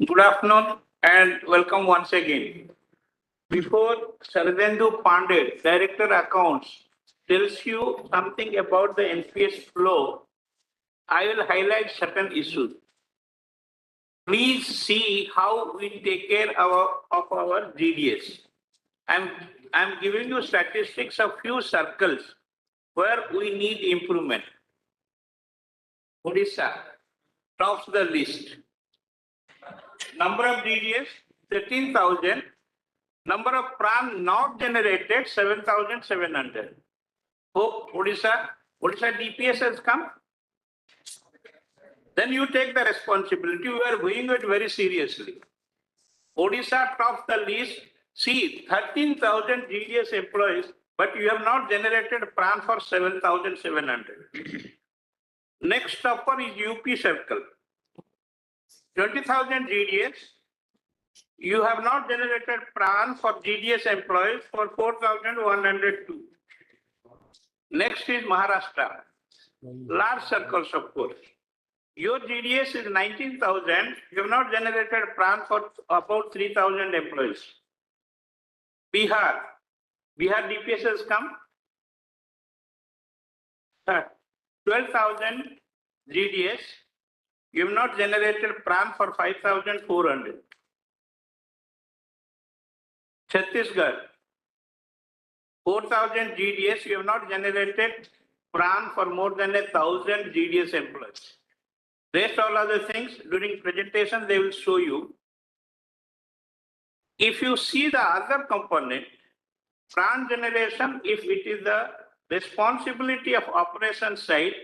Good afternoon and welcome once again. Before Sardendu Pandey, Director Accounts, tells you something about the NPS flow, I will highlight certain issues. Please see how we take care of our GDS. I'm giving you statistics of few circles where we need improvement. Odisha tops the list. Number of GDS 13,000. Number of PRAN not generated 7,700. Hope Odisha DPS has come. Then you take the responsibility. We are doing it very seriously. Odisha tops the list. See, 13,000 GDS employees, but you have not generated PRAN for 7,700. Next topper is UP Circle. 20,000 GDS. You have not generated PRAN for GDS employees for 4,102. Next is Maharashtra. Large circles, of course. Your GDS is 19,000. You have not generated PRAN for about 3,000 employees. Bihar DPS has come. 12,000 GDS. You have not generated PRAN for 5,400. Chhattisgarh, 4,000 GDS. You have not generated PRAN for more than 1,000 GDS employees. Rest all other things during presentation they will show you. If you see the other component, PRAN generation, if it is the responsibility of operation side,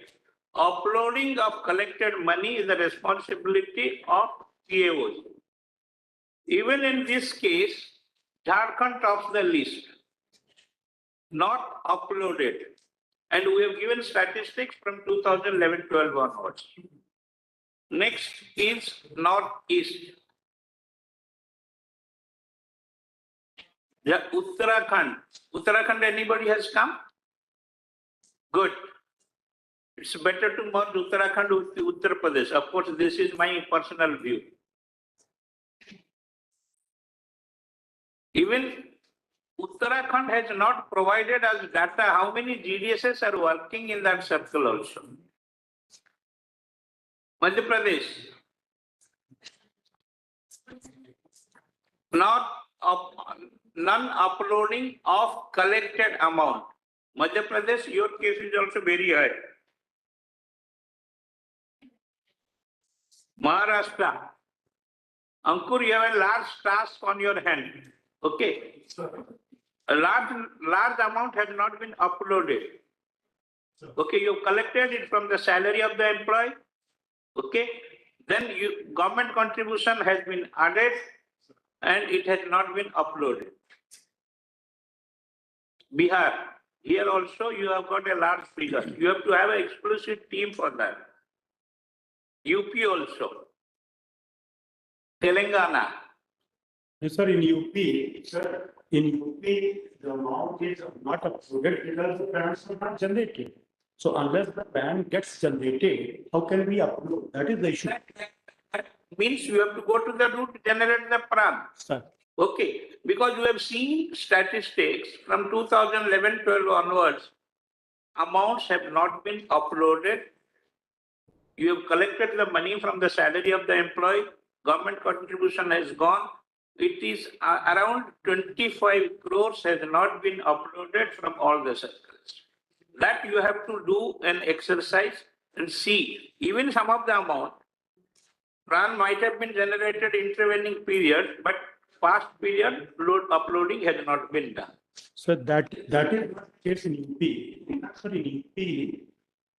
uploading of collected money is the responsibility of PAOs. Even in this case, Jharkhand tops the list, not uploaded. And we have given statistics from 2011-12 onwards. Next is Northeast. Uttarakhand, anybody has come? Good. It's better to merge Uttarakhand with Uttar Pradesh. Of course, this is my personal view. Even Uttarakhand has not provided us data how many GDSs are working in that circle also. Madhya Pradesh, non-uploading of collected amount. Madhya Pradesh, your case is also very high. Maharashtra, Ankur, you have a large task on your hand. Okay. A large amount has not been uploaded. Okay, you collected it from the salary of the employee. Okay. Then government contribution has been added and it has not been uploaded. Bihar, here also you have got a large figure. You have to have an exclusive team for that. UP also. Telangana. Yes, sir, in UP, the amount is not uploaded because the PANs are not generated. So unless the PAN gets generated, how can we upload? That is the issue. That means you have to go to the root to generate the PRAN. Sir. Okay, because you have seen statistics from 2011-12 onwards, amounts have not been uploaded You have collected the money from the salary of the employee, government contribution has gone. It is around 25 crores has not been uploaded from all the circles. That you have to do an exercise and see, even some of the amount, PRAN might have been generated intervening period, but past period uploading has not been done. So that is the case in UP. Sorry, in UP,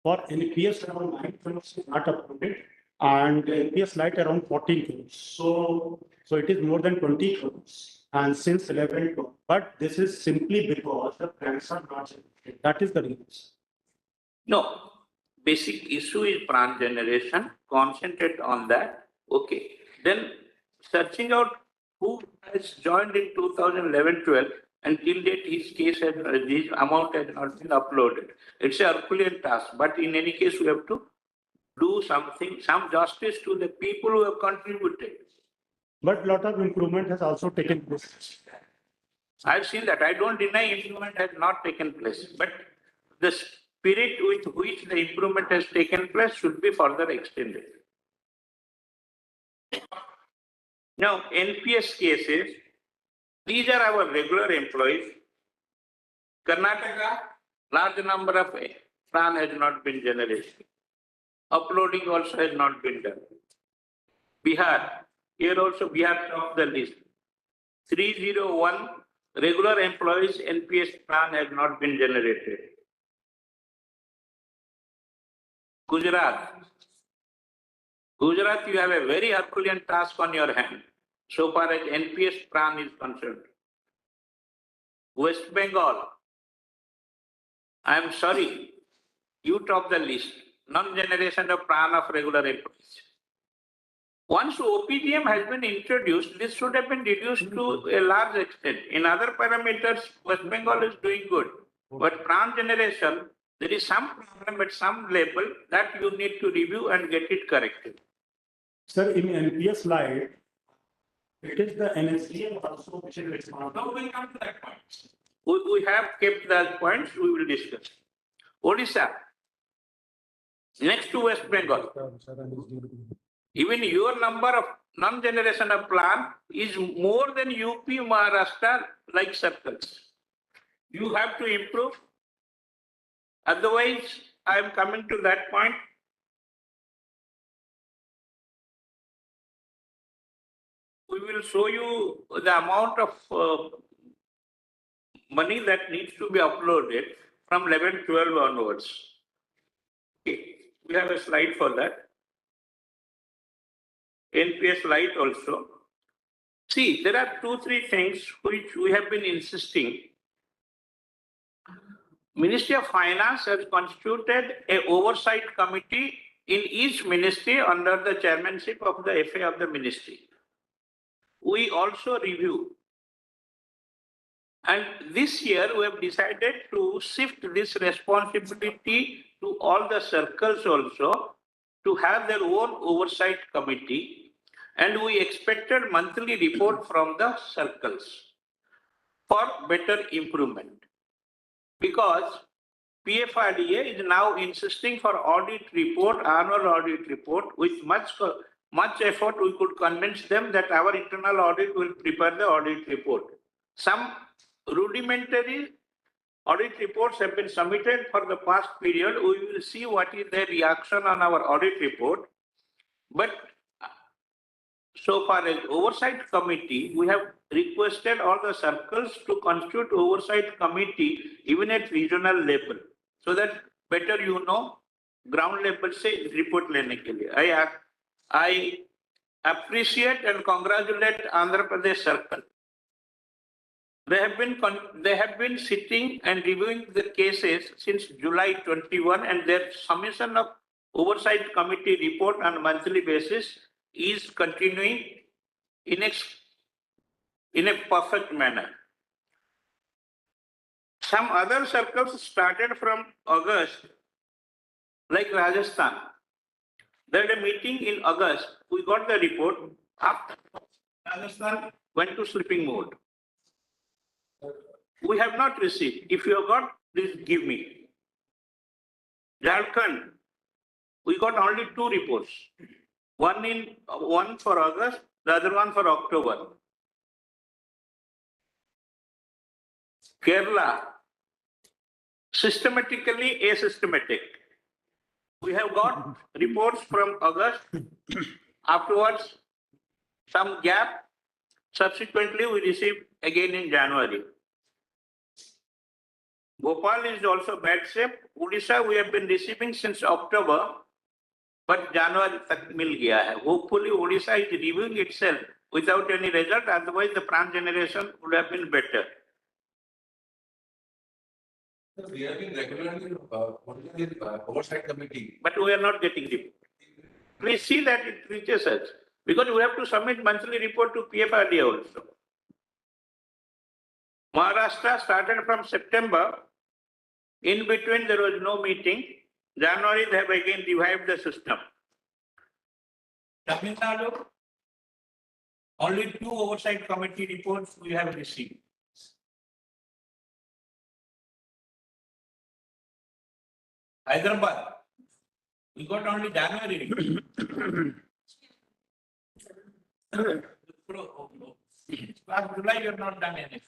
for NPS around 9 crores is not uploaded and NPS Lite around 14 crores. So it is more than 20 crores and since 11 crores. But this is simply because the plans are not generated. That is the reason. No, basic issue is PRAN generation, concentrate on that. Okay, then searching out who has joined in 2011-12 and till date his case has, his amount has not been uploaded. It's a Herculean task, but in any case we have to do something, some justice to the people who have contributed. But lot of improvement has also taken place. I've seen that. I don't deny improvement has not taken place, but the spirit with which the improvement has taken place should be further extended. Now, NPS cases, these are our regular employees. Karnataka, large number of PRAN has not been generated. Uploading also has not been done. Bihar, here also Bihar topped the list. 301 regular employees NPS PRAN has not been generated. Gujarat, you have a very Herculean task on your hand, so far as NPS PRAN is concerned. West Bengal, I am sorry, you top the list, non-generation of PRAN of regular employees. Once OPGM has been introduced, this should have been reduced to a large extent. In other parameters, West Bengal is doing good, but PRAN generation, there is some problem at some level that you need to review and get it corrected. Sir, in NPS Lite, it is the NCA also which is responsible. Now we come to that point. We have kept those points, we will discuss. Odisha, next to West Bengal, even your number of non-generation of PRAN is more than UP, Maharashtra like circles. You have to improve. Otherwise, I am coming to that point. We will show you the amount of money that needs to be uploaded from 11-12 onwards. Okay. We have a slide for that. NPS Lite also. See, there are 2-3 things which we have been insisting. Ministry of Finance has constituted an oversight committee in each ministry under the chairmanship of the FA of the ministry. We also review. And this year we have decided to shift this responsibility to all the circles also to have their own oversight committee, and we expected monthly report from the circles for better improvement. Because PFRDA is now insisting for audit report, annual audit report, with much effort we could convince them that our internal audit will prepare the audit report. Some rudimentary audit reports have been submitted for the past period. We will see what is their reaction on our audit report. But so far as oversight committee, we have requested all the circles to constitute oversight committee even at regional level, so that better you know ground level se report lene ke liye. I appreciate and congratulate Andhra Pradesh circle. They have been sitting and reviewing the cases since July 21, and their submission of oversight committee report on a monthly basis is continuing in a perfect manner. Some other circles started from August, like Rajasthan. They had a meeting in August. We got the report. After Rajasthan went to sleeping mode. We have not received. If you have got, please give me. Jharkhand, we got only 2 reports. One for August, the other one for October. Kerala, systematically asystematic. We have got reports from August, afterwards some gap, subsequently we received again in January. Bhopal is also bad shape. Odisha we have been receiving since October, but January tak mil gaya hai. Hopefully Odisha is reviewing itself without any result, otherwise the plant generation would have been better. We have been regularly oversight committee. But we are not getting report. Please see that it reaches us, because we have to submit monthly report to PFRDA also. Maharashtra started from September. In between there was no meeting. January they have again revived the system. Tamil Nadu, only 2 oversight committee reports we have received. Hyderabad, we got only January report. Last July you have not done anything.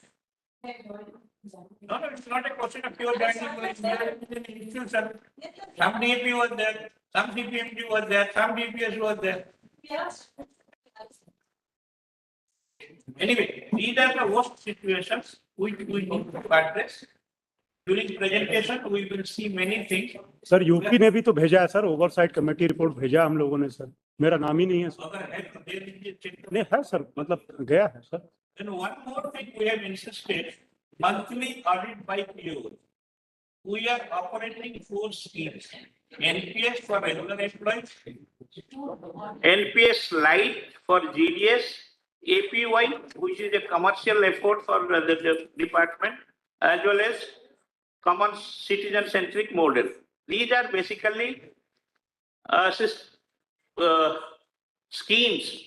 No, it's not a question of pure joining. Some DP was there, some DPMG was there, some DPS was there. Anyway, these are the worst situations which we need to address. During presentation, we will see many things. Sir UP ने भी तो भेजा है sir, oversight committee report भेजा हम लोगों ने sir, मेरा नाम ही नहीं है सर। अगर है तो दे दीजिए, check नहीं है सर, मतलब गया है sir. Then one more thing we have insisted, monthly audit by PO. We are operating 4 schemes. NPS for regular employees, NPS Lite for GDS, APY, which is a commercial effort for the department, as well as common citizen-centric model. These are basically schemes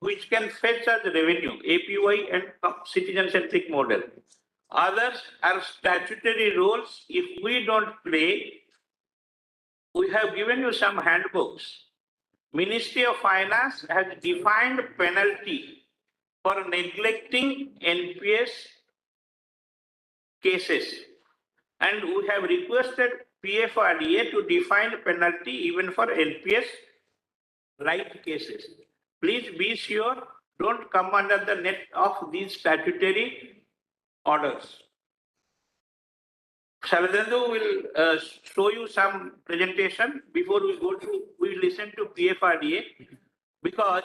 which can fetch us revenue, APY and citizen-centric model. Others are statutory roles. If we don't play, we have given you some handbooks. Ministry of Finance has defined penalty for neglecting NPS cases. And we have requested PFRDA to define penalty even for NPS right cases. Please be sure, don't come under the net of these statutory orders. Sharadendu will show you some presentation before we listen to PFRDA, because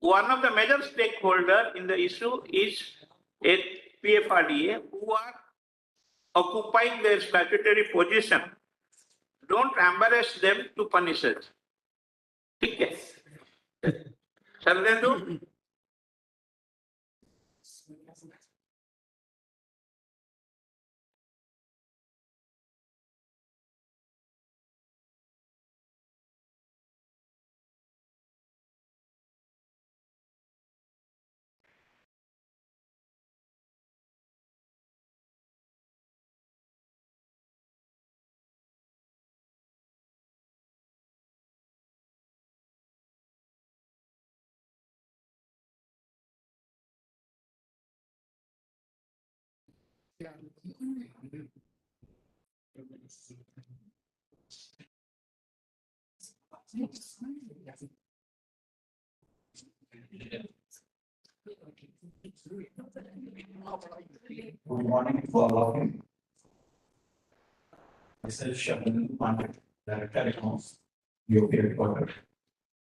one of the major stakeholders in the issue is a PFRDA who are occupying their statutory position. Don't embarrass them to punish us. Okay. Sharadendu? Good morning to all of you. Myself, Shabdan Pandit, Director Accounts, UP Headquarters.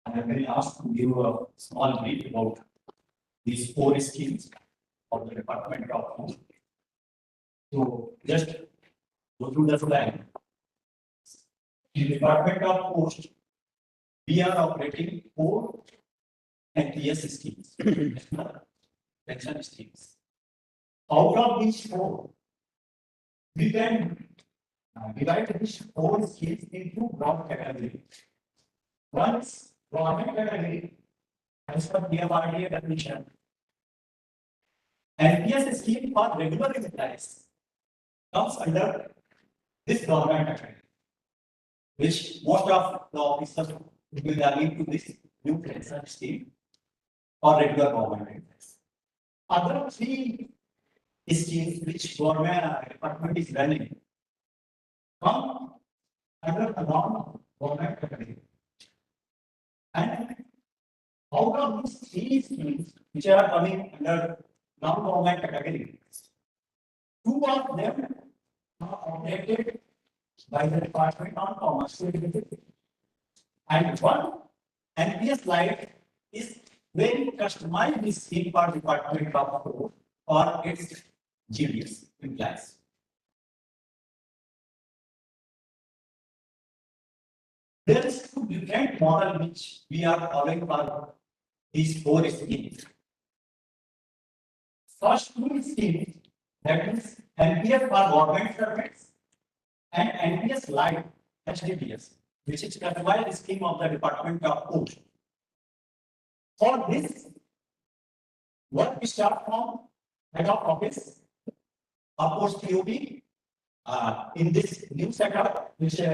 I have been asked to give a small brief about these 4 schemes of the Department of Home. So just go through the plan. In the Department of Post, we are operating 4 NPS schemes, pension schemes. Out of these 4, we can divide these 4 schemes into broad categories. One is government category, as per PFRDA definition. NPS scheme for regular employees comes under this government category. which most of the officers will be belonging to this new pension scheme or regular government employees. Other three schemes which government department is running come under the non-government category. And out of these three schemes which are coming under non-government category, two of them are operated by the Department of Commerce and one NPS Lite is very customized scheme for Department of Court or its GDS implies. There is two different model which we are following for these four schemes. First two schemes, that is NPS for government servants and NPS Lite HDPS, which is customized scheme of the Department of Post. For this, what we start from head of office, of course, TOP, in this new setup, which we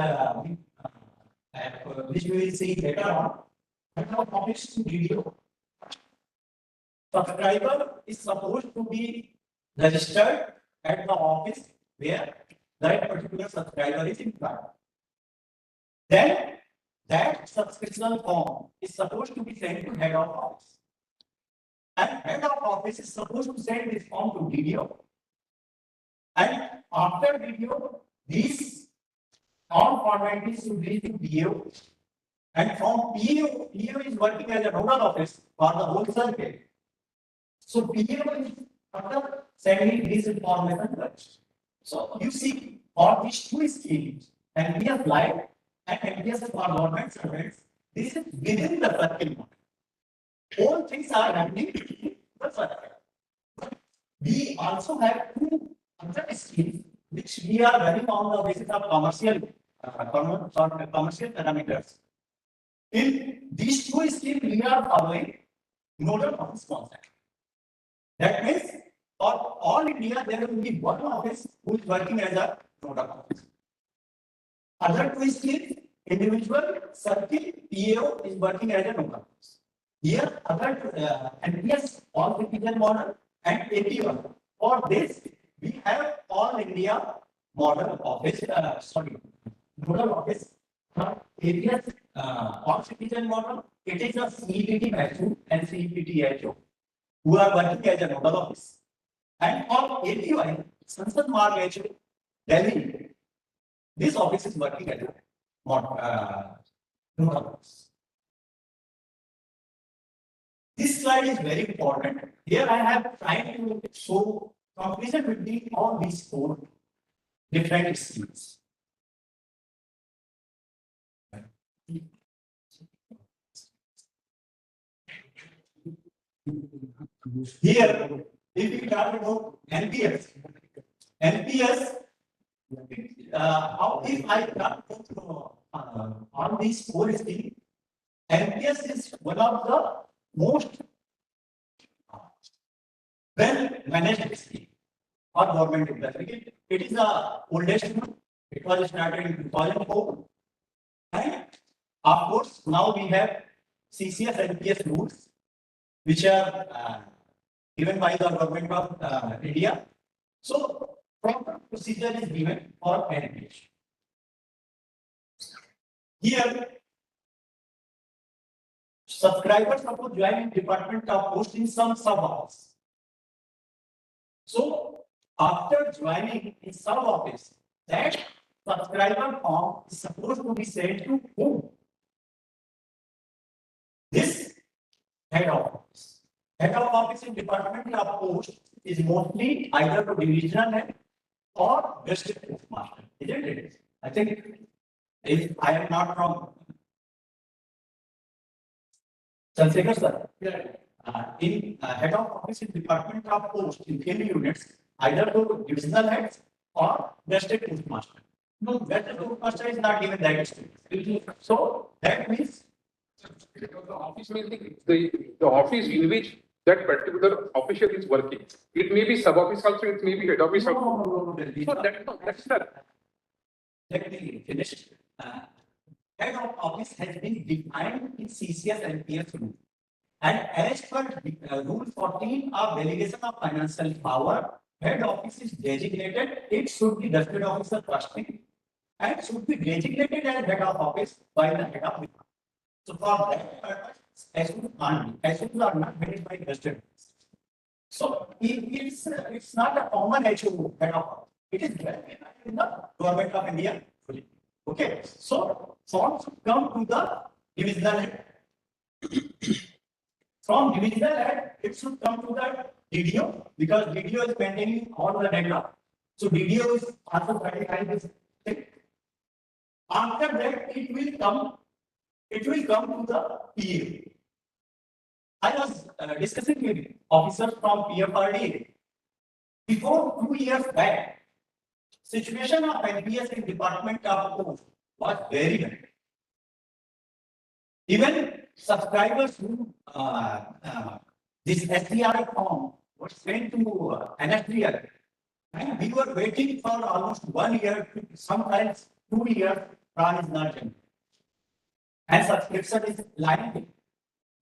will see later on, head of office to video. Subscriber is supposed to be registered at the office where that particular subscriber is employed. Then that subscription form is supposed to be sent to head of office. And head of office is supposed to send this form to video. And after video, these all formalities should be to PO. And from PO is working as a nodal office for the whole circuit. So PO is after sending this information first. So you see, for these two schemes, NPS Lite and NPS for government servants, this is within the circle model. All things are happening in the circle. We also have two other schemes which we are running on the basis of commercial parameters. In these two schemes, we are following nodal office concept. That means for all India, there will be one office who is working as a nodal office. Other two schemes, individual circle PO is working as a nodal office. Here, other NPS all citizen model and APY. For this, we have all India model office, nodal office. APS all citizen model, it is a CPT HO and CPT HO who are working as a nodal office. And for APY, Sansad Marg HO, Delhi, this office is working as a nodal office. This slide is very important. Here I have tried to show comparison between all these four different schemes. Here, if we talk about NPS, how if I talk on these four schemes, NPS is one of the most well managed scheme or government industry. It is the oldest one. It was started in 2004. And of course, now we have CCS NPS rules, which are given by the government of India. So, proper procedure is given for NPS. Here, subscribers suppose join Department of Post in some sub-office. So, after joining in sub-office, that subscriber form is supposed to be sent to whom? This head of office. Head of office in Department of Post is mostly either to divisional head or district postmaster, isn't it? I think if I am not wrong. Chandrasekhar sir, in head of office in Department of Post in field units, either to divisional heads or district postmaster. No, that postmaster is not given that district. So that means the office means the office in which that particular official is working. It may be sub office also, it may be head office also. So that's that. let me finish. head of office has been defined in CCS NPS rule. And as per rule 14 of delegation of financial power, head office is designated, it should be vested officer trustee and should be designated as head of office by the head of department. So for that purpose, SOs are not managed by vested office. So it's not a common HO head of office. It is recognized in the government of India. Okay, so forms come to the divisional head. From divisional head, it should come to the DDO because DDO is maintaining all the data. So DDO is also verifying this thing. After that, it will come to the PA. I was discussing with officers from PFRDA. Before 2 years back, situation of NPS in Department of Post was very bad. Even subscribers who this SDI form was sent to NSDL, and we were waiting for almost 1 year, sometimes 2 years, PRAN is not generated. And subscription is lying with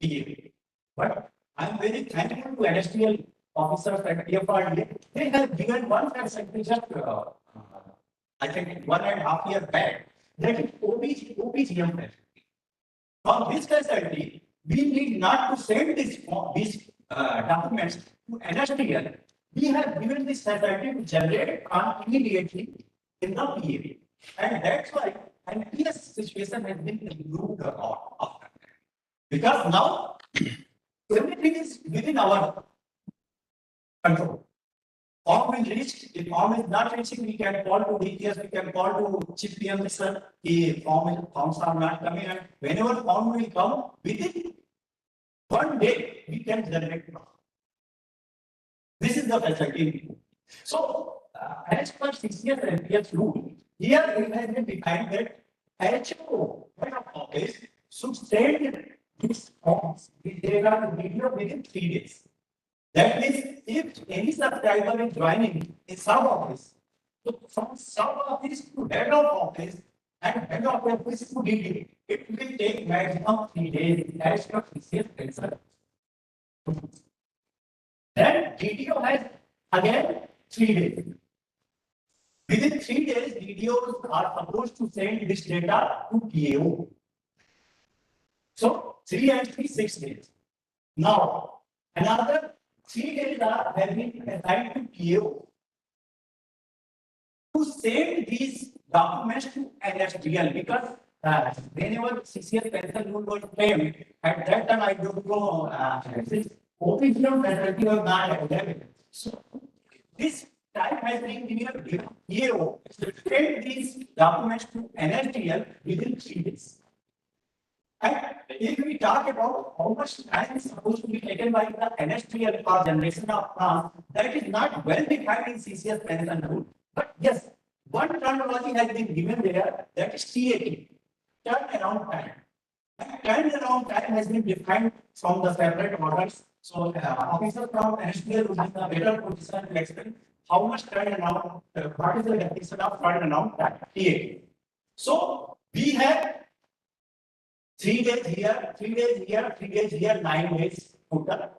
PA. But I'm very thankful to NSDL officers at PFRDA. They have given one facility just, I think 1.5 years back, that is OPGM facility. For this facility, we need not to send these documents to NSDL. We have given this facility to generate immediately in the PA. And that's why NPS situation has been improved a lot after that. Because now everything is within our control. Form will reach, if form is not reaching, we can call to DPS, we can call to Chief PM, sir, forms are not coming, and whenever form will come, within 1 day, we can generate form. This is the facility. So, as per CCS and NPS rule, here it has been defined that HO, head of office, should send these forms with regard to video within 3 days. That means if any subscriber is joining in sub office, so from sub office to head of office and head of office to DD, it will take maximum 3 days as per CCS concern. Then DDO has again 3 days. Within 3 days, DDOs are supposed to send this data to PAO. So 3 and 3, 6 days. Now another 3 days have been assigned to PAO to send these documents to NSDL because whenever CCS pencil rule was framed, at that time I don't know this OPGM facility was not available. So this time has been given PAO to send these documents to NSDL within 3 days. And if we talk about how much time is supposed to be taken by the NSDL for generation of plans, that is not well defined in CCS pension rule. But yes, one terminology has been given there, that is TAT, turnaround time. And turnaround time has been defined from the separate orders. So officers from NSDL will have a better position to explain how much turnaround, what is the definition of turnaround time, TAT. So we have 3 days here, 3 days here, 3 days here, 9 days total.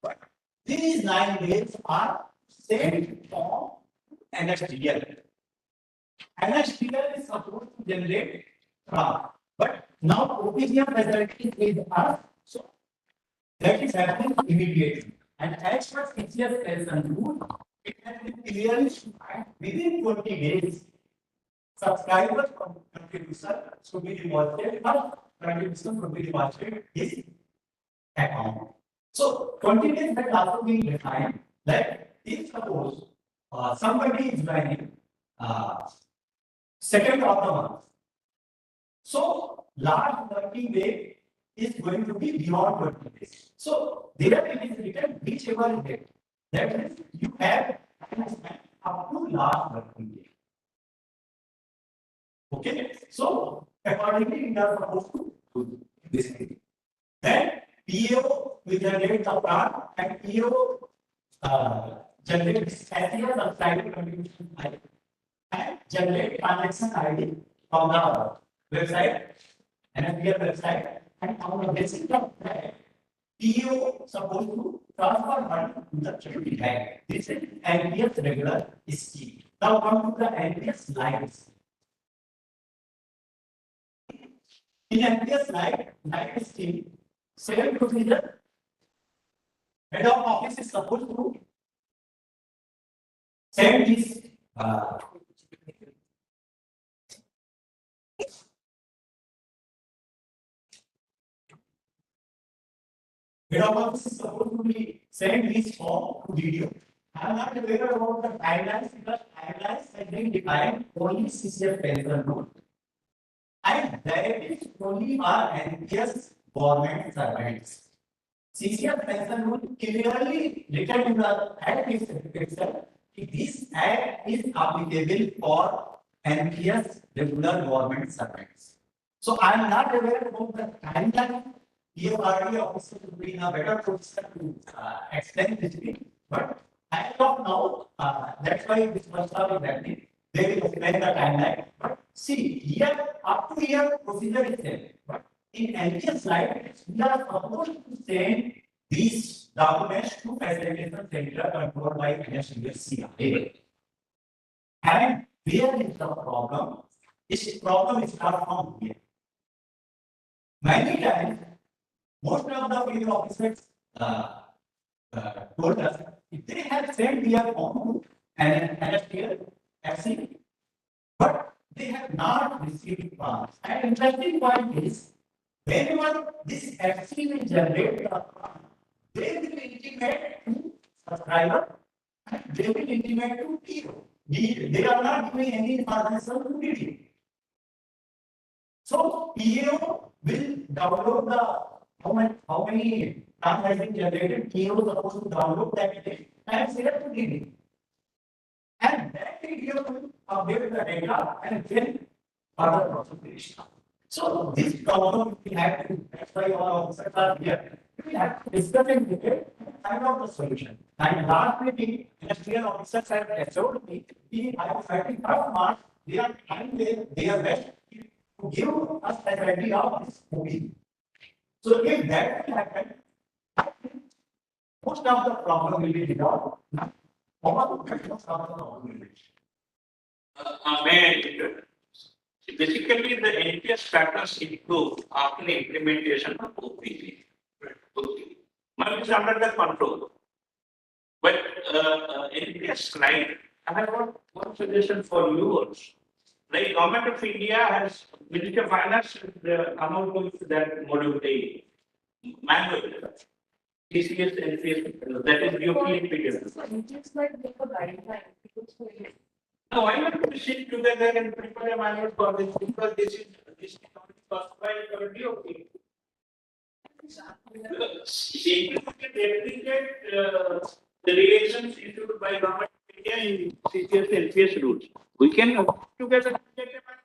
But these 9 days are sent from NSDL. NSDL is supposed to generate PRAN. But now OPGM facility is us, so that is happening immediately. And as per CCS pension rule, it has been clearly defined within 20 days. Subscribers from contribution should be deposited, but contribution should be deposited his account. So 20 days has also been defined that if suppose somebody is joining second of the month, so last working day is going to be beyond 20 days. So there it is written whichever day. That means you have up to last working day. Okay, so accordingly, we are supposed to do this thing. Then PO will generate the PRAN and PO generates SDL subscriber contribution ID and generate transaction ID from the website. NFPS website, and on the basis of that, PO supposed to transfer money to the charity bank. This is NPS regular scheme. Now come to the NPS lines. In NPS Lite scheme, same procedure. Head of office is supposed to send this head of office is supposed to be send this form to video. I am not aware about the timelines because timelines have been defined only CCF pension rule. And that is only our NPS government servants. CCF pension rule clearly written in the act itself. This act is applicable for NPS regular government servants. So I am not aware about the timeline. EORD officer would be in a better position to explain this thing. But as of now, that's why this must have been happening. They will explain the timeline. But see, here up to here procedure is there. But in NPS Lite, we are supposed to send these documents to facilitation center controlled by NCA. And where is the problem? This problem starts from here. Many times, most of the field officers told us if they have sent their form and FC, but they have not received funds. And interesting point is, whenever this FC will generate the fund, they will intimate to subscriber and they will intimate to PO. They are not giving any information to DD. So PO will download the how many time has been generated, PO is supposed to download that data and send it to DD. And that video will update the data and then further process. So this problem we have to, that's why all officers are here. We have to discuss it with it and find out the solution. And last meeting, industrial officers have assured me, I have 35 March, they are trying their best to give us an idea of this movie. So if that will happen, most of the problem will be resolved. Most of the problem will be Basically, the NPS factors improve after the implementation of OPG. Money is under the control. But NPS Lite, I have one suggestion for you also. Like Government of India has Ministry of Finance come out with that module A, manual. TCS, NPS, that is UP. Just like make a guideline. No, why not we sit together and prepare a manual for this because this is not caused by the DOP. See, we can replicate the relations issued by Government of India in CCS NPS rules. We can together get a manual.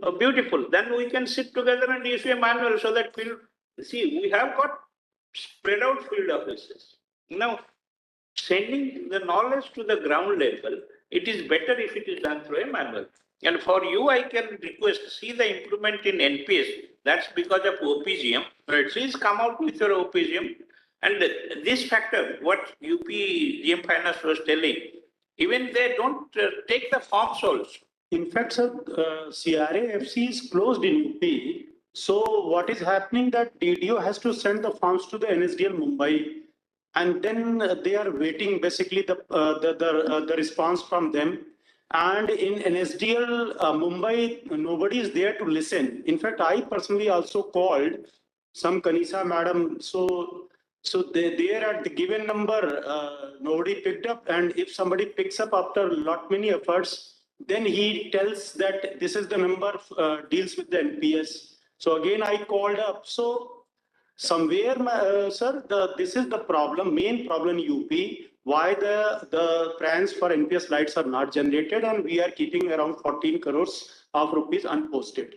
Oh, beautiful. Then we can sit together and issue a manual so that we'll see, we have got spread out field offices. Now, sending the knowledge to the ground level, it is better if it is done through a manual. And for you, I can request, see the improvement in NPS. That's because of OPGM. Right? Please come out with your OPGM. And this factor, what UP GM Finance was telling, even they don't take the forms also. In fact, sir, CRA-FC is closed in UP. So what is happening that DDO has to send the forms to the NSDL Mumbai, and then they are waiting basically the response from them. And in NSDL Mumbai, nobody is there to listen. In fact, I personally also called some Kanisa madam. So there at the given number, nobody picked up. And if somebody picks up after lot many efforts, then he tells that this is the number deals with the NPS. So again, I called up. So somewhere, sir, this is the problem, main problem in UP, why the plans for NPS lights are not generated, and we are keeping around 14 crores of rupees unposted.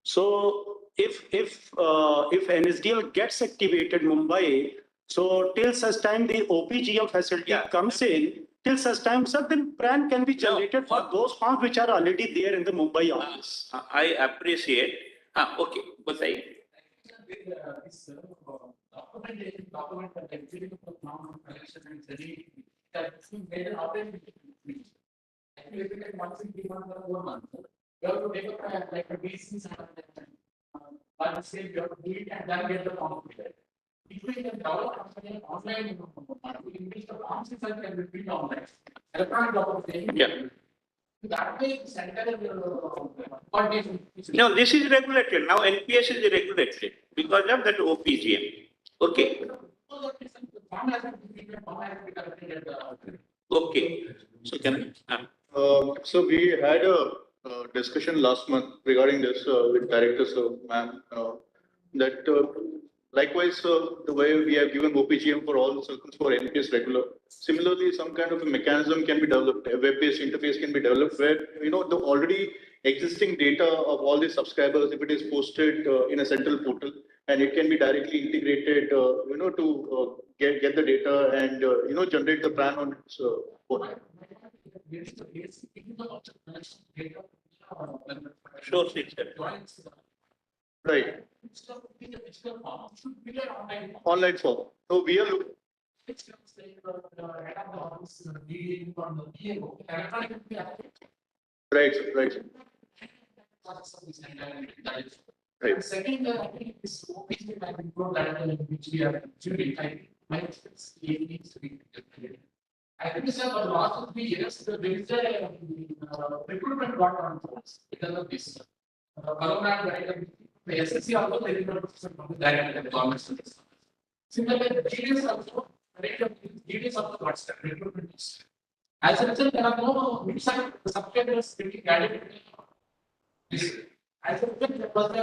So if NSDL gets activated Mumbai, So till such time the OPGM facility Yeah. comes in, till such time, sir, then plan can be generated for those farms which are already there in the Mumbai office. I appreciate. Okay, but I. Document and executive of collection and study that made an operation. Actually, if you can once in 3 months or 4 months, you have to take up like a BC but the same you have to do it and then get the form. If we can develop an online, in which the forms itself can be print online. Electronic document. Yeah. That way, center coordination. No, this is regulated. Now NPS is regulated because of that OPGM. Okay. Okay. So can I? So we had a discussion last month regarding this with directors of ma'am, that likewise the way we have given OPGM for all the circles for NPS regular. Similarly, some kind of a mechanism can be developed, a web-based interface can be developed where the already existing data of all the subscribers, if it is posted in a central portal, and it can be directly integrated, to get the data and generate the plan on its own. Sure, sir. Right. Online form. So we are looking. Right, right. Right. Second, I think this OPC might improve that which we are doing. I think my experience needs to be. I think sir, for the last 3 years, there is a recruitment got on force because of this. The SSC also the recruitment from the direct and the government. Similarly, the GDS also, GDS also got started recruitment. As a result, there are no website subscribers getting added. As a result, there was a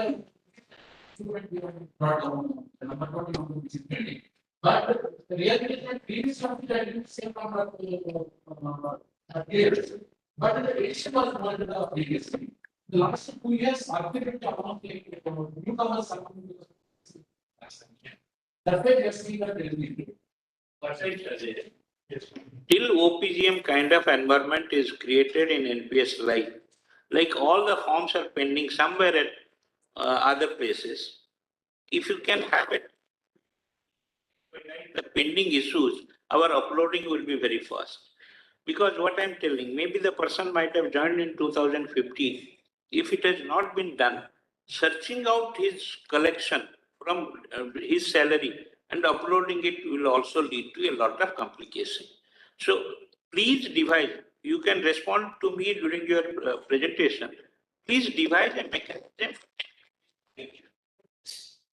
brought down the number of which is pending. But the reality is that previous something that didn't same number of players, but the ratio was more than the previous. The last 2 years, architect among newcomers are that's why we are seeing that there is Till OPGM kind of environment is created in NPS Lite, like all the forms are pending somewhere at other places. If you can have it, the pending issues, our uploading will be very fast. Because what I'm telling, maybe the person might have joined in 2015. If it has not been done, searching out his collection from his salary and uploading it will also lead to a lot of complication. So please devise, you can respond to me during your presentation. Please devise a mechanism.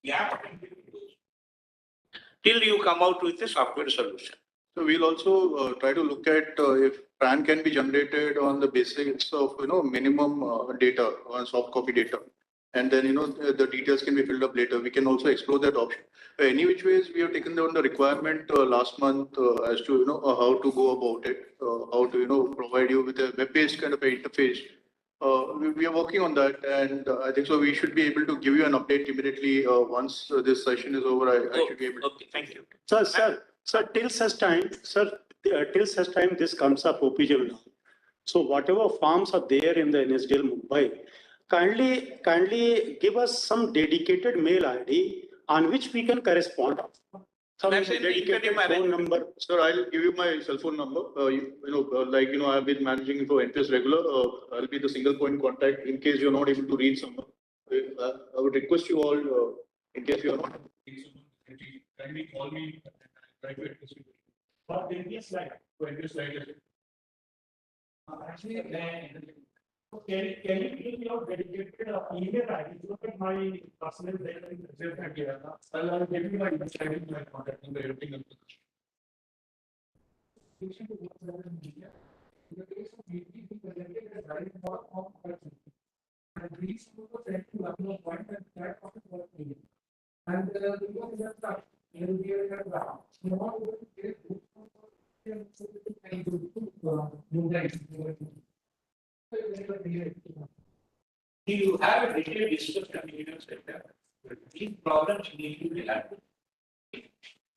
Yeah. Till you come out with a software solution. So we'll also try to look at if PRAN can be generated on the basis of minimum data or soft copy data, and then the details can be filled up later. We can also explore that option. Any which ways, we have taken down the requirement last month as to how to go about it, how to provide you with a web-based kind of a interface. We are working on that, and I think so. We should be able to give you an update immediately once this session is over. I should be able to. Okay, thank you. Sir, till such time, this comes up OPGM now. So whatever farms are there in the NSDL Mumbai, kindly give us some dedicated mail ID on which we can correspond. Some That's an dedicated interim phone number. Sir, I'll give you my cell phone number. I've been managing for NPS regular. I'll be the single point contact in case you're not able to reach someone. I would request you all, in case you're not. Kindly call me and try to address you. But NPS Lite, actually, can you give me your dedicated email ID? Look at my personal mail. I'll give you my understanding, my contact number, everything. In the case of meeting, we presented a very important question. And these people sent to Lucknow point and that was what we did. And the one is that in the area of ground, you want to get You have a detailed discussion in your center. These problems need to be handled.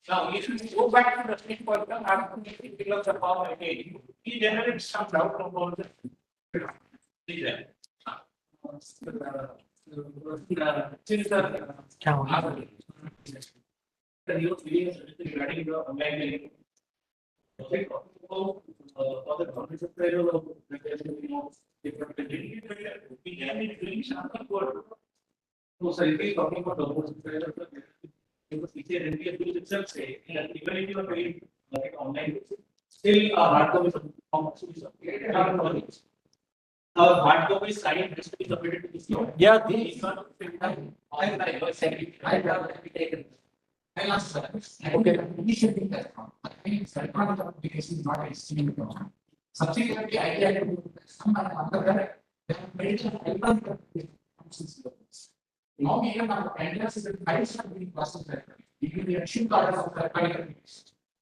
Now, if you go back to the same person, after making fill up the form again, he generates some doubt about the. Reason. Regarding the online. For the commercial payroll of we can be doing something for. So, sir, if we talking about the commercial payroll, because teacher NPS will itself say, even if you are doing like online, still hard copy hard copy signed has to be submitted to this. Yeah, I asked her, okay, we should think that. I think it's not part of the application, not a single. Subsequently, I had to do some other, medical functions. Now, we have our ideas is that I start being processed. You can be a shoe card of the kind.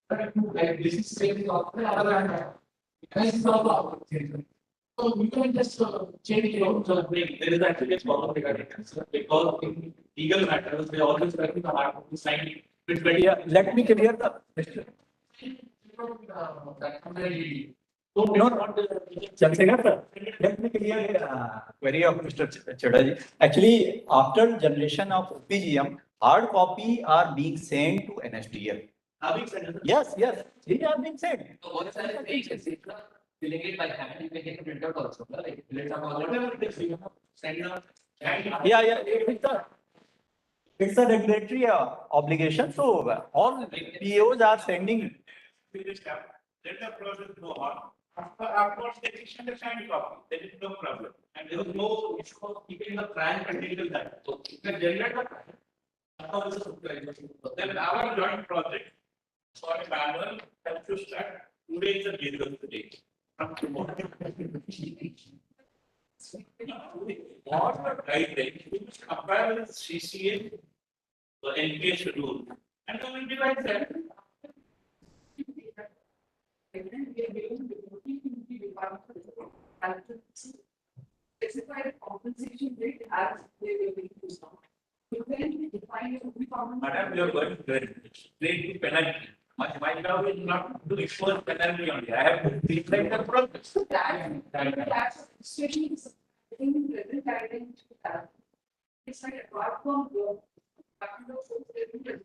But like this is saying of the other hand, this is all about change. So we can just change it out. So there is actually a problem regarding this because in legal matters, they always recommend the hard copy sign. yeah, let me clear the. So No, Chandrasekhar, let me clear query of Mr. Chadaji. Actually, after generation of OPGM, hard copy are being sent to NSDL. Yes, yes, they are being sent. So what is that saying? Filling it by hand, you can get a printout also, like Whatever it is, you know, send out. Yeah, it's a regulatory obligation. So all POs are sending. Let the process go on. Afterwards, they can send a signed copy. There is no problem. And there was no issue of keeping the plan until that. So you can generate the plan. Then our joint project, for manual, has to start today is the day of the day. From tomorrow. What the guideline, we must compare with CCA, the NPS schedule, and then we divide that. Specified compensation rate as they will be used on. You can define your Madam, you are going to explain the penalty. My job is not to expose penalty only. I have to reflect the process. So that's especially in present guidelines. It's like apart from the registration.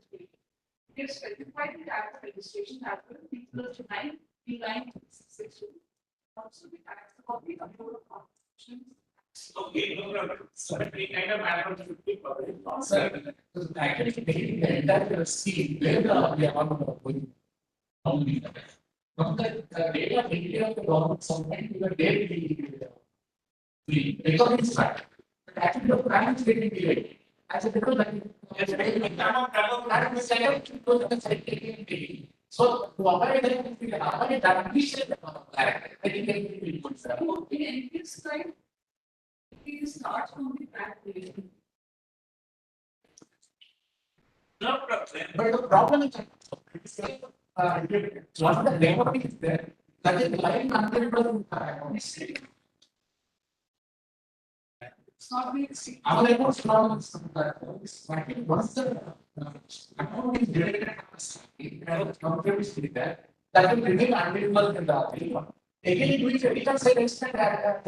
We have specified the type of registration as well, P+9, P9, also we have the copy of your options. Okay, no problem. So we kind of matter should be public. Actually, the entire scheme, where we are going. From the data detail of the government, sometimes the data because it's right. But actually, the plan is getting delayed. As a because so to avoid that, we should I think In NPS side, it starts from the practice. No problem. but the problem is once the data is there, that is lying until It's not being seen. our reports problem is once the account is generated, that will remain unavailable in the appeal. Again, we can say extent that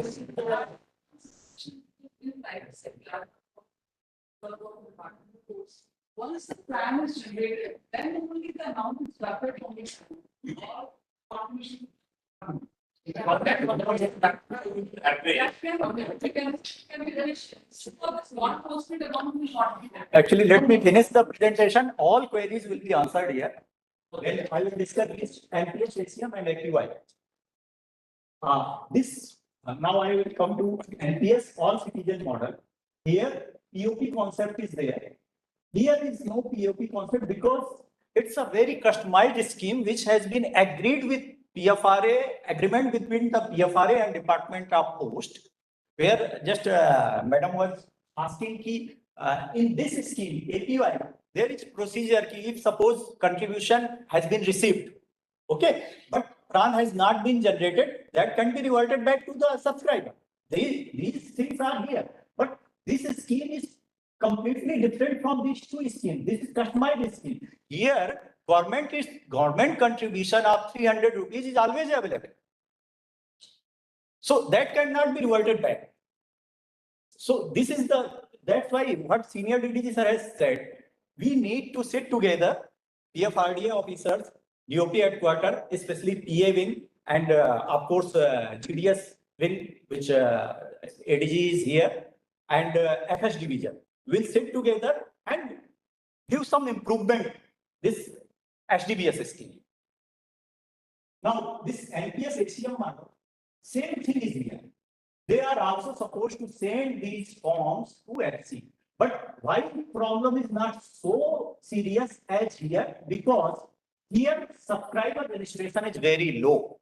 Once the plan is generated, then only the amount is rapid formation or formation. One posted amount will not be there. Actually, let me finish the presentation. All queries will be answered here. Then I will discuss this NPS, HCM and APY. Now I will come to NPS all citizen model. Here POP concept is there. Here is no POP concept because it's a very customized scheme which has been agreed with PFRA, agreement between the PFRA and Department of Post, where just Madam was asking ki, in this scheme, APY, there is procedure ki if suppose contribution has been received, okay, but PRAN has not been generated, that can be reverted back to the subscriber. These things are here, but this scheme is completely different from these two schemes. This is customized scheme. Here, government contribution of 300 rupees is always available. So that cannot be reverted back. So this is that's why what senior DDG sir has said, we need to sit together, PFRDA officers, DOP headquarters, especially PA wing, and of course GDS wing, which ADG is here, and FS division will sit together and give some improvement this HDBS scheme. Now this NPS HCM model, same thing is here. They are also supposed to send these forms to FC. But why the problem is not so serious as here? Because here subscriber registration is very low.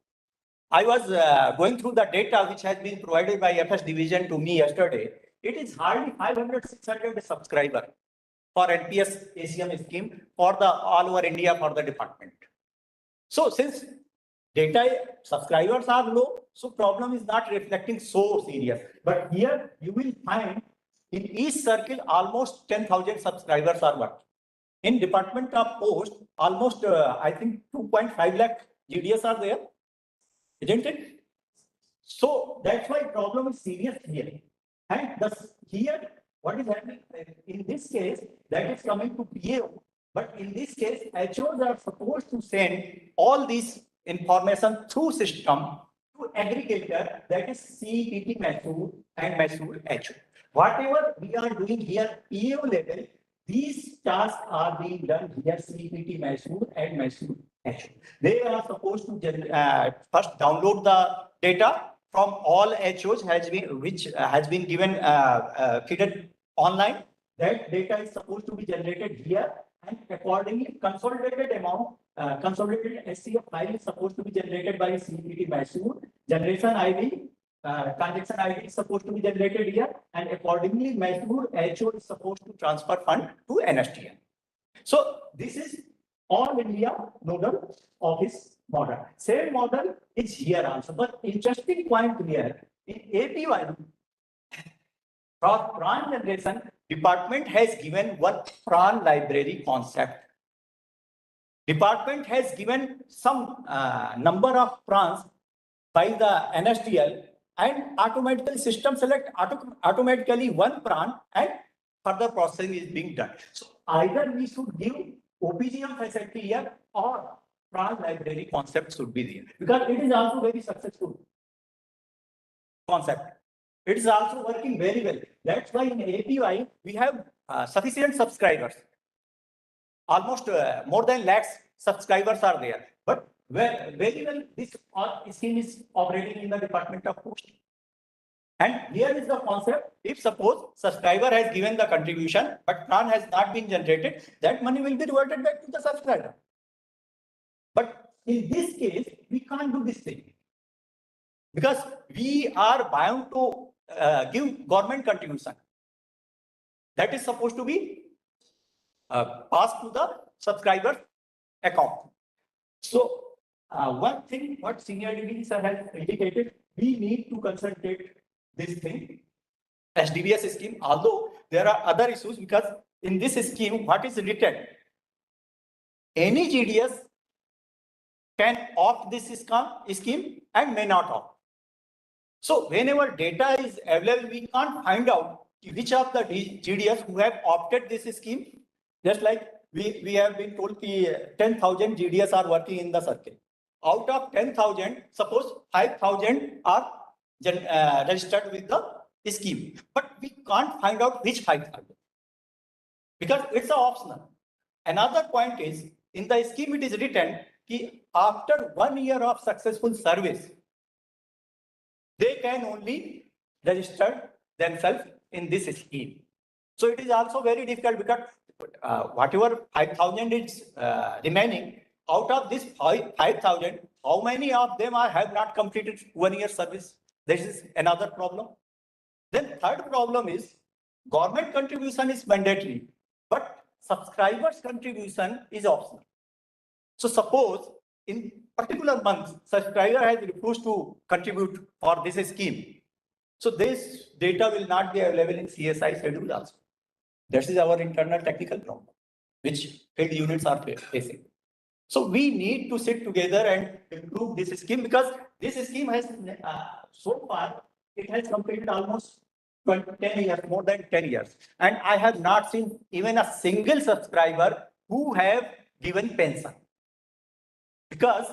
I was going through the data which has been provided by FS division to me yesterday. It is hardly 500, 600 subscribers for NPS ACM scheme for the all over India for the department. So since data subscribers are low, so problem is not reflecting so serious. But here you will find in each circle almost 10,000 subscribers are working. In Department of Post, almost I think 2.5 lakh GDS are there, isn't it? So that's why problem is serious here. And thus here, what is happening in this case, that is coming to PAO. But in this case, HOs are supposed to send all these information through system to aggregator, that is CPT Masood and Masood HO. Whatever we are doing here, PAO level, these tasks are being done here, CPT Masood and Masood HO. They are supposed to first download the data from all HOs which has been given feeded online. That data is supposed to be generated here, and accordingly consolidated amount, consolidated SCF file is supposed to be generated by CPT Masood. Generation ID, transaction ID is supposed to be generated here, and accordingly Masood HO is supposed to transfer fund to NSTM. So this is all India nodal office model. Same model is here also, but interesting point here in APY for prawn generation, department has given one prawn library concept. Department has given some number of prawns by the NSTL, and automatically system select automatically one prawn and further processing is being done. So either we should give OPGM facility here or prawn library concept should be there, because it is also very successful concept. It is also working very well. That's why in APY we have sufficient subscribers. Almost more than lakhs subscribers are there. But very well this scheme is operating in the Department of Post. And here is the concept: if suppose subscriber has given the contribution but prawn has not been generated, that money will be reverted back to the subscriber. But in this case, we can't do this thing, because we are bound to give government contribution. That is supposed to be passed to the subscriber account. So one thing what senior DDG sir has indicated, we need to concentrate this thing, HDBS scheme, although there are other issues, because in this scheme, what is written, any GDS can opt this scheme and may not opt. So whenever data is available, we can't find out which of the GDS who have opted this scheme. Just like we have been told 10,000 GDS are working in the circle. Out of 10,000, suppose 5,000 are registered with the scheme, but we can't find out which 5,000 because it's optional. Another point is, in the scheme it is written that after 1 year of successful service, they can only register themselves in this scheme. So it is also very difficult, because whatever 5,000 is remaining, out of this 5,000, how many of them have not completed 1 year service? This is another problem. Then third problem is, government contribution is mandatory, but subscribers contribution is optional. So suppose in particular month, subscriber has refused to contribute for this scheme, so this data will not be available in CSI schedule also. That is our internal technical problem, which field units are facing. So we need to sit together and improve this scheme, because this scheme has, so far, it has completed almost 10 years, more than 10 years. And I have not seen even a single subscriber who have given pension. Because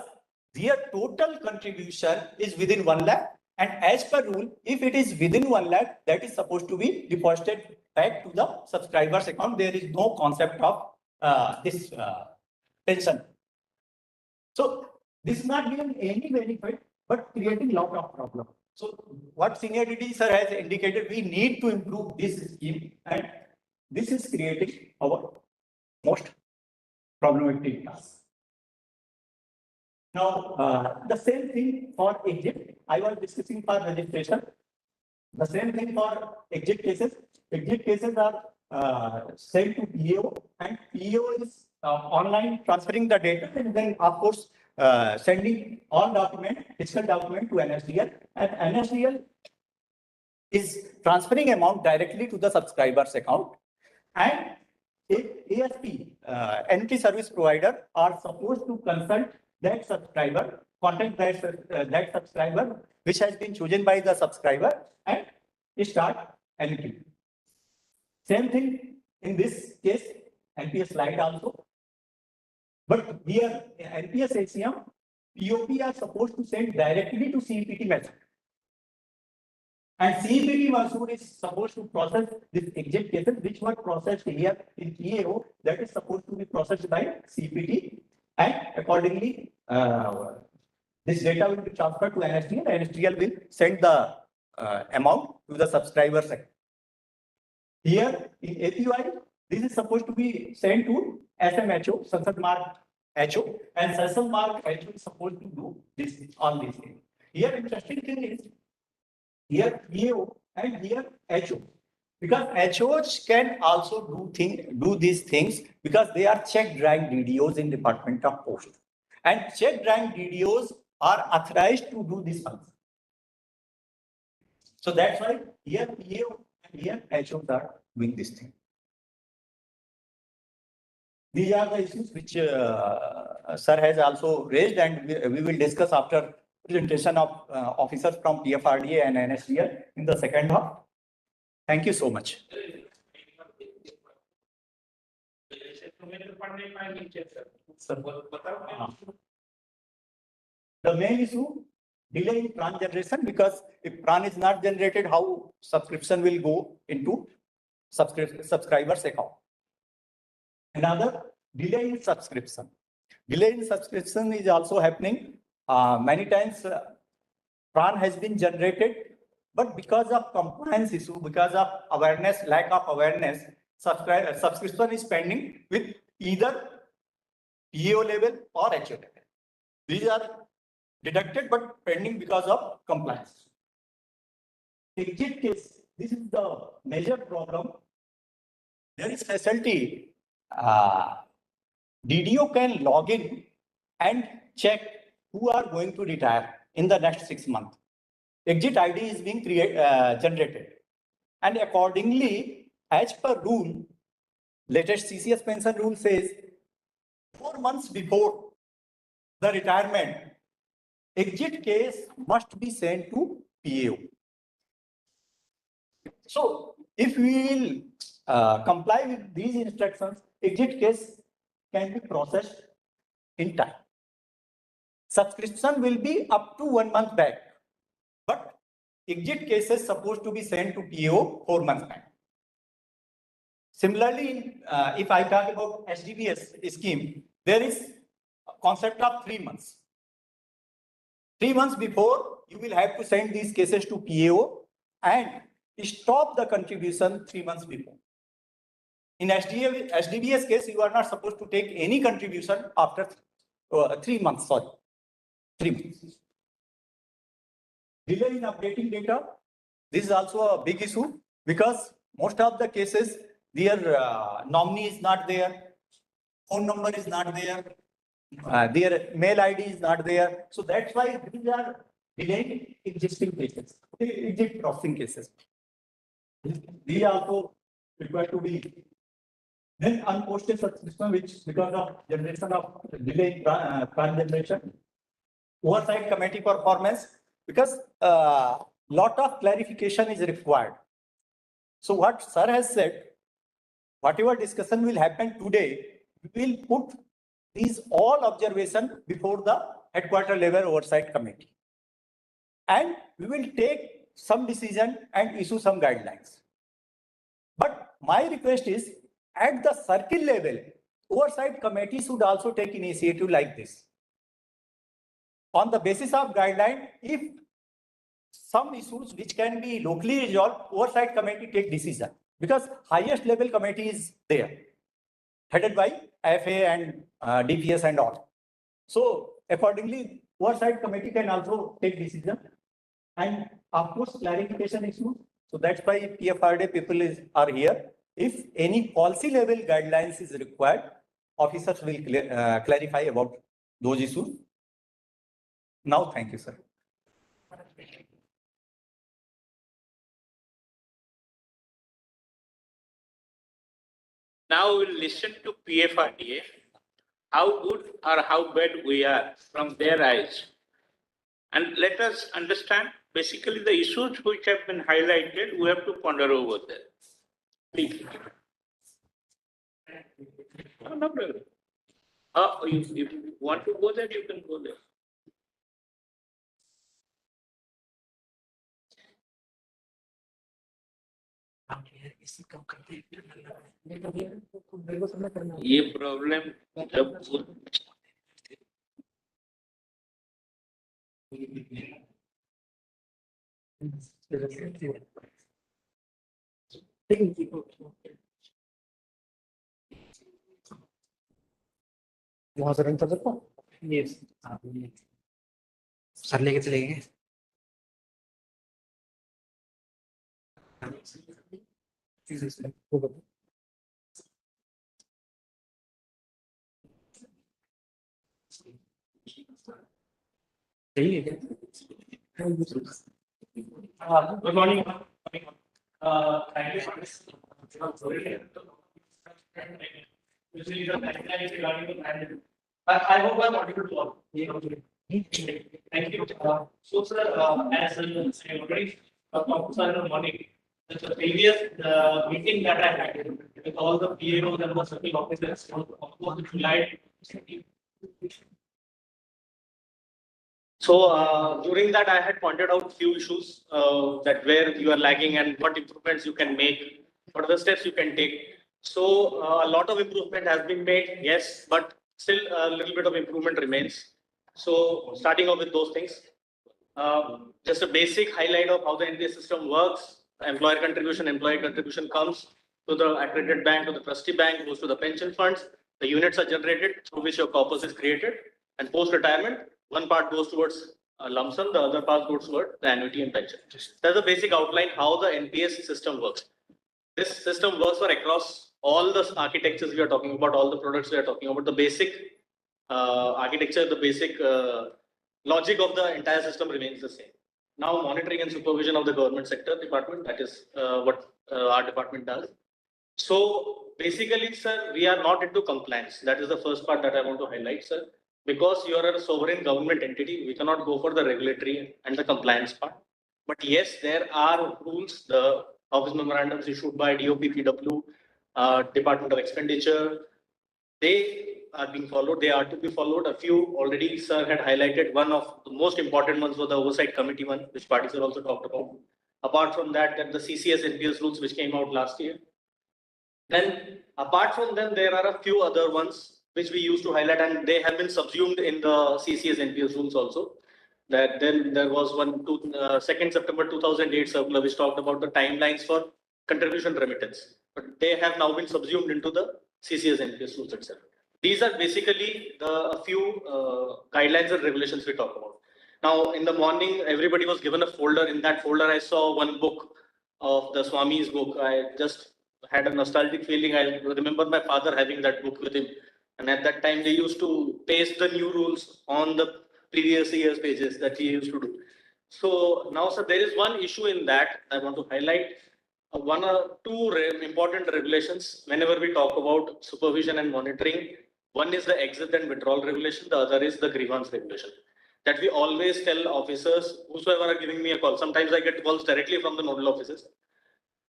their total contribution is within 1 lakh. And as per rule, if it is within 1 lakh, that is supposed to be deposited back to the subscriber's account. There is no concept of this pension. So this is not giving any benefit, but creating lot of problem. So what Senior DD sir has indicated, we need to improve this scheme, and this is creating our most problematic task. Now, the same thing for exit. I was discussing for registration. The same thing for exit cases. Exit cases are sent to PAO, and PAO is online transferring the data, and then of course sending all physical document to NSDL, and NSDL is transferring amount directly to the subscriber's account. And ASP, entry service provider, are supposed to consult that subscriber, contact that subscriber, which has been chosen by the subscriber, and start anything. Same thing in this case, NPS Lite also. But here, NPS ACM, POP are supposed to send directly to CPT method. And CPT Masood is supposed to process this exit cases, which were processed here in PAO, that is supposed to be processed by CPT, and accordingly, this data will be transferred to NSDL. NSDL will send the amount to the subscriber sector. Here in APY, this is supposed to be sent to SMHO, Sansad Mark HO, and Sansad Mark HO is supposed to do this, all these things. Here, interesting thing is, here PAO and here HO, because HOs can also do these things, because they are checked rank DDOs in Department of Post, and checked rank DDOs are authorized to do this function. So that's why here PAO and here HOs are doing this thing. These are the issues which sir has also raised, and we will discuss after presentation of officers from PFRDA and NSDL in the second half. Thank you so much. The main issue, delay in PRAN generation, because if PRAN is not generated, how subscription will go into subscriber's account. Another, delay in subscription. Delay in subscription is also happening. Many times PRAN has been generated, but because of compliance issue, because of awareness, lack of awareness, subscription is pending with either PAO level or HO level. These are deducted but pending because of compliance. Exit case, this is the major problem. There is facility. DDO can log in and check who are going to retire in the next 6 months. Exit ID is being generated. And accordingly, as per rule, latest CCS pension rule says 4 months before the retirement, exit case must be sent to PAO. So if we will comply with these instructions, exit case can be processed in time. Subscription will be up to 1 month back, but exit case is supposed to be sent to PAO 4 months back. Similarly, if I talk about HDBS scheme, there is a concept of 3 months. 3 months before, you will have to send these cases to PAO and stop the contribution 3 months before. In HDBS case, you are not supposed to take any contribution after 3 months, sorry. 3 months. Delay in updating data. This is also a big issue, because most of the cases, their nominee is not there, phone number is not there, their mail ID is not there. So that's why these are delayed existing cases, exit processing cases. These are also required to be Then unposted subscription, which because of generation of delay in plan generation, oversight committee performance, because lot of clarification is required. So what sir has said, whatever discussion will happen today, we will put these all observation before the headquarter level oversight committee. And we will take some decision and issue some guidelines. But my request is at the circle level, oversight committee should also take initiative like this. On the basis of guideline, if some issues which can be locally resolved, oversight committee take decision, because highest level committee is there, headed by FA and DPS and all. So accordingly, oversight committee can also take decision, and of course clarification issues. So that's why PFRD people are here. If any policy level guidelines is required, officers will clarify about those issues. Now, thank you, sir. Now we'll listen to PFRDA, how good or how bad we are from their eyes. And let us understand basically the issues which have been highlighted, we have to ponder over there. Please. Oh, no problem. If you want to go there, you can go there. ये problem जब वहां से run कर सकता हूँ sir लेके चले गए सही है क्या Good morning. Thank you for this. Usually the guideline is regarding the plan. I hope I'm audible to all. Thank you. So, sir, as I already talked in the morning, the previous meeting that I had with all the PAOs and the circle officers was July. So during that, I had pointed out few issues that where you are lagging and what improvements you can make, what are the steps you can take. So a lot of improvement has been made, yes, but still a little bit of improvement remains. So starting off with those things, just a basic highlight of how the NPS system works. Employee contribution comes to the accredited bank, to the trustee bank, goes to the pension funds. The units are generated through which your corpus is created, and post-retirement, one part goes towards a lump sum, the other part goes towards the annuity and pension. That's a basic outline how the NPS system works. This system works for across all the architectures we are talking about, all the products we are talking about. The basic architecture, the basic logic of the entire system remains the same. Now, monitoring and supervision of the government sector department, that is what our department does. So basically, sir, we are not into compliance. That is the first part that I want to highlight, sir. Because you are a sovereign government entity, we cannot go for the regulatory and the compliance part. But yes, there are rules, the office memorandums issued by DOP, PW, Department of Expenditure. They are being followed. They are to be followed. A few already, sir, had highlighted. One of the most important ones was the oversight committee one, which Patil sir also talked about. Apart from that, the CCS NPS rules which came out last year. Then, apart from them, there are a few other ones which we used to highlight, and they have been subsumed in the CCS NPS rules also. That then there was one, 2nd September 2008 circular which talked about the timelines for contribution remittance, but they have now been subsumed into the CCS NPS rules itself. These are basically the few guidelines and regulations we talk about. Now, in the morning, everybody was given a folder. In that folder, I saw one book of the Swami's book. I just had a nostalgic feeling. I remember my father having that book with him. And at that time, they used to paste the new rules on the previous year's pages that he used to do. So now, sir, there is one issue in that I want to highlight. one or two important regulations whenever we talk about supervision and monitoring. One is the exit and withdrawal regulation. The other is the grievance regulation. That we always tell officers, whosoever are giving me a call. Sometimes I get calls directly from the nodal officers.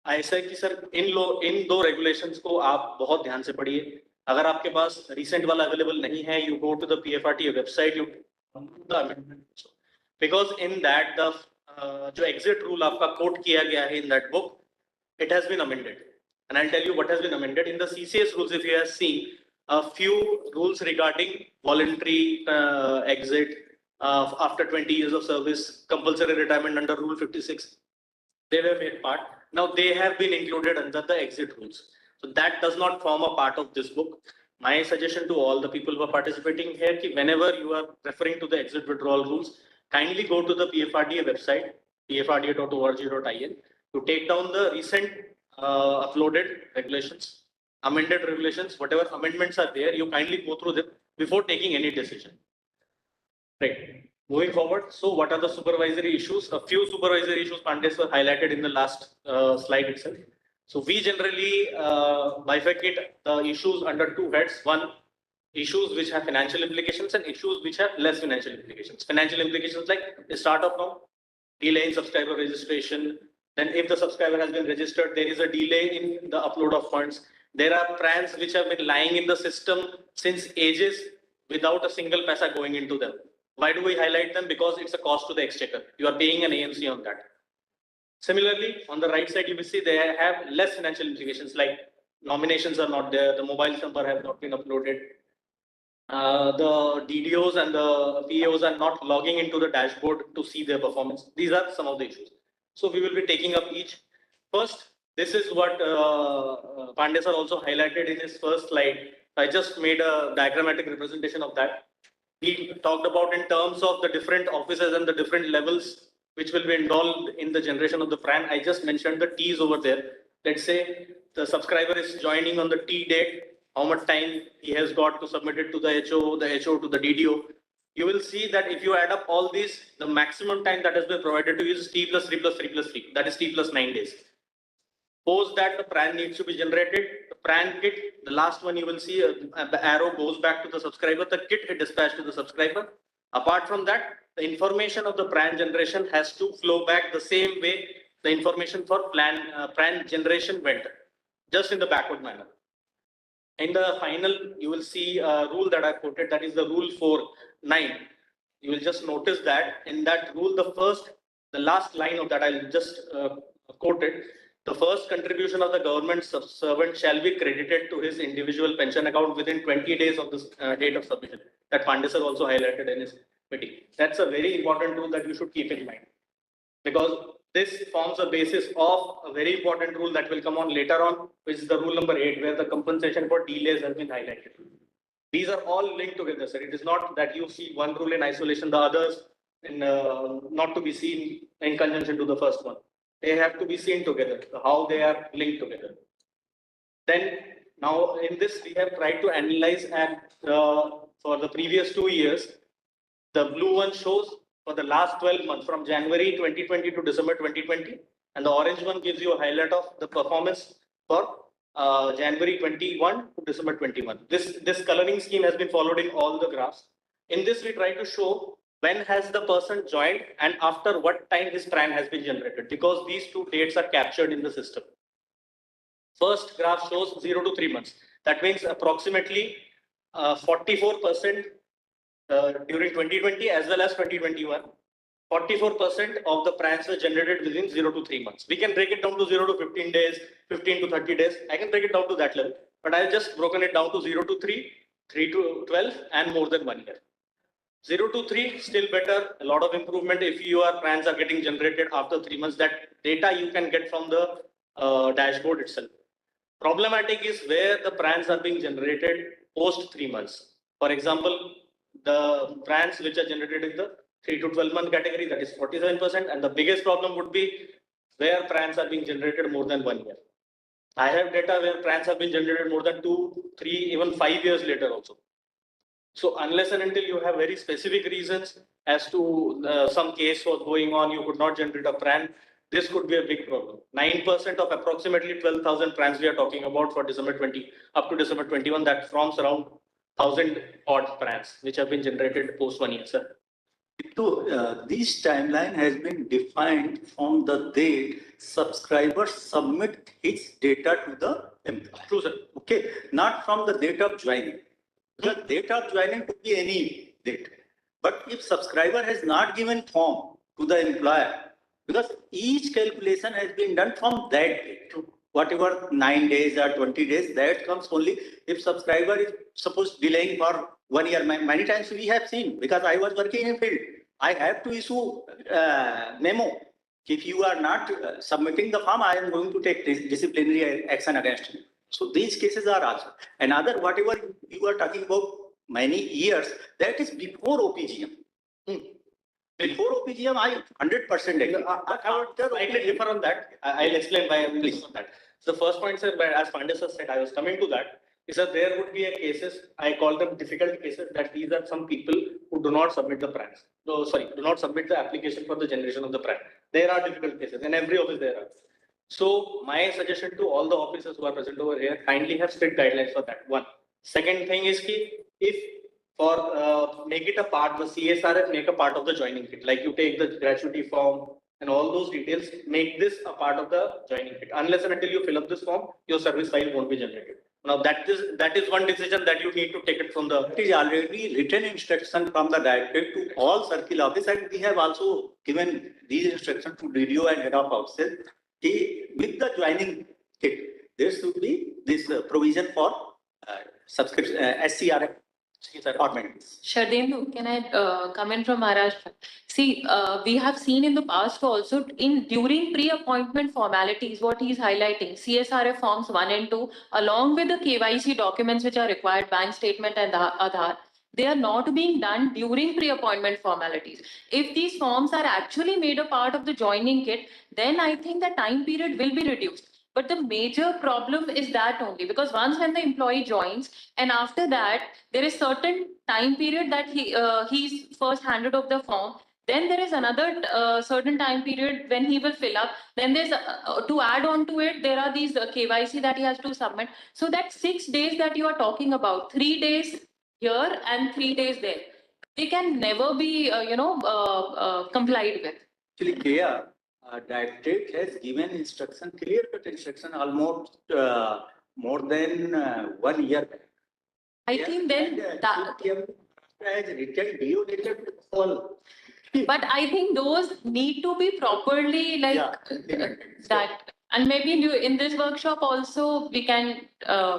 ऐसा है कि sir इन दो regulations को आप बहुत ध्यान से पढ़िए. अगर आपके पास recent वाला available नहीं है, you go to the PFRDA website, you the amendment. Because in that the जो exit rule आपका quote किया गया है in that book, it has been amended. And I'll tell you what has been amended. In the CCS rules, if you have seen a few rules regarding voluntary exit after 20 years of service, compulsory retirement under Rule 56, they were made part. Now they have been included under the exit rules. So that does not form a part of this book. My suggestion to all the people who are participating here, ki whenever you are referring to the exit withdrawal rules, kindly go to the PFRDA website, pfrda.org.in, to take down the recent uploaded regulations, amended regulations, whatever amendments are there, you kindly go through them before taking any decision. Right. Moving forward, so what are the supervisory issues? A few supervisory issues, Pandey sir highlighted in the last slide itself. So we generally bifurcate the issues under two heads. One, issues which have financial implications and issues which have less financial implications. Financial implications like the start of now, delay in subscriber registration. Then if the subscriber has been registered, there is a delay in the upload of funds. There are plans which have been lying in the system since ages without a single paisa going into them. Why do we highlight them? Because it's a cost to the exchequer. You are paying an AMC on that. Similarly, on the right side, you will see they have less financial implications like nominations are not there, the mobile number have not been uploaded. The DDOs and the PAOs are not logging into the dashboard to see their performance. These are some of the issues. So we will be taking up each. First, this is what Pandey sir also highlighted in his first slide. I just made a diagrammatic representation of that. He talked about in terms of the different offices and the different levels which will be involved in the generation of the PRAN. I just mentioned the T's over there. Let's say the subscriber is joining on the T date, how much time he has got to submit it to the HO to the DDO. You will see that if you add up all these, the maximum time that has been provided to you is T plus 3 plus 3 plus 3. That is T plus 9 days. Post that the PRAN needs to be generated. The PRAN kit, the last one you will see, the arrow goes back to the subscriber. The kit is dispatched to the subscriber. Apart from that, the information of the PRAN generation has to flow back the same way the information for PRAN generation went, just in the backward manner. In the final, you will see a rule that I quoted, that is the rule 4.9. You will just notice that in that rule, the last line of that I'll just quoted. The first contribution of the government servant shall be credited to his individual pension account within 20 days of the date of submission. That Pandey sir also highlighted in his meeting. That's a very important rule that you should keep in mind, because this forms a basis of a very important rule that will come on later on, which is the rule number 8, where the compensation for delays has been highlighted. These are all linked together, sir. It is not that you see one rule in isolation, the others not to be seen in conjunction to the first one. They have to be seen together, how they are linked together. Then now in this, we have tried to analyze and for the previous 2 years, the blue one shows for the last 12 months from January 2020 to December 2020, and the orange one gives you a highlight of the performance for January 21 to December 21. This coloring scheme has been followed in all the graphs. In this, we try to show when has the person joined and after what time his PRAN has been generated, because these two dates are captured in the system. First graph shows 0 to 3 months. That means approximately 44% during 2020 as well as 2021. 44% of the PRANs were generated within 0 to 3 months. We can break it down to 0 to 15 days, 15 to 30 days. I can break it down to that level, but I've just broken it down to 0 to 3, 3 to 12, and more than 1 year. 0 to 3, still better. A lot of improvement if your PRANs are getting generated after 3 months. That data you can get from the dashboard itself. Problematic is where the PRANs are being generated post 3 months. For example, the PRANs which are generated in the 3 to 12 month category, that is 47%. And the biggest problem would be where PRANs are being generated more than 1 year. I have data where PRANs have been generated more than 2, 3, even 5 years later also. So unless and until you have very specific reasons as to some case was going on, you could not generate a PRAN, this could be a big problem. 9% of approximately 12,000 prans we are talking about for December 20 up to December 21, that forms around 1,000 odd prans which have been generated post 1 year, sir. So, this timeline has been defined from the date subscriber submit his data to the employer. True, sir. Okay, not from the date of joining. The date of joining could be any date. But if subscriber has not given form to the employer, because each calculation has been done from that date, whatever 9 days or 20 days, that comes only if subscriber is supposed delaying for 1 year. Many times we have seen, because I was working in field, I have to issue memo. If you are not submitting the form, I am going to take disciplinary action against you. So these cases are also. Another, whatever you are talking about many years, that is before OPGM. Before OPGM, I 100% agree. I would slightly differ on that. I'll explain why I'm different on that. So the first point, sir, as Pandya sir said, I was coming to that, is that there would be a cases, I call them difficult cases, that these are some people who do not submit the prans. No, sorry, do not submit the application for the generation of the pran. There are difficult cases, in every office there are. So my suggestion to all the officers who are present over here, kindly have strict guidelines for that. One. Second thing is ki, if for make it a part, the CSRF make a part of the joining kit. Like you take the gratuity form and all those details, make this a part of the joining kit. Unless and until you fill up this form, your service file won't be generated. Now that is one decision that you need to take it from the. It is already written instruction from the directorate to all circle office, and we have also given these instructions to DDO and head of offices. With the joining kit, there should be this provision for subscription SCRF. Shardenu, can I come in from Maharashtra? See, we have seen in the past also during pre-appointment formalities, what he's highlighting, CSRF forms 1 and 2, along with the KYC documents which are required, bank statement and Aadhaar, they are not being done during pre-appointment formalities. If these forms are actually made a part of the joining kit, then I think the time period will be reduced. But the major problem is that only, because once when the employee joins, and after that there is certain time period that he's first handed over the form, then there is another certain time period when he will fill up. Then there's to add on to it, there are these KYC that he has to submit. So that 6 days that you are talking about, 3 days here and 3 days there, they can never be complied with. Actually, clear. Directorate has given instruction, clear-cut instruction, almost more than 1 year back. I think then that. Has written DO letter to all. But I think those need to be properly that. And maybe in this workshop also we can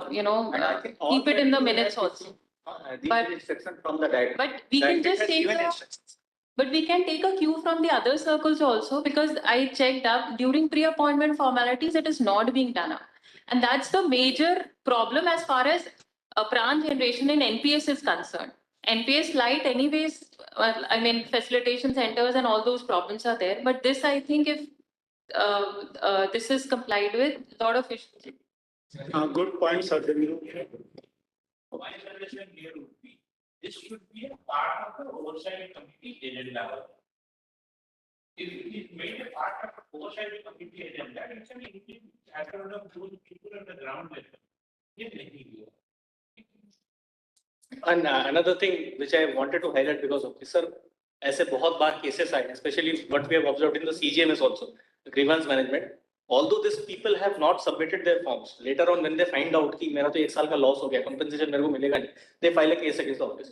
keep it in the minutes also. But instruction from the director. But we can just take But we can take a cue from the other circles also, because I checked up during pre-appointment formalities, it is not being done up. And that's the major problem as far as pran generation in NPS is concerned. NPS Lite anyways, facilitation centers and all those problems are there. But this, I think if this is complied with, a lot of issues. Good point, sir. My suggestion here would be, this should be a part of the oversight committee agenda. If it is made a part of the oversight committee agenda, it can include chapter of those people at the ground level. And another thing which I wanted to highlight, because of this, sir, ऐसे बहुत बार cases आए, especially what we have observed in the CGMS also, the grievance management. Although these people have not submitted their forms, later on when they find out कि मेरा तो 1 साल का loss हो गया, compensation मेरे को मिलेगा नहीं, they file a case against the office.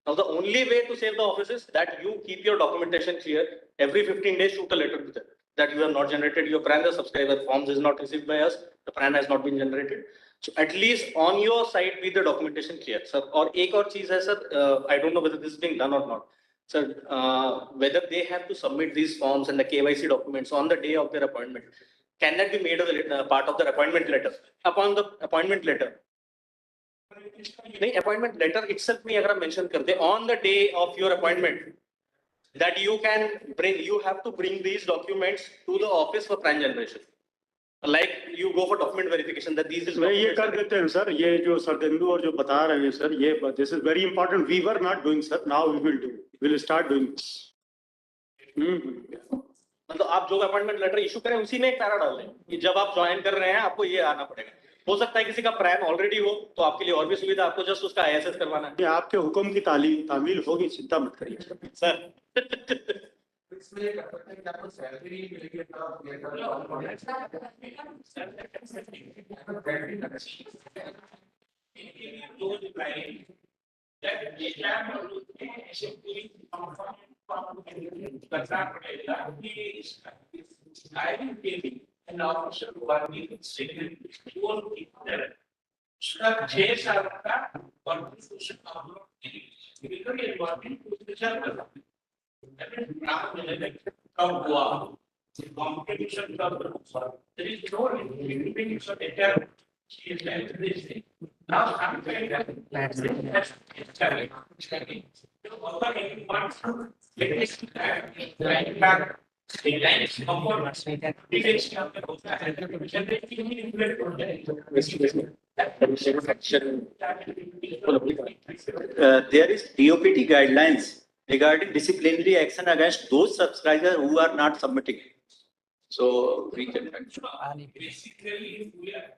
Now the only way to save the office is that you keep your documentation clear. Every 15 days, shoot a letter to them that you have not generated your pran, the subscriber forms is not received by us, the pran has not been generated. So at least on your side, be the documentation clear, sir. Or एक और चीज है, sir, I don't know whether this is being done or not. Sir, whether they have to submit these forms and the KYC documents on the day of their appointment. Can that be made a part of the appointment letter? Upon the appointment letter. The appointment letter itself may mention on the day of your appointment that you have to bring these documents to the office for pran generation. Like you go for document verification that these is. ये कर देते हैं sir, ये जो सरदेंदु और जो बता रहे हैं सर, ये this is very important. We were not doing, sir. Now we will do. We will start doing this. मतलब आप जो अपॉइंटमेंट लेटर इशू करें उसी में एक पैरा डाल दें कि जब आप ज्वाइन कर रहे हैं आपको ये आना पड़ेगा। हो सकता है किसी का प्रान ऑलरेडी हो तो आपके लिए और भी सुविधा, आपको जस्ट उसका ISS करवाना है। आपके हुक्म की तामील होगी, चिंता मत करिए सर। इसमें ये कर सकते हैं कि आपको सैलरी मिलेगी an officer working in civil, you won't keep there. उसका 6 साल का contribution आप लोग because ये working to चल रहा है। आप मिलेंगे कब हुआ, contribution कब हुआ, there is no living so better. She is like this thing. Now I'm saying that that's it. There is DOPT guidelines regarding disciplinary action against those subscribers who are not submitting. So we can. Basically, we are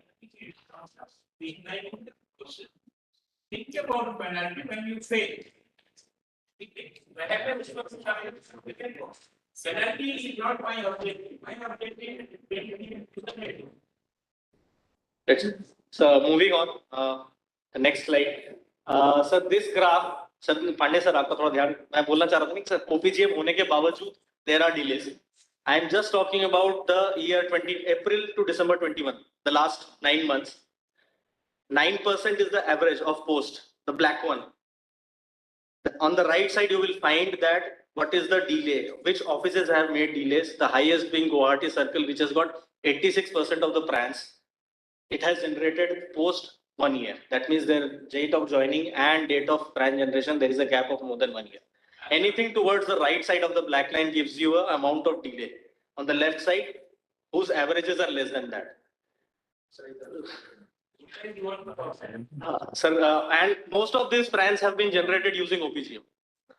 think about penalty when you fail. Penalty is not my objective. My objective is bringing to the middle. So moving on, the next slide. Sir, this graph, Sir Pandey sir, आपका थोड़ा ध्यान, मैं बोलना चाह रहा था कि sir OPGM होने के बावजूद there are delays. I am just talking about the year April to December 21, the last 9 months. 9% is the average of post, the black one. On the right side, you will find that what is the delay, which offices have made delays, the highest being Guwahati Circle, which has got 86% of the PRANs. It has generated post 1 year. That means their date of joining and date of PRAN generation, there is a gap of more than 1 year. Anything towards the right side of the black line gives you an amount of delay. On the left side, whose averages are less than that. Sir, and most of these PRANs have been generated using OPGM.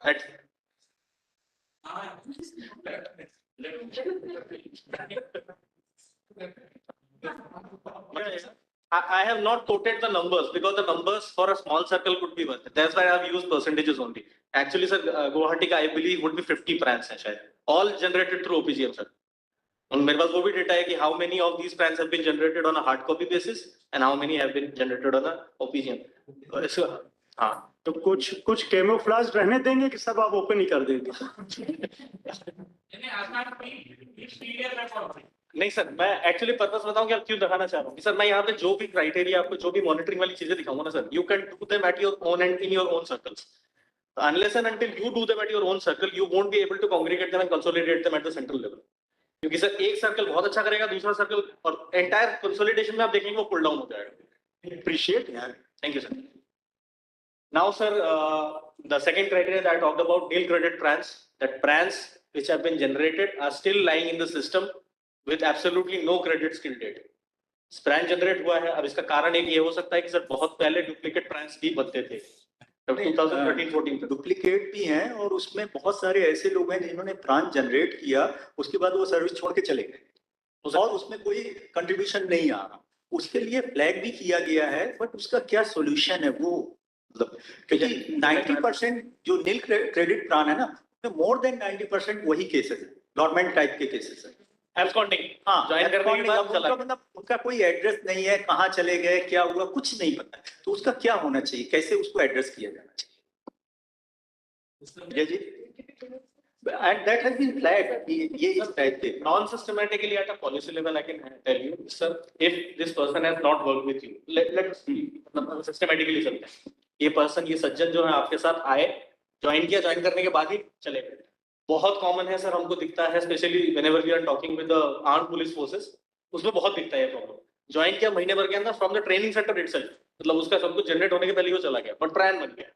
Right? I have not quoted the numbers because the numbers for a small circle could be worth it. That's why I have used percentages only. Actually, sir, Guwahati, I believe, would be 50 PRANs, all generated through OPGM, sir. And मेरे पास वो भी data है कि how many of these PRANs have been generated on a hard copy basis and how many have been generated on a OPGM. हाँ. तो कुछ camouflage रहने देंगे कि सब आप ओपन ही कर देंगे? नहीं सर, मैं एक्चुअली पर्पस बताऊं कि आप क्यों दिखाना चाह रहा हूँ सर। मैं यहाँ पे जो भी क्राइटेरिया आपको जो भी मॉनिटरिंग वाली चीजें दिखाऊंगा ना sir, you can do them at your own and in your own circles. Unless and until you do them at your own circle, you won't be able to congregate them and consolidate them at the central level. क्योंकि sir एक circle बहुत अच्छा करेगा, दूसरा circle और entire consolidation में आप देखेंगे वो पुल डाउन हो जाएगा. Appreciate यार. Thank you sir. Now sir, the second criteria that I talked about, nil credit PRANs, that PRANs which have been generated are still lying in the system with absolutely no credit till date. PRAN generate हुआ है, अब इसका कारण एक ये हो सकता है कि सर बहुत पहले डुप्लीकेट PRANs भी बनते थे 2013-14 डुप्लीकेट भी हैं और उसमें बहुत सारे ऐसे लोग हैं जिन्होंने प्राण जनरेट किया, उसके बाद वो सर्विस छोड़ के चले गए और उसमें कोई कंट्रीब्यूशन नहीं आ रहा. उसके लिए फ्लैग भी किया गया है, बट उसका क्या सॉल्यूशन है वो, मतलब क्योंकि 90% जो नील क्रेडिट प्राण है ना, मोर देन 90% वही केसेस है, गवर्नमेंट टाइप के केसेस है. एब्सकॉन्डिंग, हाँ, ज्वाइन करने के बाद चला, मतलब उनका कोई एड्रेस नहीं है, कहाँ चले गए, क्या हुआ, कुछ नहीं पता. तो उसका क्या होना चाहिए, कैसे उसको एड्रेस किया जाना चाहिए? जी, and that has been flagged. ये इस टाइप के non-systematically at a policy level, I can tell you, sir, if this person has not worked with you, let's see, systematically चलते हैं. ये person, ये सज्जन जो है आपके साथ आए, ज्वाइन किया, ज्वाइन करने के बाद ही चले गए. बहुत कॉमन है सर, हमको दिखता है specially whenever we are talking with the armed police forces, उसमें बहुत दिखता है ये प्रॉब्लम. ज्वाइन किया महीने भर के अंदर from the training centre itself, मतलब उसका सब कुछ जनरेट होने के पहले वो चला गया, बट प्राण बन गया.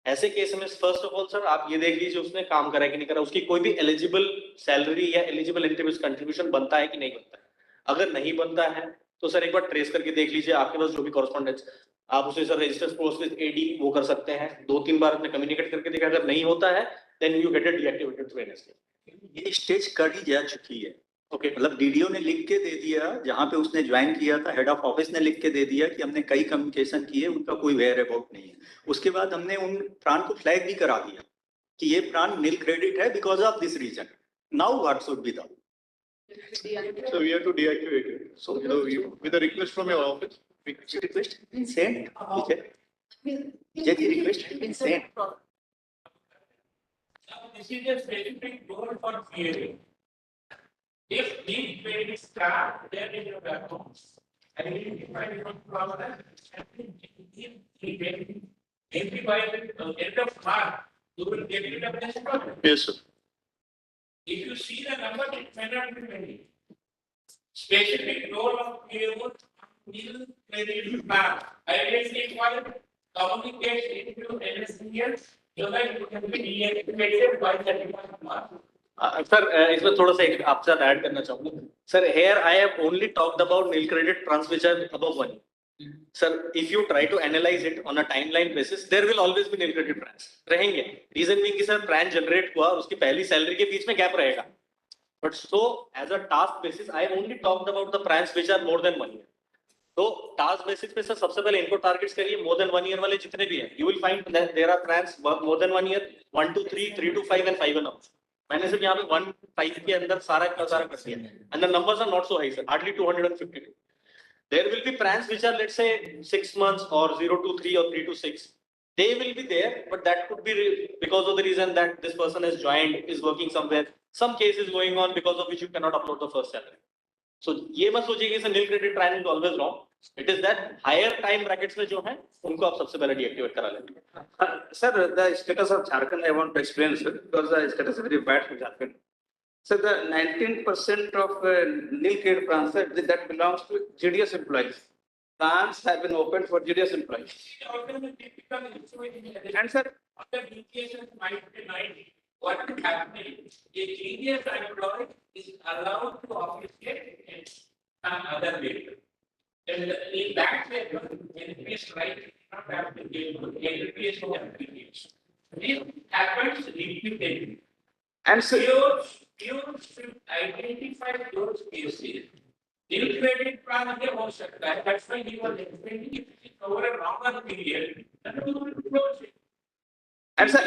ऐसे केस में फर्स्ट ऑफ ऑल सर आप ये देख लीजिए उसने काम करा कि नहीं करा, उसकी कोई भी एलिजिबल सैलरी या एलिजिबल एनपीएस कंट्रीब्यूशन बनता है कि नहीं बनता है. अगर नहीं बनता है तो सर एक बार ट्रेस करके देख लीजिए, आपके पास जो भी कॉरेस्पॉन्डेंस, आप उसे sir register post with AD वो कर सकते हैं. 2-3 बार अपने कम्युनिकेट करके देखा, अगर नहीं होता है then you get it deactivated through NSK. ये स्टेज कर ही जा चुकी है। ओके, मतलब डीडीओ ने लिख के दे दिया, जहां पे उसने ज्वाइन किया था हेड ऑफ ऑफिस ने लिख के दे दिया कि हमने कई कम्युनिकेशन किए, उनका कोई वेयर अबाउट नहीं है। उसके बाद हमने उन प्राण को फ्लैग भी करा दिया कि ये प्राण नील क्रेडिट है because of this reason. Now what should be done? So we have to deactivate it. So with a request from your office. Request has been sent. Vijay ji, request has been sent. This is a specific role for clearing. If these payments start, then in your accounts, identify one problem, and maybe by the end of March, you will get rid of this problem. Yes, sir. If you see the number, it may not be many. Specific role of payable will credit back. Identify, communicate into NSDL, so that you can be deactivated by the March. Sir इसमें थोड़ा सा एक आपके साथ add करना चाहूंगा sir. Here I have only talked about nil credit trans which are above 1. Sir if you try to analyse it on a timeline basis there will always be nil credit trans रहेंगे। Reason being कि sir plan generate हुआ और उसकी पहली salary के बीच में gap रहेगा। But so as a task basis I have only talked about the plans which are more than 1 year. तो टास्क बेसिस पे सर सबसे पहले इनको टारगेट्स करिए मोर देन 1 ईयर वाले जितने भी हैं। You will find there are plans more than 1 year, 1 to 3, 3 to 5 and 5 and up. मैंने सिर्फ यहाँ पे 1-5 के अंदर सारा का सारा कर दिया and the numbers are not so high sir, hardly 252. There will be plans which are let's say 6 months or 0 to 3 or 3 to 6. They will be there, but that could be because of the reason that this person has joined, is working somewhere. Some case is going on because of which you cannot upload the first salary. So ये मत सोचिए कि nil credit plan is always wrong. It is that higher time brackets में जो है उनको आप सबसे पहले deactivate करा लेंगे। Sir, the status of Jharkhand, I want to explain, sir, because the status is very bad for Jharkhand. So the 19% of nil credit plans, sir, that belongs to GDS employees. Plans have been opened for GDS employees. And sir, other implications might be 90. What is happening? A GDS employee is allowed to officiate in some other way. And in that way, NPS right not have to give NPS to NPS. This happens repeatedly. And so you should identify those cases. Nil credit plan is हो सकता है. That's why you are explaining it over a longer period. Then you will close it. And sir,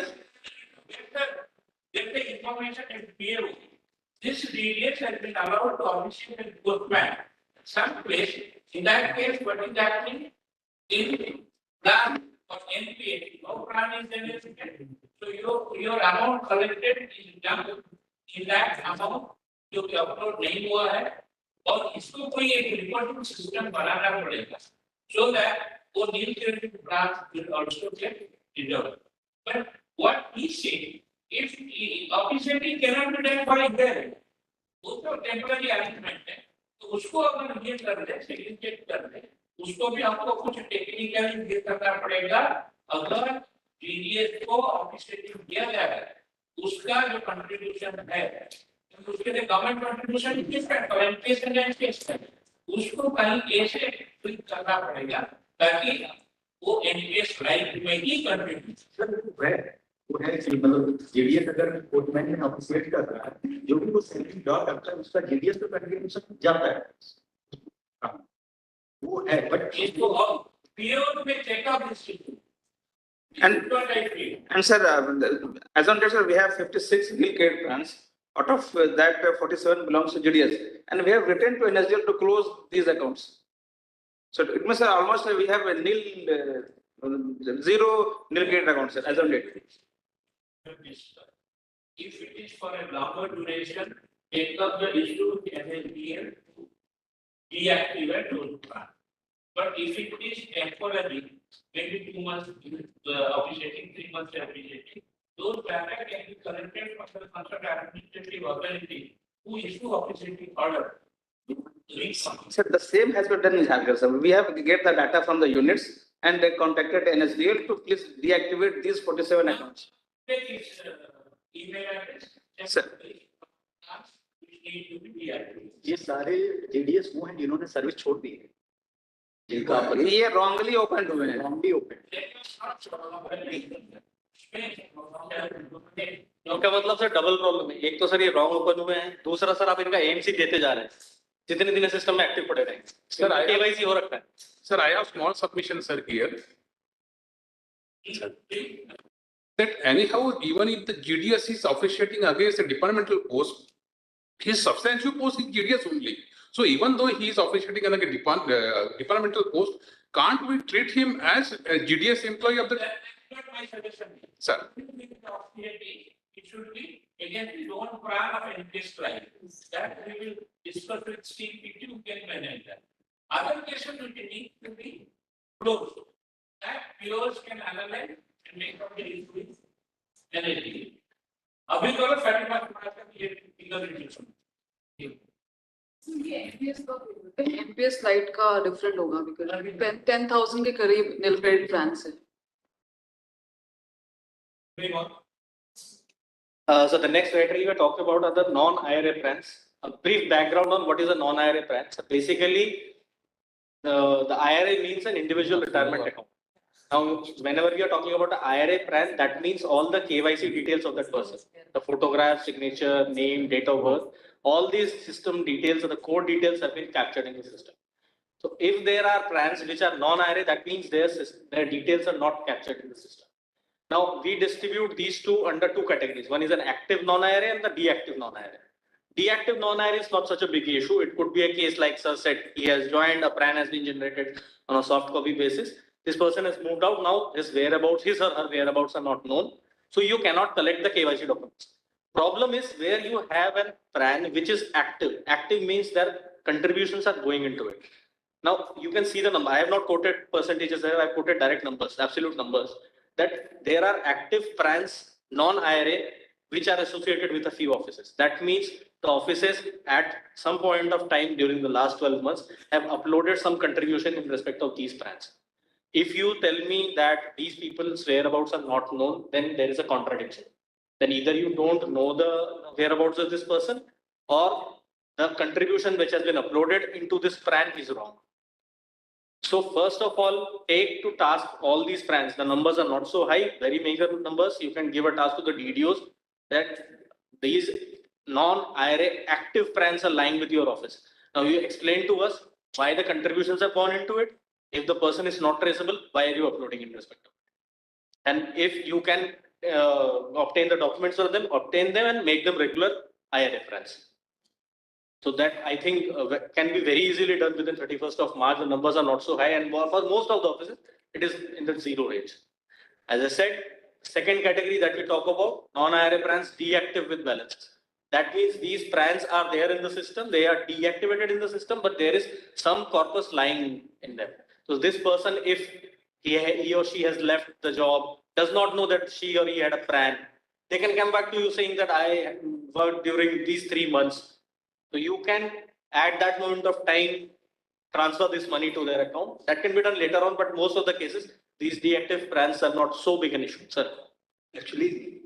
get the information and PO. This DDS has been allowed to officiate a good plan. Some place, in that case, what is happening? In plan of NPA, no plan is generated. So your amount collected is done in that amount जो कि upload नहीं हुआ है और इसको कोई एक reporting system बनाना पड़ेगा so that वो नील credit plan will also get developed. But what he said, if officially cannot be done by there, वो तो temporary arrangement है, तो उसको अगर ये कर दे, segregate कर दे, उसको भी हमको कुछ टेक्निकली ये करना पड़ेगा। अगर GDS को ऑफिशियली दिया जाए, उसका जो कंट्रीब्यूशन है, उसके लिए गवर्नमेंट कंट्रीब्यूशन डिफरेंट है, NPS एंड NCA है, उसको कहीं ऐसे ट्वीट करना पड़ेगा ताकि वो NPS लाइफ में ही कंट्रीब्यूट वो है कि मतलब जेडीएस अगर रिपोर्टमेंट में ऑफिशिएट कर रहा है, जो भी वो सैलरी ड्रॉ करता है उसका जेडीएस पे कंट्रीब्यूशन जाता है, वो है। बट इसको पीओ में checkup institute and sir, as on date, sir, we have 56 nil credit plans. Out of that, 47 belongs to GDS, and we have written to NSDL to close these accounts. So it means almost we have a nil, zero nil credit accounts, sir, as on date. If it is for a longer duration, take up the issue with NSDL to deactivate those plans. But if it is temporary, maybe 2 months officiating, 3 months officiating, those data can be collected from the concerned administrative authority who issue officiating order. Sir, the same has been done in Jharkhand, sir. We have get the data from the units and they contacted NSDL to please deactivate these 47 accounts. Take his email address. Sir. ये सारे JDS वो हैं जिन्होंने service छोड़ दी है, ये wrongly opened हुए हैं, wrongly opened. इनका मतलब सर डबल प्रॉब्लम है, एक तो सर ये रॉन्ग ओपन हुए हैं, दूसरा सर आप इनका एएमसी देते जा रहे हैं, जितने दिन सिस्टम में एक्टिव पड़े रहेंगे Sir, I- केवाईसी हो रखा है। Sir, I have small submission, sir, here. That anyhow, even if the GDS is officiating against a departmental post, his substantial post is GDS only. So even though he is officiating against a departmental post, can't we treat him as a GDS employee of the? That's not my suggestion. Sir. It should be again the own plan of NPS client. That we will discuss with Steve, who can manage that. Other cases will need to be closed. That POs can analyze and make up the issues. Energy. अभी तो लोग factory में ये figure reduction NPS Lite का different होगा because 10,000 के करीब नील credit plan है। So the next criteria we are talking about are the non-IRA plans. A brief background on what is a non-IRA plan. So basically, the IRA means an individual retirement account. Now, whenever we are talking about an IRA plan, that means all the KYC details of that person, the photograph, signature, name, date of birth, all these system details or the core details have been captured in the system. So if there are plans which are non-IRA, that means their details are not captured in the system. Now, we distribute these two under two categories. One is an active non-IRA and the deactive non-IRA. Deactive non-IRA is not such a big issue. It could be a case like Sir said, he has joined, a plan has been generated on a soft copy basis. This person has moved out now, his whereabouts, his or her whereabouts are not known. So you cannot collect the KYC documents. Problem is where you have a plan which is active. Active means that contributions are going into it. Now you can see the number. I have not quoted percentages there. I quoted direct numbers, absolute numbers. That there are active plans, non-IRA, which are associated with a few offices. That means the offices at some point of time during the last 12 months have uploaded some contribution in respect of these plans. If you tell me that these people's whereabouts are not known, then there is a contradiction. Then either you don't know the whereabouts of this person or the contribution which has been uploaded into this plan is wrong. So first of all, take to task all these plans. The numbers are not so high, very meager numbers. You can give a task to the DDOs that these non-IRA active plans are lying with your office. Now you explain to us why the contributions have gone into it. If the person is not traceable, why are you uploading in respect of it? And if you can obtain the documents for them, obtain them and make them regular IRA plans. So that I think can be very easily done within 31st of March. The numbers are not so high, and for most of the offices, it is in the zero range. As I said, second category that we talk about, non-IRA plans deactive with balances. That means these plans are there in the system, they are deactivated in the system, but there is some corpus lying in them. So this person, if he or she has left the job, does not know that she or he had a plan, they can come back to you saying that I worked during these 3 months. So you can at that moment of time transfer this money to their account. That can be done later on, but most of the cases, these deactive plans are not so big an issue, sir. Actually,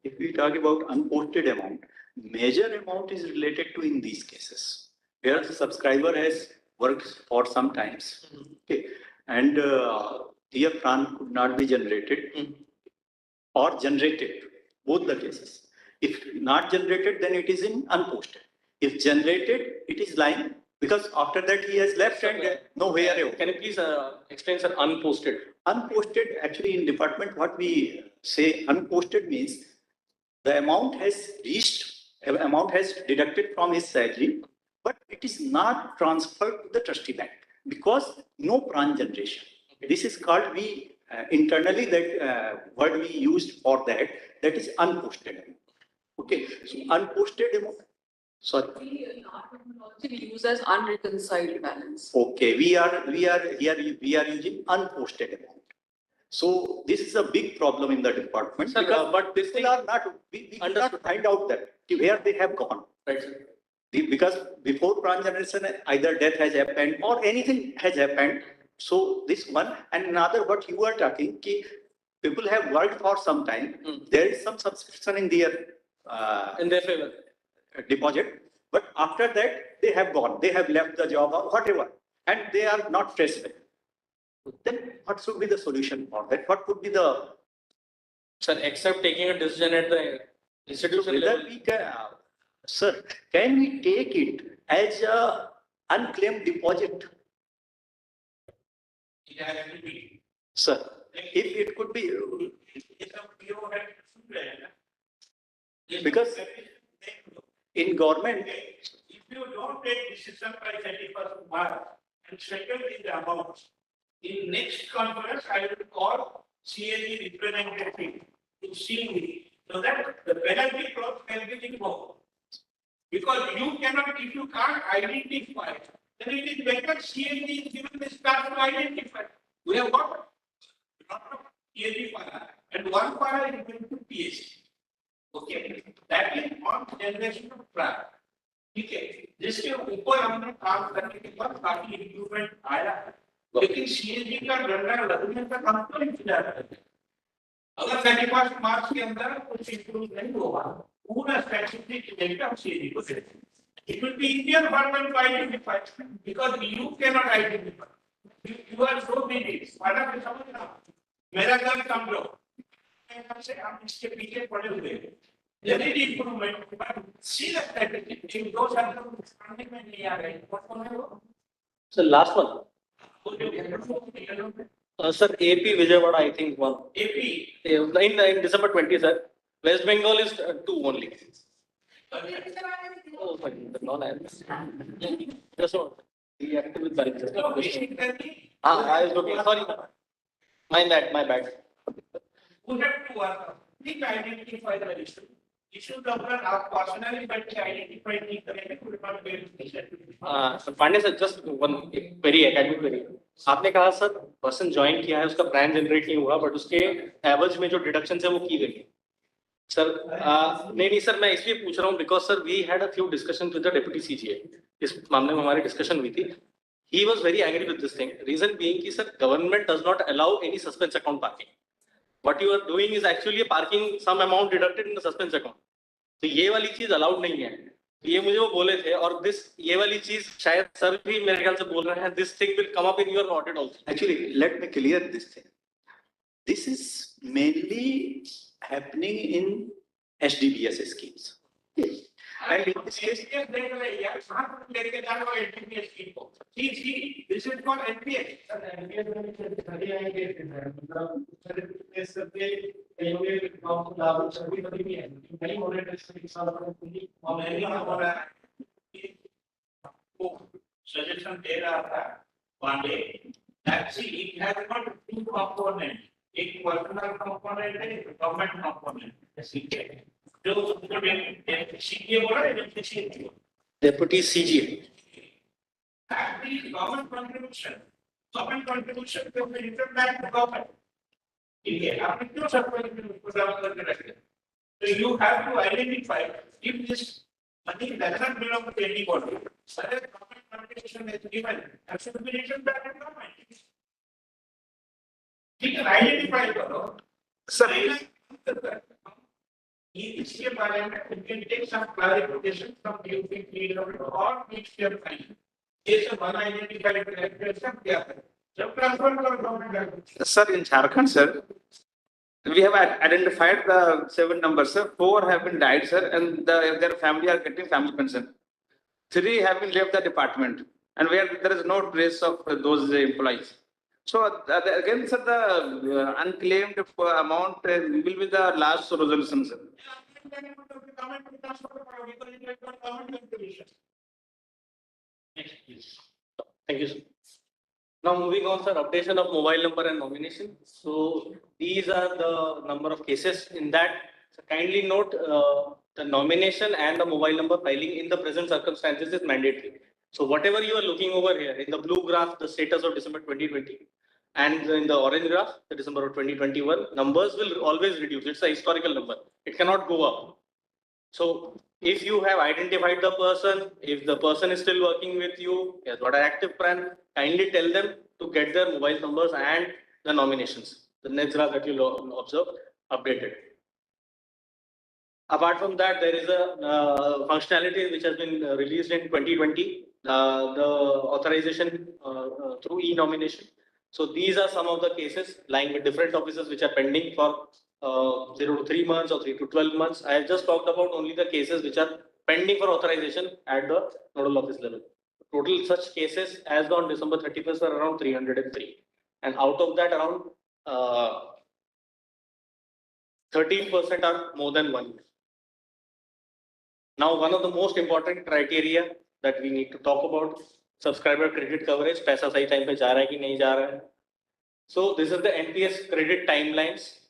if we talk about unposted amount, major amount is related to in these cases, where the subscriber has worked for some times, okay, and their plan could not be generated or generated, both the cases. If not generated, then it is in unposted. If generated, it is lying because after that he has left and nowhere. Can you please explain, sir, unposted? Unposted, actually in department, what we say unposted means the amount has reached, amount has deducted from his salary, but it is not transferred to the trustee bank because no branch generation. Okay. This is called, we internally that word we used for that is unposted. Okay, so unposted amount. Sorry. We use as unreconciled balance. Okay, we are using unposted amount. So this is a big problem in the department. Sir, because but this people are not, we cannot find out that where they have gone. Right, sir. Because before branch generation, either death has happened or anything has happened. So this one and another, what you are talking, people have worked for some time. There is some subscription in their favor. Deposit, but after that they have gone, they have left the job or whatever, and they are not traceable. Then what should be the solution for that? What could be the Sir, except taking a decision at the institution Whether level. we can, sir, can we take it as a unclaimed deposit? Sir, if it could be, because in government, If you don't take decision by 31st March and settle the amount, in next conference, I will call CAG representative to see me, so that the penalty clause can be invoked. Because you cannot, if you can't identify, then it is better CAG is given the staff to identify. We have got a lot of CAG file, and one file is going to PSC. Okay, that is on generation of track. ठीक है, जिसके ऊपर हमने काम करने के बाद काफी इम्प्रूवमेंट आया है, लेकिन सीएजी का डंडा लगने का हम तो इंतजार करते हैं। अगर 31 मार्च के अंदर कुछ इम्प्रूव नहीं होगा, पूरा स्टैटिस्टिक डेटा सीएजी को देते हैं। It will be easier for them to identify because you cannot identify. You are so busy. वाला भी समझना, मेरा घर समझो, मैं से हम इसके पीछे पड़े हुए हैं। There is improvement, but see the statistics, in those are expanding में नहीं आ रहे, what one है वो? So last one. Sir, AP Vijayawada, I think one. AP. In December 20, sir. West Bengal is 2 only. Oh, fine. No, just one. He acted with directors. I was looking. Sorry. My bad. We have to work. Please identify the issue. Issue का अपना आप personally बैठ के identify नहीं करेंगे तो report verification. Pandey sir, just one very academic query. आपने कहा सर पर्सन ज्वाइन किया है, उसका प्राइम जनरेट नहीं हुआ, बट उसके एवरेज में जो डिडक्शन है वो की गई है। सर नहीं सर, मैं इसलिए पूछ रहा हूँ because sir we had a few discussion with the deputy CGA, इस मामले में हमारी डिस्कशन हुई थी। He was very angry with this thing, reason being कि sir government does not allow any suspense account parking. What you are doing is actually parking some amount deducted in the suspense account. तो ये वाली चीज allowed नहीं है, ये मुझे वो बोले थे। और ये वाली चीज शायद सर भी मेरे ख्याल से बोल रहे हैं, this thing will come up in your audit also. actually, let me clear this thing. This is mainly happening in SDBS schemes. And in this case, See, this is for NPS. Suggestion दे रहा था Pandey, that see it has got two components, एक personal component है, government component, ठीक है? जो CA बोला है, deputy CGA that is government contribution पे we return back to government. ठीक है, आपने क्यों सरकार के उसको डाउन करके रखे? So you have to identify if this money does not belong to anybody, whether government contribution is given, that should be returned back to government. ठीक है, identify करो। Sir, इसके बारे में you can take some clarification from UP or mixture file. ये सब identify करके सब क्या करें? जब transfer करो government। Sir, in Jharkhand, sir, we have identified the 7 numbers, sir. 4 have been died, sir, and their family are getting family pension. 3 have been left the department, and where there is no trace of those employees. So again, sir, the unclaimed amount will be the last resolution, sir. Thank you, sir. Now moving on, sir, updation of mobile number and nomination. So these are the number of cases in that. So kindly note the nomination and the mobile number filing in the present circumstances is mandatory. So whatever you are looking over here in the blue graph, the status of December 2020, and in the orange graph, the December of 2021, numbers will always reduce. It's a historical number. It cannot go up. So if you have identified the person, if the person is still working with you, has got an active plan, kindly tell them to get their mobile numbers and the nominations. The next graph that you'll observe, updated. Apart from that, there is a functionality which has been released in 2020, the authorization through e-nomination. So these are some of the cases lying with different offices which are pending for 0 to 3 months or 3 to 12 months. I have just talked about only the cases which are pending for authorization at the nodal office level. Total such cases as on December 31st are around 303. And out of that, around 13% are more than 1 year. Now, one of the most important criteria that we need to talk about, subscriber credit coverage, paisa sahi time pe ja raha hai ki nahi ja raha hai. So this is the NPS credit timelines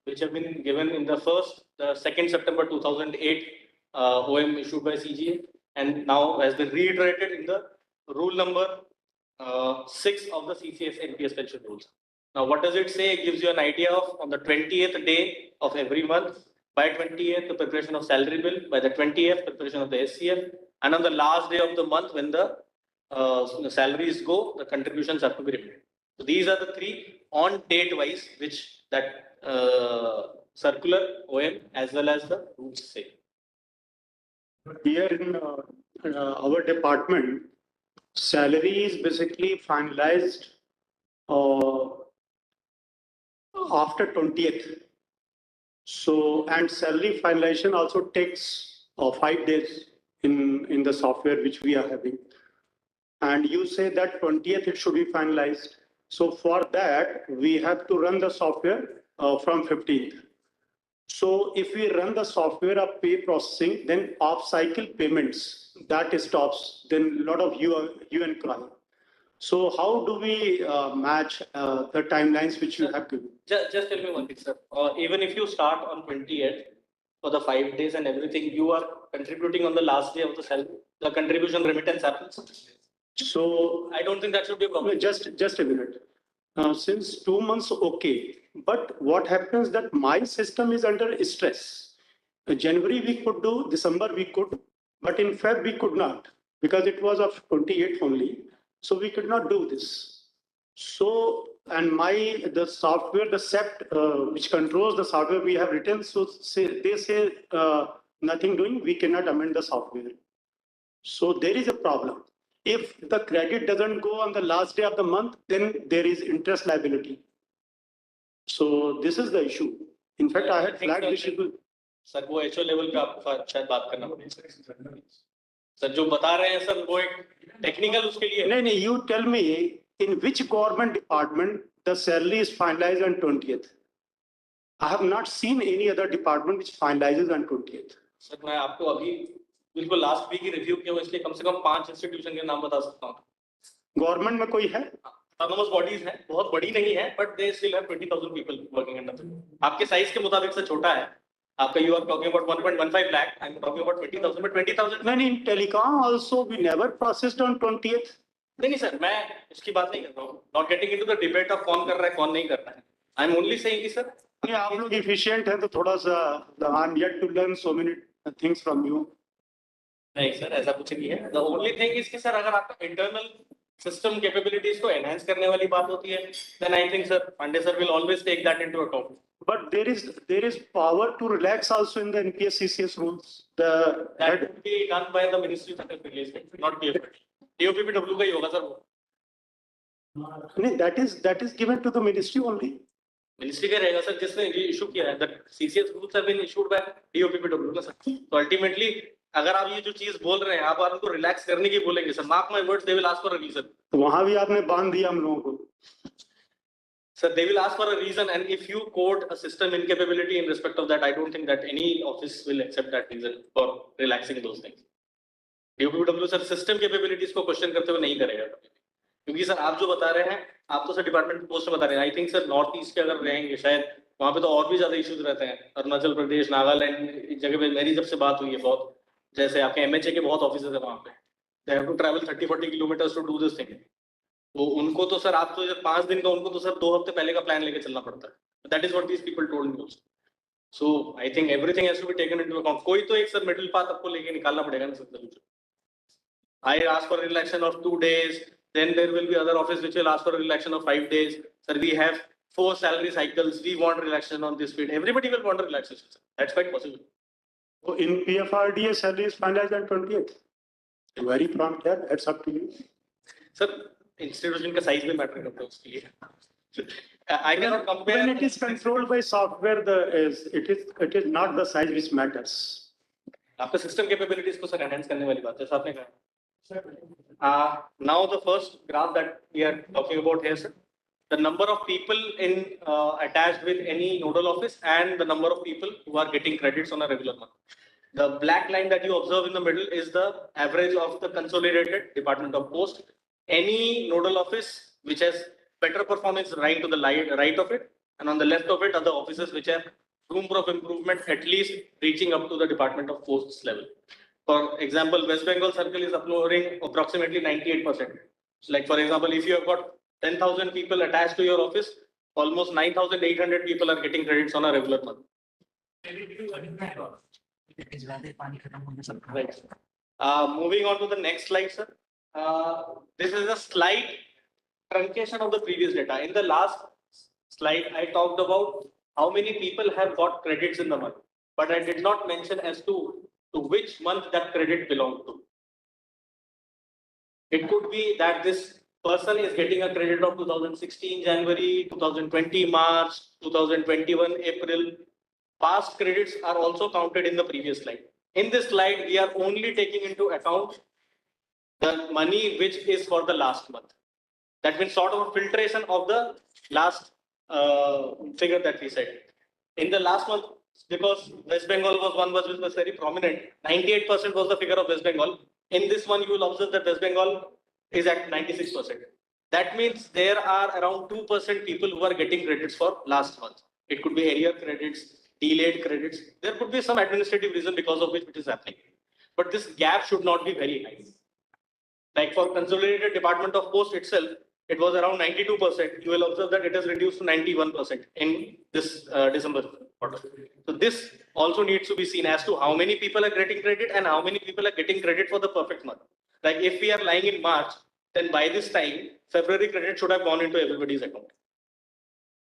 which have been given in the 2nd September 2008 OM issued by CGA, and now has been reiterated in the rule number 6 of the CCS NPS pension rules. Now, what does it say? It gives you an idea of on the 20th day of every month, by 20th, the preparation of salary bill, by the 20th, preparation of the SCF, and on the last day of the month when the salaries go, the contributions have to be remitted. So these are the 3 on date wise, which that circular OM as well as the rules say. Here in our department, salary is basically finalized after 20th. So, and salary finalization also takes 5 days in the software which we are having. And you say that 20th it should be finalized. So for that, we have to run the software from 15th. So if we run the software of pay processing, then off-cycle payments, that stops, then a lot of you and cry. So how do we match the timelines which you have given? Just tell me one thing, sir. Even if you start on 20th for the 5 days and everything, you are contributing on the last day of the salary. The contribution remittance happens. So I don't think that should be a problem. Just a minute. Since 2 months, okay. But what happens that my system is under stress. January we could do, December we could, but in Feb we could not because it was of 28th only. So we could not do this. So, and the software, the SEPT, which controls the software we have written, so they say nothing doing, we cannot amend the software. So there is a problem. If the credit doesn't go on the last day of the month, then there is interest liability. So this is the issue. In fact, I had flagged this issue. Sir वो HO level पे आपको शायद बात करना पड़ेगा sir जो बता रहे हैं सर वो एक टेक्निकल उसके लिए नहीं you tell me in which government department the salary is finalized on 20th. I have not seen any other department which finalizes on 20th. Sir मैं आपको अभी बिल्कुल लास्ट वीक ही रिव्यू किया हूं इसलिए कम से कम 5 इंस्टीट्यूशन के नाम बता सकता हूं गवर्नमेंट में कोई है ऑटोनोमस बॉडीज है बहुत बड़ी नहीं है but they still have 20,000 people working under आपके साइज के मुताबिक से छोटा है आपका you are talking about 1.15 lakh I am talking about 20,000 but 20,000 नहीं in telecom also we never processed on 20th. नहीं सर मैं उसकी बात नहीं कर रहा हूं not getting into the debate of कौन कर रहा है कौन नहीं कर रहा है आई एम ओनली सेइंग कि सर नहीं आप लोग एफिशिएंट हैं तो थोड़ा सा I am yet to learn so many things from you. नहीं सर ऐसा कुछ नहीं है द ओनली थिंग इज कि सर अगर आपका इंटरनल सिस्टम कैपेबिलिटीज को एनहांस करने वाली बात होती है then I think sir Pandey sir will always take that into account but there is power to relax also in the NPS CCS rules. That would be done by the ministry that is released not DOPP. DOPPW का ही होगा sir वो नहीं that is given to the ministry only. Ministry का रहेगा sir जिसने issue किया है that CCS rules have been issued by DOPPW ना सर तो अल्टीमेटली अगर आप ये जो चीज बोल रहे हैं आप उनको रिलैक्स करने की बोलेंगे sir mark my words they will ask for a reason तो वहां भी आपने बांध दिया हम लोगों को sir they will ask for a reason and if you code a system incapability in respect of that I don't think that any office will accept that reason for relaxing those things DOPPW sir system capabilities को question करते हुए नहीं करेगा क्योंकि sir आप जो बता रहे हैं आप तो सर डिपार्टमेंट पोस्ट में बता रहे हैं I think sir north east के अगर रहेंगे शायद वहां पे तो और भी ज्यादा इश्यूज रहते हैं अरुणाचल प्रदेश नागालैंड इस जगह पे मेरी जब से बात हुई है बहुत जैसे आपके MHA के बहुत ऑफिस है वहां पे they have to travel 30-40 kilometres to do this thing तो उनको तो सर आप तो जब 5 दिन का उनको तो सर 2 हफ्ते पहले का प्लान लेके चलना पड़ता है that is what these people told me so I think everything has to be taken into account कोई तो एक सर मिडिल पाथ आपको लेके निकालना पड़ेगा ना sir I ask for relaxation of 2 days, then there will be other office which will ask for a relaxation of 5 days. Sir, we have 4 salary cycles. We want relaxation on this field. Everybody will want a relaxation. Sir. That's quite possible. So in PFRDA, salary is finalized on 20th. Very prompt here. That's up to you. Sir, institution का size भी matter करता है उसके लिए. I cannot compare. When it is controlled by software, it is not the size which matters. आपके system capabilities को sir enhance करने वाली बात है, सर आपने कहा. Now the first graph that we are talking about here, sir, the number of people in attached with any nodal office and the number of people who are getting credits on a regular month. The black line that you observe in the middle is the average of the consolidated Department of Post. Any nodal office which has better performance right to the right of it, and on the left of it are the offices which have room for improvement, at least reaching up to the Department of Posts level. For example, West Bengal Circle is uploading approximately 98%. So like for example, if you have got 10,000 people attached to your office, almost 9,800 people are getting credits on a regular month. Right. Moving on to the next slide, sir. This is a slight truncation of the previous data. In the last slide, I talked about how many people have got credits in the month, but I did not mention as to which month that credit belonged to. It could be that this person is getting a credit of 2016 January, 2020 March, 2021 April. Past credits are also counted in the previous slide. In this slide, we are only taking into account the money which is for the last month. That means sort of a filtration of the last figure that we said. In the last month, because West Bengal was one which was very prominent, 98% was the figure of West Bengal. In this one, you will observe that West Bengal is at 96%. That means there are around 2% people who are getting credits for last month. It could be arrear credits, delayed credits. There could be some administrative reason because of which it is happening. But this gap should not be very high. Like for Consolidated Department of Post itself, it was around 92%. You will observe that it has reduced to 91% in this December quarter. So this also needs to be seen as to how many people are getting credit and how many people are getting credit for the perfect month. Like if we are lying in March, then by this time, February credit should have gone into everybody's account.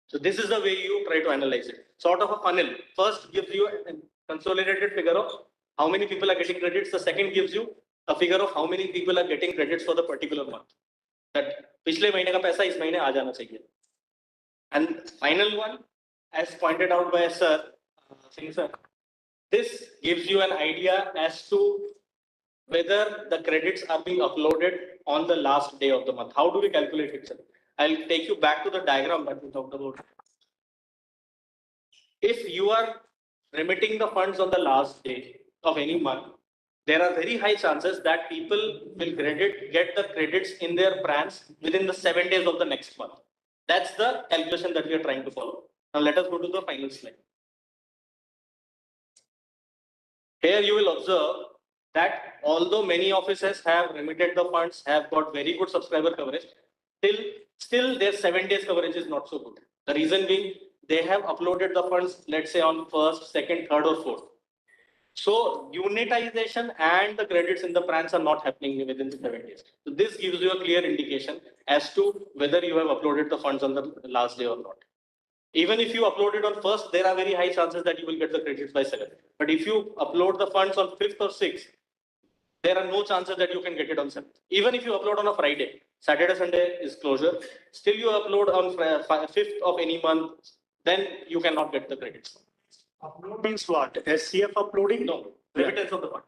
So this is the way you try to analyze it. Sort of a funnel. First gives you a consolidated figure of how many people are getting credits. The second gives you a figure of how many people are getting credits for the particular month. That पिछले महीने का पैसा इस महीने आ जाना चाहिए. And final one, as pointed out by Sir Singh sir, this gives you an idea as to whether the credits are being uploaded on the last day of the month. How do we calculate it, sir? I'll take you back to the diagram that we talked about. If you are remitting the funds on the last day of any month, there are very high chances that people will get the credits in their branch within the 7 days of the next month. That's the calculation that we are trying to follow. Now let us go to the final slide. Here you will observe that although many offices have remitted the funds, have got very good subscriber coverage, still their 7 days coverage is not so good. The reason being, they have uploaded the funds, let's say on 1st, 2nd, 3rd or 4th. So unitization and the credits in the branch are not happening within the 7 days. So this gives you a clear indication as to whether you have uploaded the funds on the last day or not. Even if you upload it on 1st, there are very high chances that you will get the credits by 7th. But if you upload the funds on 5th or 6th, there are no chances that you can get it on 7th. Even if you upload on a Friday, Saturday, Sunday is closure, still you upload on 5th of any month, then you cannot get the credits. Upload means what? SCF uploading? No, remittance of the fund.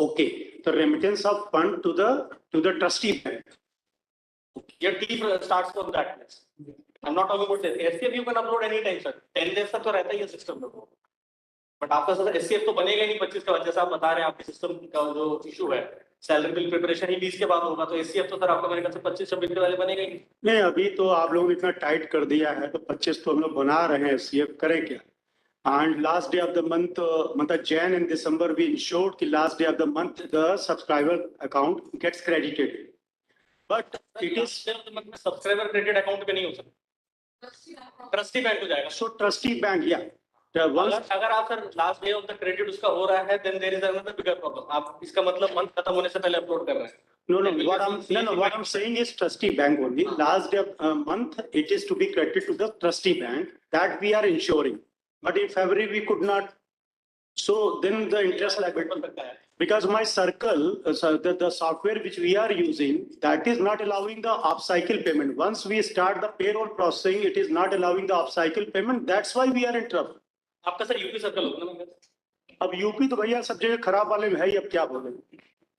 Okay, the remittance of fund to the trustee bank. Your T starts from that place. I'm not talking about this. SCF you can upload anytime, sir. 10 days तक तो रहता ही है system में. But आपका sir SCF तो बनेगा नहीं 25 के बाद, जैसा आप बता रहे हैं आपके system का जो issue है. सैलरी बिल प्रिपरेशन ही 20 के बाद होगा, तो SCF तो सर आपका मेरे ख्याल से 25-26 के वाले बनेगा ही नहीं. अभी तो आप लोगों ने इतना टाइट कर दिया है, तो 25 तो हम लोग बना रहे हैं. SCF करें क्या? And last day of the month, month of Jan and December, we ensured the last day of the month, the subscriber account gets credited. But it is subscriber credit account पे नहीं हो सकता. Trustee bank हो जाएगा. So trustee bank, yeah. अगर आप sir last day of the credit उसका हो रहा है, then there is another bigger problem. आप इसका मतलब month खत्म होने से पहले upload कर रहे हैं. No, what I'm saying is trustee bank only. Last day of month, it is to be credited to the trustee bank that we are ensuring. But in February we could not. So then the interest liability. Because my circle, so the software which we are using, that is not allowing the off-cycle payment. Once we start the payroll processing, it is not allowing the off-cycle payment. That's why we are in trouble. आपका sir UP circle होगा ना? अब UP तो भैया सब जगह खराब वाले में है ही, अब क्या बोले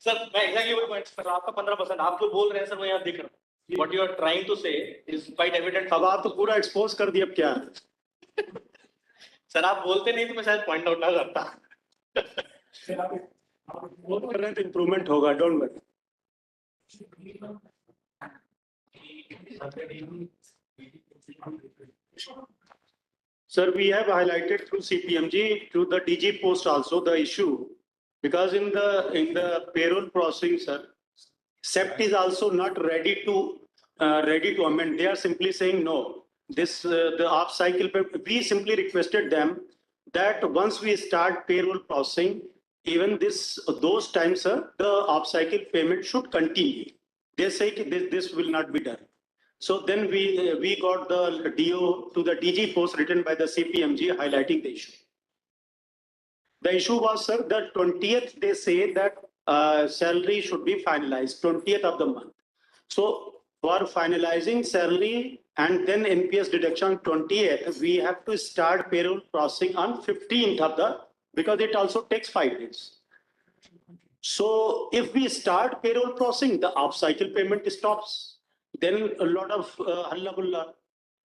सर मैं एग्जैक्टली वही पॉइंट सर, आपका 15% आप जो बोल रहे हैं सर, मैं यहाँ देख रहा हूँ. What you are trying to say is quite evident. अब आप तो पूरा एक्सपोज कर दिए, अब क्या सर आप बोलते नहीं तो मैं शायद पॉइंट आउट ना करता. वो कर रहे हैं तो इम्प्रूवमेंट होगा, don't worry. Sir, we have highlighted through CPMG to the DG post also the issue, because in the payroll processing, sir, SEPT is also not ready to amend. They are simply saying no. This the off cycle. We simply requested them that once we start payroll processing, even those times, sir, the off cycle payment should continue. They say this will not be done. So then we got the DO to the DG post written by the CPMG highlighting the issue. The issue was, sir, the 20th, they say that salary should be finalized, 20th of the month. So for finalizing salary and then NPS deduction 20th, we have to start payroll processing on 15th of the, because it also takes 5 days. So if we start payroll processing, the off-cycle payment stops. Then a lot of halla bulla.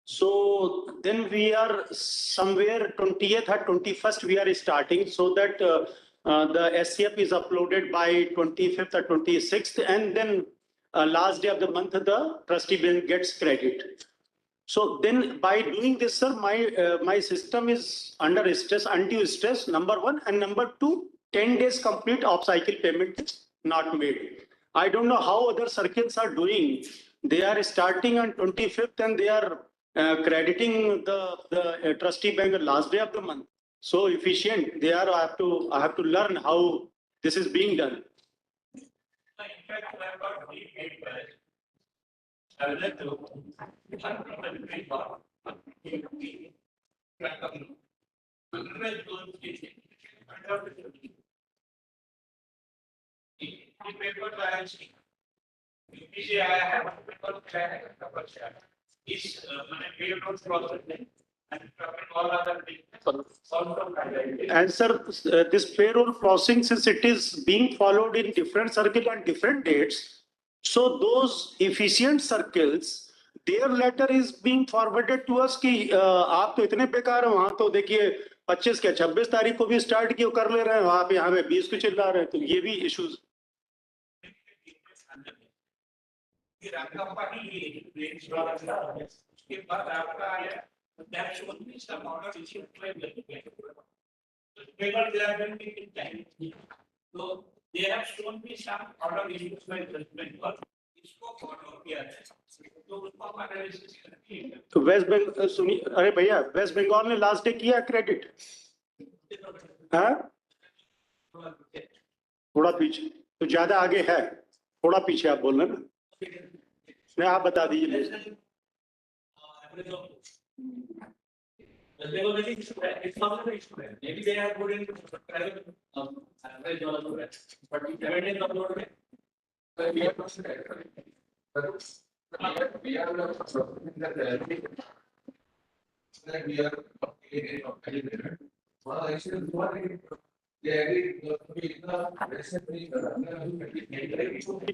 So then we are somewhere 20th or 21st we are starting, so that the SCF is uploaded by 25th or 26th, and then last day of the month the trustee bill gets credit. So then by doing this, sir, my system is under stress, undue stress, number one, and number two, 10 days complete off-cycle payment is not made. I don't know how other circuits are doing. They are starting on 25th and they are crediting the trustee bank the last day of the month. So efficient they are. I have to learn how this is being done. In fact, I have got very great knowledge. I would like to And sir, this payroll processing, since it is being followed in different circles on different dates, so those efficient circles, their letter is being forwarded to us कि आप तो इतने बेकार हैं, वहां तो देखिए 25 क्या 26 तारीख को भी स्टार्ट किए कर ले रहे हैं, वहां पे यहाँ पे 20 को चिल्ला रहे हैं, तो ये भी इश्यूज. उसके बाद आपका आया that should be some order which you claim that you get. Paper they are going to take time. So they have shown me some order issues by judgment or इसको follow किया है. तो उसको analysis करके. तो waste Bengal सुनिए, अरे भैया वेस्ट बंगाल ने लास्ट डे किया क्रेडिट, हाँ थोड़ा पीछे, तो ज्यादा आगे है, थोड़ा पीछे आप बोल रहे हैं ना, नहीं आप बता दीजिए. It's not an issue. Maybe they have put in private average dollar, but we haven't in uploaded. We have to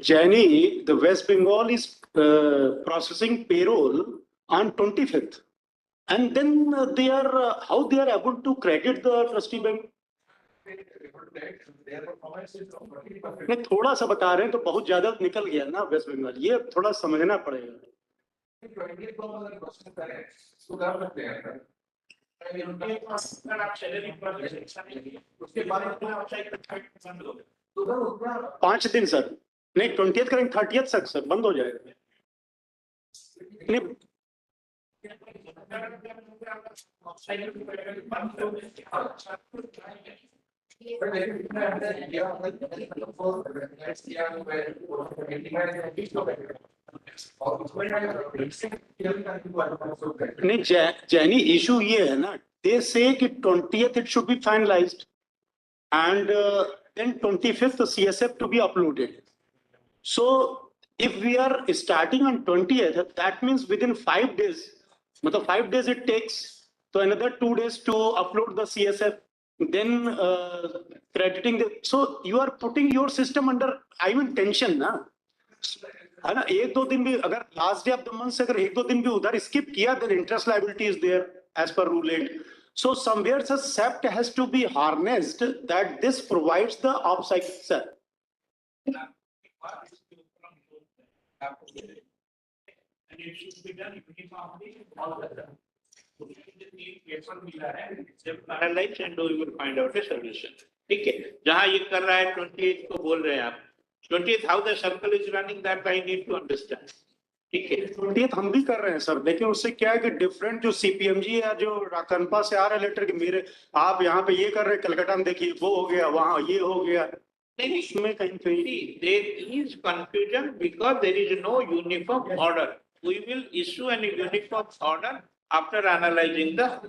Jenny, the West Bengal is processing payroll on 25th. And then they are how they are able to credit the trustee bank? नहीं थोड़ा सा बता रहे हैं तो बहुत ज्यादा निकल गया ना वेस्ट बंगाल, ये थोड़ा समझना पड़ेगा. पांच दिन सर, नहीं 20th करेंगे 30th तक सर बंद हो जाएगा. नहीं नहीं जैनी इशू ये है ना, they say कि 20th it should be finalized and then 25th CSF to be uploaded. So if we are starting on 20th, that means within 5 days, 5 days it takes, so another 2 days to upload the CSF, then crediting the, so you are putting your system under tension, na? है ना, 1-2 दिन भी अगर last day of the month से अगर 1-2 दिन भी उधर स्किप किया, then interest liability is there as per rule 8. So somewhere the SEPT has to be harnessed that this provides the off cycle, sir. And it should be done uniformly all the time. Analyze and we will find out a solution. ठीक है, जहाँ ये कर रहा है 28 को बोल रहे हैं आप, 20th how the circle is running, that I need to understand. ठीक है, 20th हम भी कर रहे हैं सर, लेकिन उससे क्या है कि डिफरेंट जो CPMG या जो कनपा से आ रहा है लेटर कि मेरे आप यहाँ पे ये कर रहे हैं, कलकत्ता में देखिए वो हो गया, वहाँ ये हो गया, नहीं इसमें कहीं there is confusion because there is no uniform order. We will issue an uniform order after analyzing the.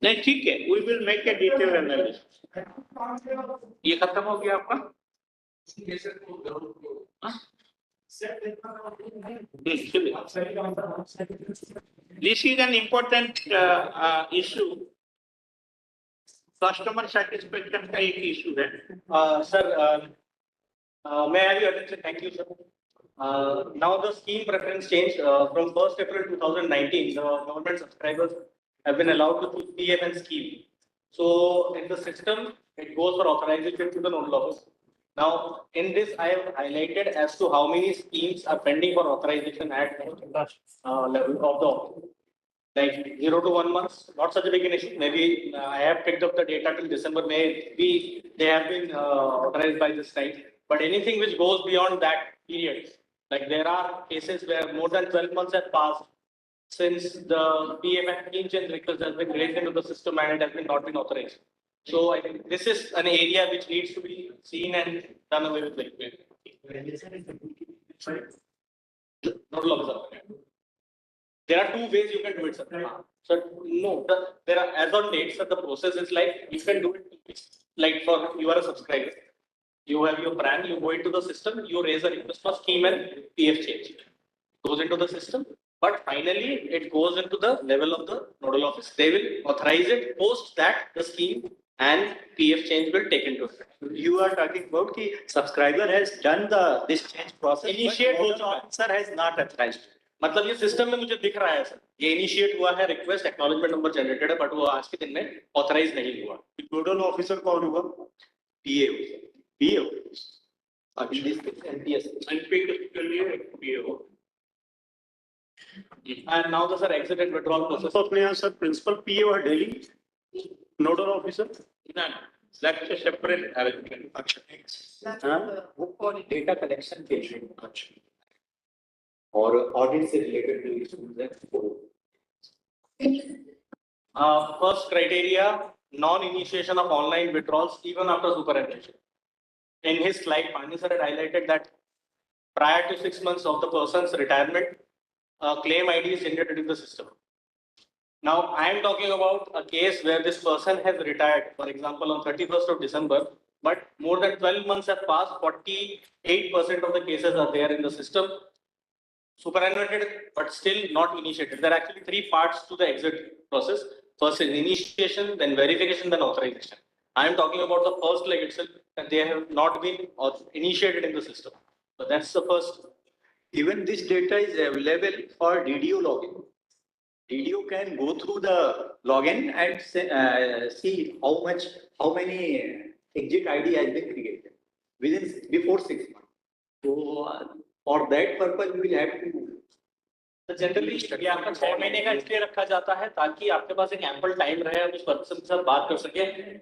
नहीं ठीक है, we will make a detailed analysis. ये खत्म हो गया आपका? This is an important issue. Customer satisfaction का एक issue है. Sir, may I have your attention? Thank you, sir. Now the scheme preference change from 1st April 2019, the government subscribers have been allowed to choose PF and scheme. So in the system, it goes for authorization to the nodal office. Now, in this, I have highlighted as to how many schemes are pending for authorization at level of the office. Like 0 to 1 month, not such a big an issue. Maybe I have picked up the data till December, maybe they have been authorized by this time. But anything which goes beyond that period, like there are cases where more than 12 months have passed since the PF and scheme change request has been raised into the system and it has been not been authorized. So I think this is an area which needs to be seen and done away with. Nodal officer. There are 2 ways you can do it, sir. So no, there are as on date, sir, the process is like you can do it like for you are a subscriber. You have your brand, you go into the system, you raise a request for scheme and PF change. It goes into the system, but finally it goes into the level of the nodal office. They will authorize it. Post that, the scheme and PF change will take into effect. You are talking about the subscriber has done this change process. Initiate but nodal officer has not authorized. मतलब ये system में मुझे दिख रहा है sir, ये initiate हुआ है, रिक्वेस्ट एक्नॉलेजमेंट नंबर जनरेटेड है, बट वो आज के दिन में ऑथराइज नहीं हुआ. नोडल ऑफिसर कौन हुआ? PA. NPS के लिए PO. And now the sir exit and withdrawal process. तो अपने यहाँ सर प्रिंसिपल PA और daily nodal officer. No, that's a separate arrangement. अच्छा. वो डेटा कलेक्शन के लिए और ऑडिट से रिलेटेड जो इश्यूज हैं. First criteria, non-initiation of online withdrawals even after superannuation. In his slide, Pandey sir had highlighted that prior to 6 months of the person's retirement, claim ID is generated in the system. Now, I am talking about a case where this person has retired, for example, on 31st of December, but more than 12 months have passed, 48% of the cases are there in the system. Superannuated, but still not initiated. There are actually 3 parts to the exit process. First is initiation, then verification, then authorization. I am talking about the first leg itself, and they have not been initiated in the system. So that's the first. Even this data is available for DDO login. DDO can go through the login and see how many exit ID has been created before 6 months. So for that purpose, we will have to. तो generally ये आपका 6 महीने का इसलिए रखा जाता है ताकि आपके पास एक एम्पल टाइम रहे, आप उस पर्सन के साथ बात कर सके.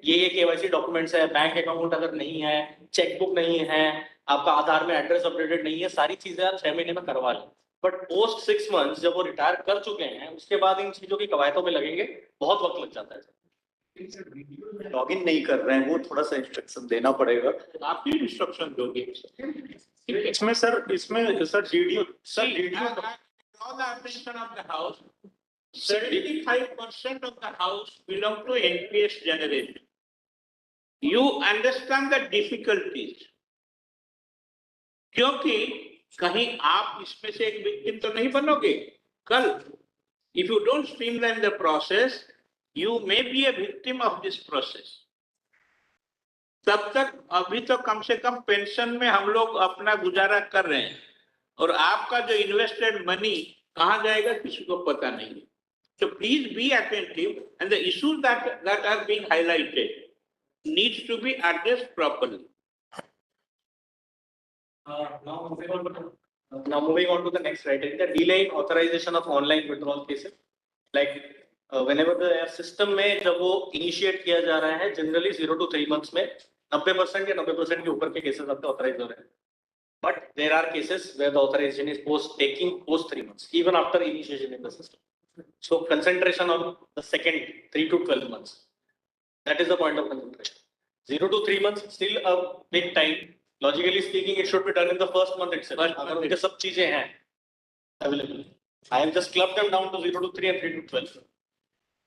ये KYC डॉक्यूमेंट्स है, बैंक अकाउंट अगर नहीं है, चेकबुक नहीं है, आपका आधार में एड्रेस अपडेटेड नहीं है, सारी चीजें आप 6 महीने में करवा लें. बट पोस्ट 6 मंथ्स जब वो रिटायर कर चुके हैं, उसके बाद इन चीजों की कवायदों में लगेंगे, बहुत वक्त लग जाता है. लॉगिन नहीं कर रहे हैं, वो थोड़ा सा इंस्ट्रक्शन देना पड़ेगा। आप ही इंस्ट्रक्शन दोगे। इसमें sir video All the attention of the house, 75% of the house belong to NPS generation. You understand the difficulties. क्योंकि कहीं आप इसमें से एक विक्टिम तो नहीं बनोगे कल। If you don't streamline the process, you may be a victim of this process. तब तक अभी तो कम से कम पेंशन में हम लोग अपना गुजारा कर रहे हैं और आपका जो इन्वेस्टेड मनी कहाँ जाएगा किसी को पता नहीं है। So please be attentive and the issues that are being highlighted needs to be addressed properly. Now moving on to the next criteria, the delay in authorization of online withdrawal cases. Like whenever the system में जब वो initiate किया जा रहा है, generally 0 to 3 months में 90% या 90% के ऊपर के cases आपके authorize हो रहे हैं. But there are cases where the authorization is taking post 3 months, even after initiation in the system. So concentration on the second 3 to 12 months. That is the point of concentration. 0 to 3 months, still a big time. Logically speaking, it should be done in the first month itself. अगर उनके सब चीजें हैं available. I have just clubbed them down to 0 to 3 and 3 to 12.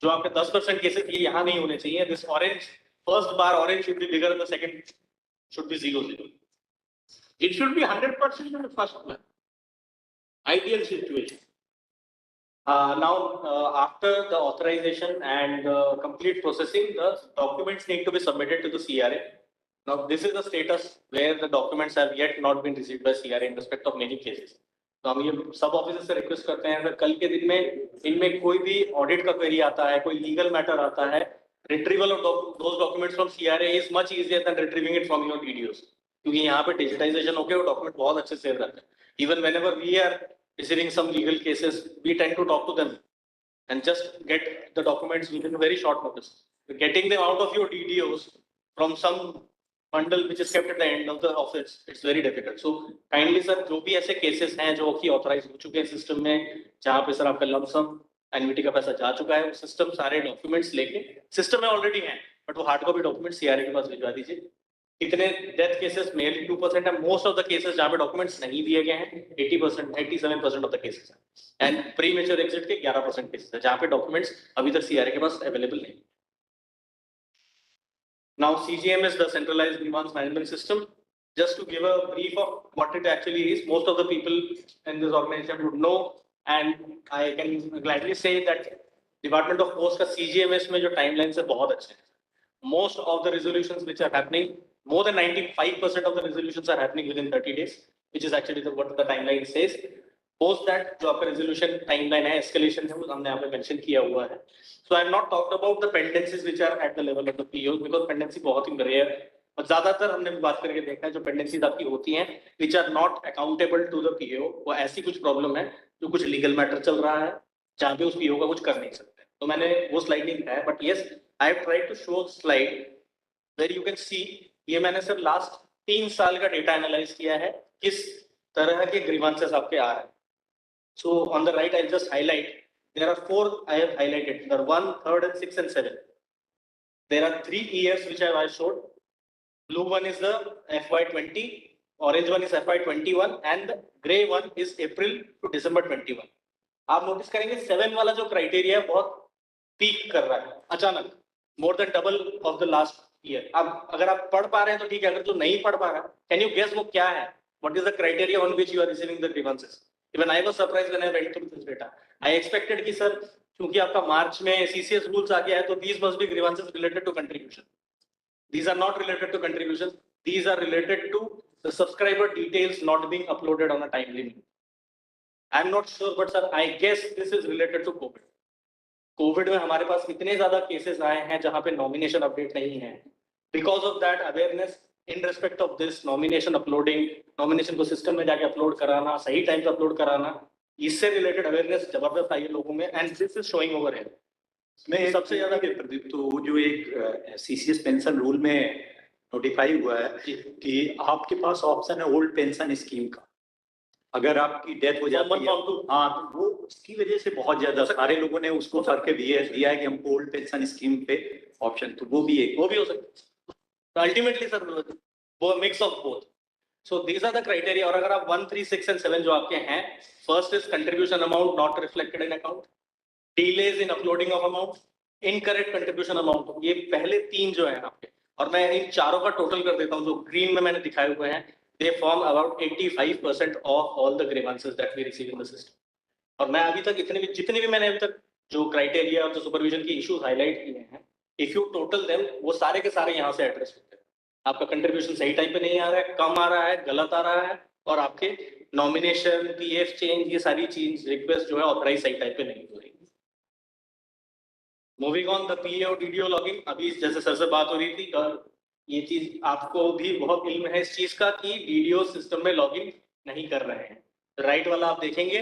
जो आपके 10% cases ये यहाँ नहीं होने चाहिए. This orange, first bar orange should be bigger and the second should be 0. It should be 100% in the first one. Ideal situation. Now, after the authorization and complete processing, the documents need to be submitted to the CRA. Now, this is the status where the documents have yet not been received by CRA in respect of many cases. तो हम ये सब officer से request करते हैं अगर कल के दिन में इनमें कोई भी ऑडिट का क्वेरी आता है, कोई लीगल मैटर आता है, retrieval of those documents from CRA is much easier than retrieving it from your DDOs. क्योंकि यहाँ पे डिजिटाइजेशन होके वो डॉक्यूमेंट बहुत अच्छे से रहते हैं. Even whenever we are receiving some legal cases, we tend to talk to them and just get the documents within a very short notice. Getting them out of your DDOs from some bundle which is kept at the end of the office, it's very difficult. So kindly sir, जो भी ऐसे cases हैं जो कि authorize हो चुके हैं system में, जहाँ पे सर आपका lump sum annuity का पैसा जा चुका है, वो system सारे documents लेके system में already हैं, but वो hard copy documents CRA के पास भिजवा दीजिए. कितने डेथ केसेस मेनली 2% है, मोस्ट ऑफ द केसेस जहाँ पे डॉक्यूमेंट्स नहीं दिए गए हैं 80%, 87% ऑफ द केसेस है एंड प्री मेच्योर एग्जिट के 11% केसेस है जहाँ पे डॉक्यूमेंट्स अभी तक CRA के पास अवेलेबल नहीं. Now CGMS, the centralized grievance management system, just to give a brief of what it actually is, most of the people in this organization would know and I can gladly say that Department of Post का CGMS में जो timelines है बहुत अच्छे हैं. Most of the resolutions which are happening, more than 95% of the resolutions are happening within 30 days, which is actually what the timeline says. Post that, जो आपका resolution timeline है, escalation है, वो हमने यहाँ पे mention किया हुआ है. So I have not talked about the pendencies which are at the level of the POs because pendency बहुत ही rare है. और ज्यादातर हमने बात करके देखा है जो pendencies आपकी होती हैं, which are not accountable to the PO, वो ऐसी कुछ problem है जो कुछ legal matter चल रहा है, जहाँ पे उस PO का कुछ कर नहीं सकते. तो मैंने वो slide नहीं दिखाया, but yes, I have tried to show slide where you can see ये मैंने सर लास्ट 3 साल का डेटा एनालाइज किया है किस तरह के ग्रीवांसेस आपके आ रहे हैं. So on the right I just highlight there are 4 I have highlighted the 1, 3rd and 6th and 7th. There are 3 years which I showed. Blue one is the FY20, orange one is FY21 and the gray one is April to December 21. आप notice करेंगे 7 वाला जो criteria है बहुत peak कर रहा है अचानक, more than double of the last year. अब अगर आप पढ़ पा रहे हैं तो ठीक है, अगर जो नहीं पढ़ पा रहा है, कैन यू गेस वो क्या है? What is the criteria on which you are receiving the grievances? Even I was surprised when I went through this data. I expected कि सर क्योंकि आपका मार्च में CCS रूल्स आ गया है तो these must be grievances related to contribution. These are not related to contribution. These are related to the subscriber details not being uploaded on a timely manner. I'm not sure, but sir, I guess this is related to COVID. Covid में हमारे पास इतने ज्यादा cases आए हैं जहां पे nomination update नहीं है. Because of that awareness in respect of this nomination uploading, nomination को सिस्टम में जाके अपलोड कराना, सही टाइम पे अपलोड कराना, इससे रिलेटेड अवेयरनेस जबरदस्त आई है लोगों में and this is showing over here. मैं सबसे ज्यादा प्रदीप तो जो एक CCS पेंशन रूल में नोटिफाई हुआ है कि आपके पास ऑप्शन है ओल्ड पेंशन स्कीम का. अगर आपकी डेथ हो जाती है, हाँ, तो वो उसकी वजह से बहुत ज्यादा सारे लोगों ने उसको करके दिया है कि हमको ओल्ड पेंशन स्कीम पे ऑप्शन, तो वो भी एक, वो भी हो सकता है अल्टीमेटली सर, वो mix of both. So these are the criteria. और अगर आप 1, 3, 6 and 7 जो आपके हैं, first is contribution amount not reflected in account, delays in uploading of amount, incorrect contribution amount, ये पहले 3 जो हैं आपके, और मैं इन चारों का टोटल कर देता हूँ जो ग्रीन में मैंने दिखाए हुए हैं. They form about 85% of all the grievances that we receive in the system. और मैं अभी तक जितने भी मैंने अभी तक जो क्राइटेरिया और जो सुपरविजन की इश्यूज हाईलाइट किए हैं, इफ यू टोटल देम, वो सारे के सारे यहाँ से एड्रेस होते हैं. आपका कंट्रीब्यूशन सही टाइम पे नहीं आ रहा है, कम आ रहा है, गलत आ रहा है, और आपके नॉमिनेशन, पीएफ चेंज, ये सारी चीज रिक्वेस्ट जो है ऑथराइज सही टाइम पे नहीं हो रही. मूविंग ऑन द पीए और डीडीओ लॉगिंग, अभी जैसे सर से बात हो रही थी, और ये चीज आपको भी बहुत इल्म है इस चीज का कि डीडीओ सिस्टम में लॉगिंग नहीं कर रहे हैं. राइट वाला आप देखेंगे,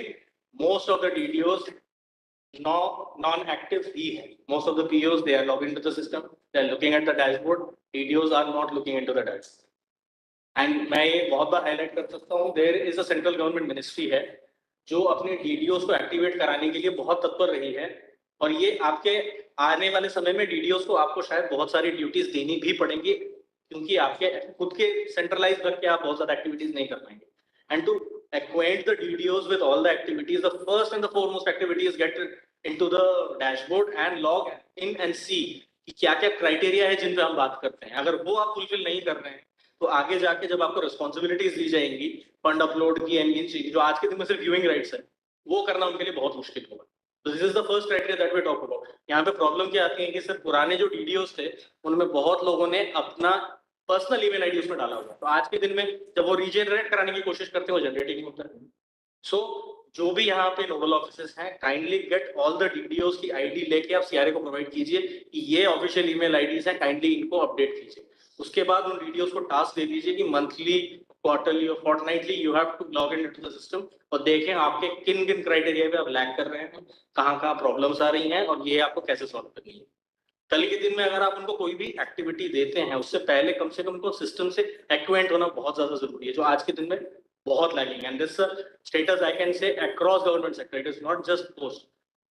मोस्ट ऑफ द डीडीओज non-active ही है. Most of the POs, they are logged into the system, they are looking at the dashboard, DDOs are not looking into the dashboard. And मैं ये बहुत बार हाईलाइट कर सकता हूँ, there is a central government ministry है जो अपने DDOs को एक्टिवेट कराने के लिए बहुत तत्पर रही है, और ये आपके आने वाले समय में DDOs को आपको शायद बहुत सारी ड्यूटीज देनी भी पड़ेंगी, क्योंकि आपके खुद के सेंट्रलाइज करके आप बहुत ज्यादा एक्टिविटीज नहीं कर पाएंगे. And to acquaint the DDOs with all the activities, the first and the foremost activity is get into the dashboard and log in and see कि क्या क्या क्राइटेरिया है जिन पे हम बात करते हैं. अगर वो आप फुलफिल नहीं कर रहे हैं, तो आगे जाके जब आपको रिस्पॉन्सिबिलिटीज दी जाएंगी फंड अपलोड की, एनबीएन जो आज के दिन में सिर्फ व्यूइंग राइट्स है, वो करना उनके लिए बहुत मुश्किल होगा. तो this is the first criteria that we talk about. यहाँ पे प्रॉब्लम क्या आती है कि सर पुराने जो डीडीओस थे उनमें बहुत लोगों ने अपना पर्सनल ईमेल आईडी उसमें डाला हुआ, तो आज के दिन में जब वो रीजनरेट कराने की कोशिश करते हैं वो जनरेट ही नहीं होता है. सो जो भी यहाँ पे नोडल ऑफिसर्स हैं, काइंडली गेट ऑल द डीडीओस की आईडी लेके आप सीआरए को प्रोवाइड कीजिए कि ये ऑफिशियल ईमेल आईडीज हैं, काइंडली इनको अपडेट कीजिए. उसके बाद उन डीडीओस को टास्क दे दीजिए कि मंथली, क्वार्टरली और fortnightly you have to log in into the system, और देखें आपके किन किन क्राइटेरिया पे आप लैग कर रहे हैं, कहाँ प्रॉब्लम्स आ रही हैं, और ये आपको कैसे सॉल्व करनी है. कल के दिन में अगर आप उनको कोई भी एक्टिविटी देते हैं, उससे पहले कम से कम उनको सिस्टम से एक्वेंट होना बहुत ज्यादा जरूरी है, जो आज के दिन में बहुत lagging. And this status I can say across government sector, it is not just post.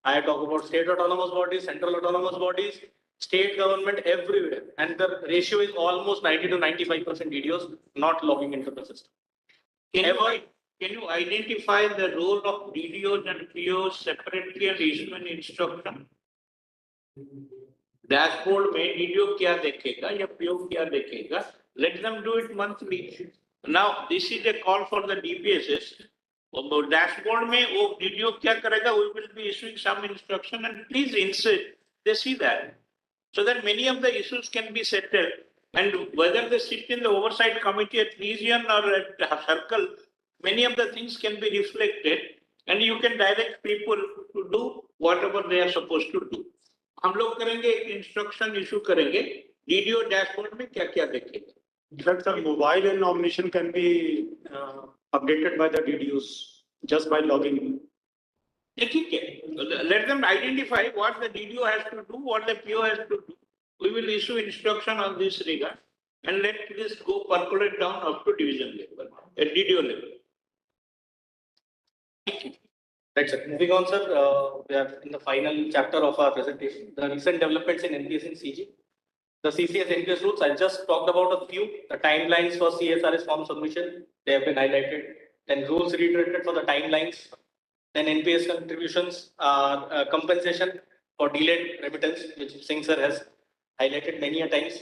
I talk about state autonomous bodies, central autonomous bodies, state government everywhere, and the ratio is almost 90 to 95% DDOs not logging into the system. Can you identify the role of DDOs and POs separately and issue an instruction? Dashboard में DDO क्या देखेगा या PO क्या देखेगा? Let them do it monthly. Now this is a call for the DPSs. Dashboard में वो DDO क्या करेगा? We will be issuing some instruction, and please insist they see that, so that many of the issues can be settled. And whether they sit in the oversight committee at region or at circle, many of the things can be reflected, and you can direct people to do whatever they are supposed to do. हम लोग करेंगे, एक instruction issue करेंगे, DDO dashboard में क्या क्या देखेगा. In fact, the mobile and nomination can be updated by the DDOs just by logging in. ठीक है, let them identify what the DDO has to do, what the PO has to do. We will issue instruction on this regard, and let this go percolate down up to division level, at DDO level. Right, sir. Moving on, sir, we are in the final chapter of our presentation, the recent developments in NPS and CG. The CCS NPS rules, I just talked about a few. The timelines for CSRS form submission, they have been highlighted. Then rules reiterated for the timelines. Then NPS contributions, compensation for delayed remittance, which Singh sir has highlighted many a times.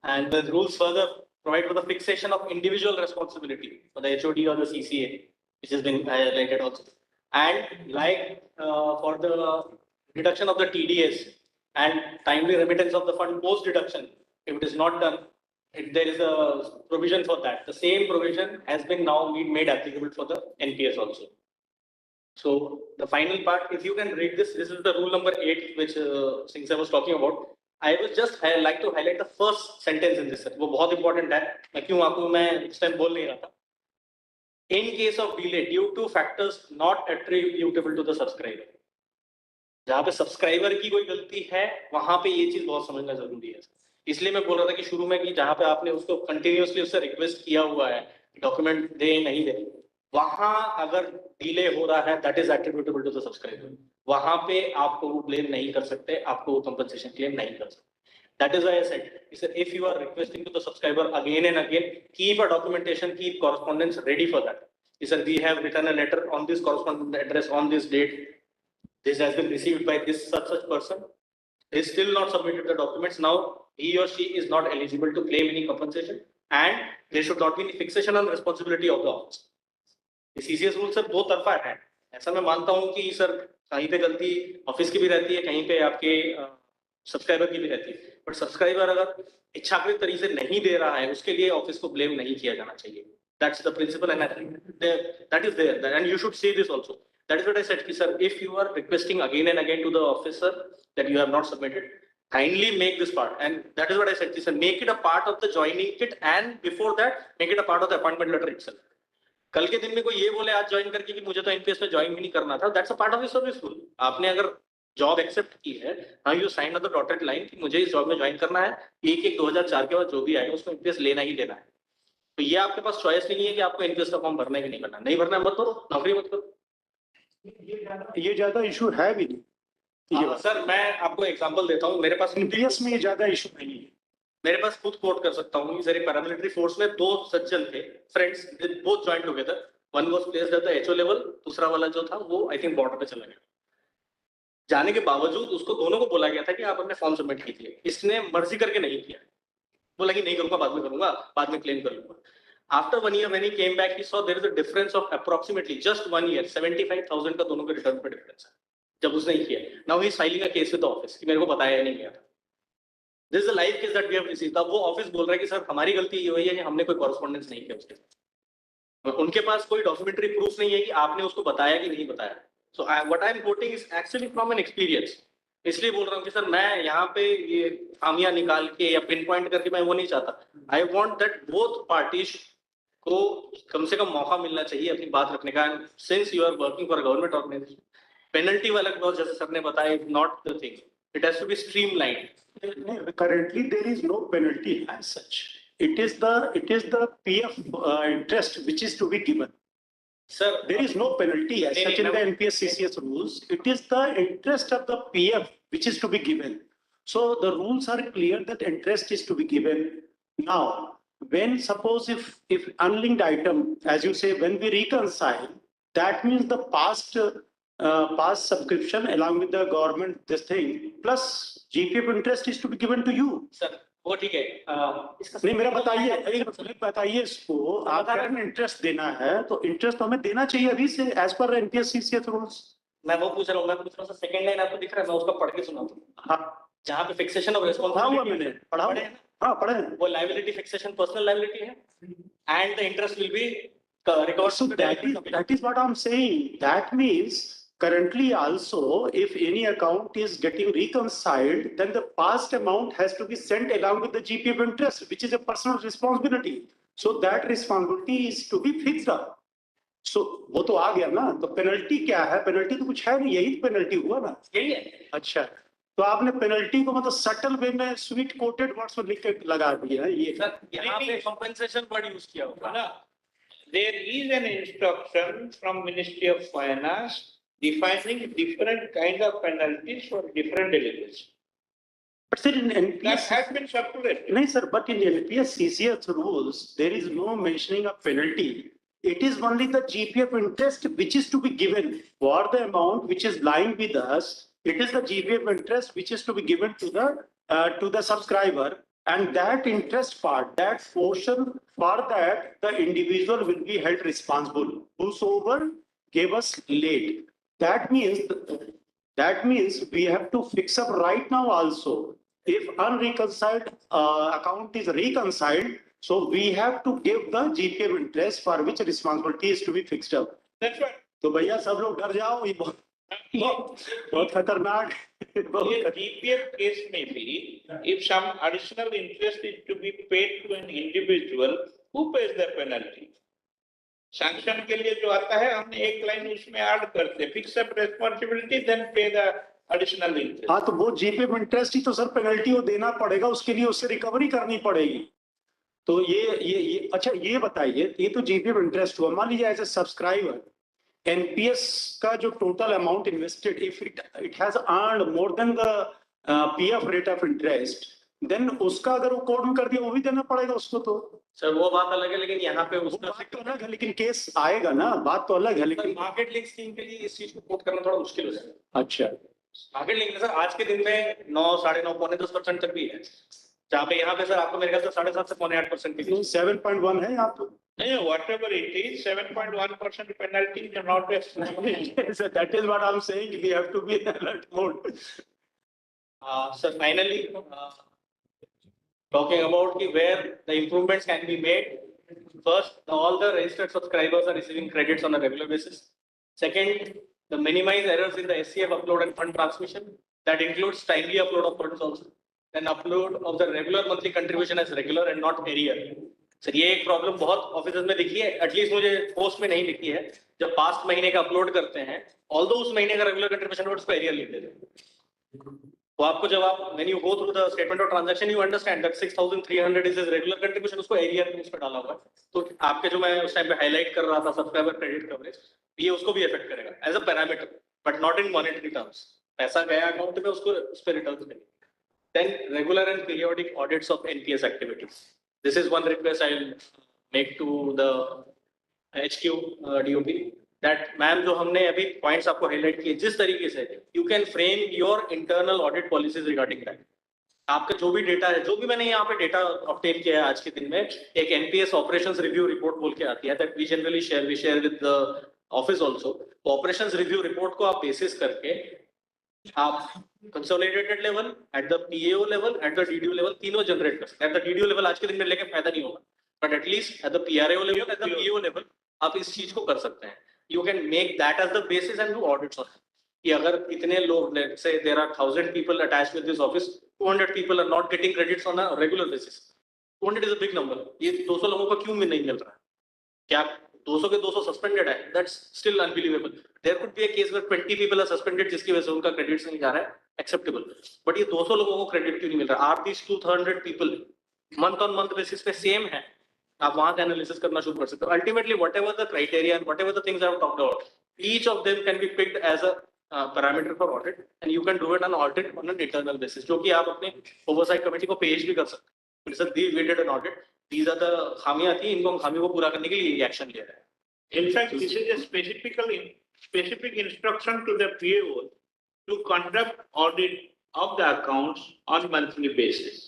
And the rules further provide for the fixation of individual responsibility for the HOD or the CCA, which has been highlighted also. And like for the deduction of the TDS and timely remittance of the fund post deduction, if it is not done, there is a provision for that. The same provision has been now made applicable for the NPS also. So the final part, if you can read this is the rule number 8, which Singh sir was talking about. I would just like to highlight the first sentence in this. वो बहुत important है. मैं क्यों आपको मैं इस time बोल नहीं रहा था. In case of delay due to factors not attributable to the subscriber. जहाँ पे सब्सक्राइबर की कोई गलती है, वहां पे ये चीज बहुत समझना जरूरी है. इसलिए मैं बोल रहा था कि शुरू में कि जहाँ पे आपने उसको कंटिन्यूअसली उससे रिक्वेस्ट किया हुआ है, डॉक्यूमेंट दे नहीं दे, वहां अगर डिले हो रहा है that is attributable to the subscriber, वहां पे आपको वो ब्लेम नहीं कर सकते, आपको वो कंपनसेशन क्लेम नहीं कर सकते. That is why I said, if you are requesting to the subscriber again and again, keep a documentation, keep correspondence ready for that. We have written a letter on this correspondent address on this date. This has been received by this such person. He is still not submitted the documents. Now he or she is not eligible to claim any compensation, and there should not be any fixation on responsibility of the office. The CCS rule sir दो तरफा है. ऐसा मैं मानता हूँ कि sir कहीं पे गलती ऑफिस की भी रहती है, कहीं पे आपके सब्सक्राइबर की भी रहती है, बट सब्सक्राइबर अगर इच्छाकृत तरीके से नहीं दे रहा है उसके लिए ऑफिस को ब्लेम नहीं किया जाना चाहिए. That's the principle, and I think that is there, and you should say this also. That is what I said, sir. If you are requesting again and again to the officer that you have not submitted, kindly make this part, and that is what I said, sir. Make it a part of the joining kit, and before that, make it a part of the appointment letter itself. कल के दिन में कोई ये बोले आज join करके कि मुझे तो एनपीएस में ज्वाइन भी नहीं करना था, that's a part of the service rule. आपने अगर जॉब एक्सेप्ट की है, हाँ you sign on the dotted line कि मुझे इस जॉब में ज्वाइन करना है, 1/1/2004 के बाद जो भी आएगा उसको एनपीएस लेना ही लेना है. तो ये आपके पास चॉइस नहीं है कि आपको एनपीएस का फॉर्म भरना है कि नहीं भरना. नहीं भरना मत भरो, नौकरी मत करो. ये ज्यादा इशू है भी नहीं. सर मैं आपको एग्जांपल देता हूँ, मेरे पास एनपीएस में ये ज्यादा इशू नहीं है. मेरे पास खुद कोट कर सकता हूँ. सर पैरामिलिट्री फोर्स में दो सज्जन थे, friends, both join together. One was placed at the HO level, दूसरा वाला जो था वो आई थिंक बॉर्डर पे चला गया. जाने के बावजूद उसको दोनों को बोला गया था कि आप अपने फॉर्म सबमिट कीजिए. इसने मर्जी करके नहीं किया, बोला कि नहीं करूंगा, बाद में करूंगा, बाद में क्लेम कर लूंगा. After 1 year when he came back, he saw there is a difference of approximately just 1 year, 75,000 का दोनों के रिटर्न पे डिफरेंस है जब उसने किया. Now he is filing a case with the office कि मेरे को बताया नहीं गया था. This is a live case that we have received. अब वो ऑफिस बोल रहा है कि सर हमारी गलती ये हुई है कि हमने कोई कॉरेस्पॉन्डेंस नहीं किया उसके साथ. उनके पास कोई डॉक्यूमेंट्री प्रूफ नहीं है कि आपने उसको बताया कि नहीं बताया. So what I am quoting is actually from an experience. इसलिए बोल रहा हूँ कि सर मैं यहाँ पे ये खामियां निकाल के या पिन पॉइंट करके मैं वो नहीं चाहता. I want that both parties को कम से कम मौका मिलना चाहिए अपनी बात रखने का. Since you are working for a government organization, penalty वाला क्लॉज जैसे सर ने बताया is not the thing. It has to be streamlined. Currently, there is no penalty as such. It is the PF interest which is to be given. Sir, there is no penalty as such in the NPS CCS rules. It is the interest of the PF which is to be given. So the rules are clear that interest is to be given. Now, when suppose if unlinked item, as you say, when we reconcile, that means the past subscription along with the government this thing plus GPF interest is to be given to you. Sir, वो ठीक है. नहीं मेरा बताइए इसको, अगर interest देना है तो इंटरेस्ट हमें देना चाहिए अभी से as per NPS CCS rules. मैं वो पूछ रहा हूँ सर, सेकंड लाइन आपको दिख रहा है, मैं उसका पढ़ के सुनाता हूँ. हाँ, जहाँ पे फिक्सेशन ऑफ रिस्पांसिबिलिटी पढ़े वो लायबिलिटी फिक्सेशन पर्सनल लायबिलिटी है, and the interest will be recovered. So that is what I'm saying. That means currently also, if any account is getting reconciled, then the past amount has to be sent along with the GPF interest, which is a personal responsibility. So that responsibility is to be fixed up. So वो तो आ गया ना. तो penalty क्या है? Penalty तो कुछ है नहीं, यही पेनल्टी हुआ ना. यही है. अच्छा, तो आपने पेनल्टी को मतलब सटल वे में स्वीट कोटेड वर्ड्स में लिख के लगा दिया है. ये सर यहाँ पे कंपनसेशन वर्ड यूज किया होगा ना. There is an instruction from Ministry of Finance defining different kind of penalties for different delegates. But sir, in That NPS has been circulated. no sir, but in NPS CCS rules there is no mentioning of penalty. It is only the GPF interest which is to be given for the amount which is lying with us. It is the GPF interest which is to be given to the subscriber, and that interest part, that portion, for that the individual will be held responsible whosoever gave us late. That means we have to fix up right now also. If unreconciled account is reconciled, so we have to give the GPF interest for which responsibility is to be fixed up. That's right. तो भैया सब लोग डर जाओ, ये बहुत खतरनाक. GPF case may be, if some additional interest is to be paid to an individual, who pays the penalty? Sanction के लिए जो आता है हमने एक लाइन उसमें ऐड करते, fix up responsibility, then pay the additional interest. हाँ, तो वो GPF इंटरेस्ट ही तो सर पेनल्टी वो देना पड़ेगा, उसके लिए उससे रिकवरी करनी पड़ेगी. तो ये अच्छा ये बताइए, ये तो जीपी ऑफ इंटरेस्ट हुआ, मान लीजिए एज ए सब्सक्राइबर एनपीएस का जो total amount invested, if it has earned more than the PF rate of interest, then उसका अगर वो कोड में कर दिया वो भी देना पड़ेगा उसको तो। सर वो बात अलग है, लेकिन यहाँ पे उसका बात तो अलग है, लेकिन केस आएगा ना, बात तो अलग है, लेकिन मार्केट लिंक स्कीम के लिए इस चीज को कोट करना थोड़ा मुश्किल हो जाएगा। अच्छा मार्केट लिंक सर आज के दिन में 9, 9.5, पौने 10% तक भी है, जहाँ पे यहाँ पे सर आपको मेरे ख्याल से 7.5 से पौने 8% की 7.1 है यहाँ तो। Whatever it is, 7.1% penalty is not a. So that is what I'm saying, we have to be in alert mode. So finally, talking about where the improvements can be made. First, all the registered subscribers are receiving credits on a regular basis. Second, the minimize errors in the NCA-F upload and fund transmission. That includes timely upload of funds also. Then upload of the regular monthly contribution as regular and not arrear. Sir ये एक problem बहुत officers में दिखी है, at least मुझे post में नहीं दिखी है, जब पास्ट महीने का अपलोड करते हैं, ऑल्दो उस महीने का रेगुलर कंट्रीब्यूशन उसको एरियर लिख देते हैं। तो आपको जब आप when you go through the statement of transaction you understand that 6300 is regular contribution, उसको एरियर में उस पर डाला हुआ है। तो आपके जो मैं उस टाइम पे हाईलाइट कर रहा था सब्सक्राइबर क्रेडिट कवरेज, ये उसको भी इफेक्ट करेगा as a parameter, but not in monetary terms. पैसा गया अकाउंट में, उसको उस पर रिटर्न देंगे। Then regular and periodic audits of NPS activities, this is one request I will make to the HQ DOP that ma'am जो हमने अभी पॉइंट्स आपको हाईलाइट किए, जिस तरीके से you can frame your internal audit policies regarding that, आपका जो भी डेटा है, जो भी मैंने यहाँ पे डेटा ऑब्टेन किया है आज के दिन में, एक एनपीएस ऑपरेशंस रिव्यू रिपोर्ट बोल के आती है that we generally share with the office also. Operations review report को आप बेसिस करके आप consolidated level, at the PAO level, at the DDO level, तीनों जनरेट कर सकते हैं। एट द डीडीओ लेवल आज के दिन में लेके फायदा नहीं होगा, but at least at the PRAO level, at the PAO level आप इस चीज को कर सकते हैं। You can make that as the basis and do audits on it. कि अगर इतने लोग, let's say there are 1000 people attached with this office, 200 people are not getting credits on a regular basis. 200 is a big number. ये 200 लोगों को क्यों नहीं मिल रहा है? क्या 200 के 200 suspended है? That's still unbelievable. There could be a case where 20 people are suspended जिसकी वजह से उनका credits नहीं जा रहा है, acceptable. But ये 200 लोगों को credit क्यों नहीं मिल रहा? Are these 200 people month on month basis पे same है? आप वहां से एनालिसिस करना शुरू कर सकते हो। Ultimately whatever the criteria and whatever the things I have talked about, each of them can be picked as a parameter for audit and you can do it on audit on an internal basis, जो कि आप अपने oversight committee को पेश भी कर सकते हैं। Sir we did an audit, these are the खामियां थी, इनको खामी को पूरा करने के लिए ये एक्शन लिया है। In fact, this is a specific instruction to the PAO to conduct audit of the accounts on monthly basis.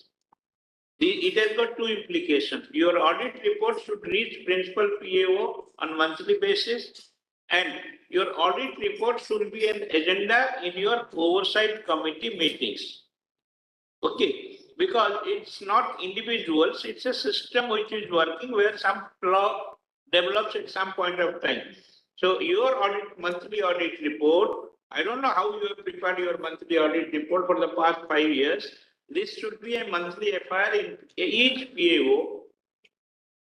It has got two implications. Your audit report should reach principal PAO on monthly basis, and your audit report should be an agenda in your oversight committee meetings. Okay, because it's not individuals, it's a system which is working where some flaw develops at some point of time. So your monthly audit report, I don't know how you have prepared your monthly audit report for the past 5 years. This should be a monthly FIR in each PAO.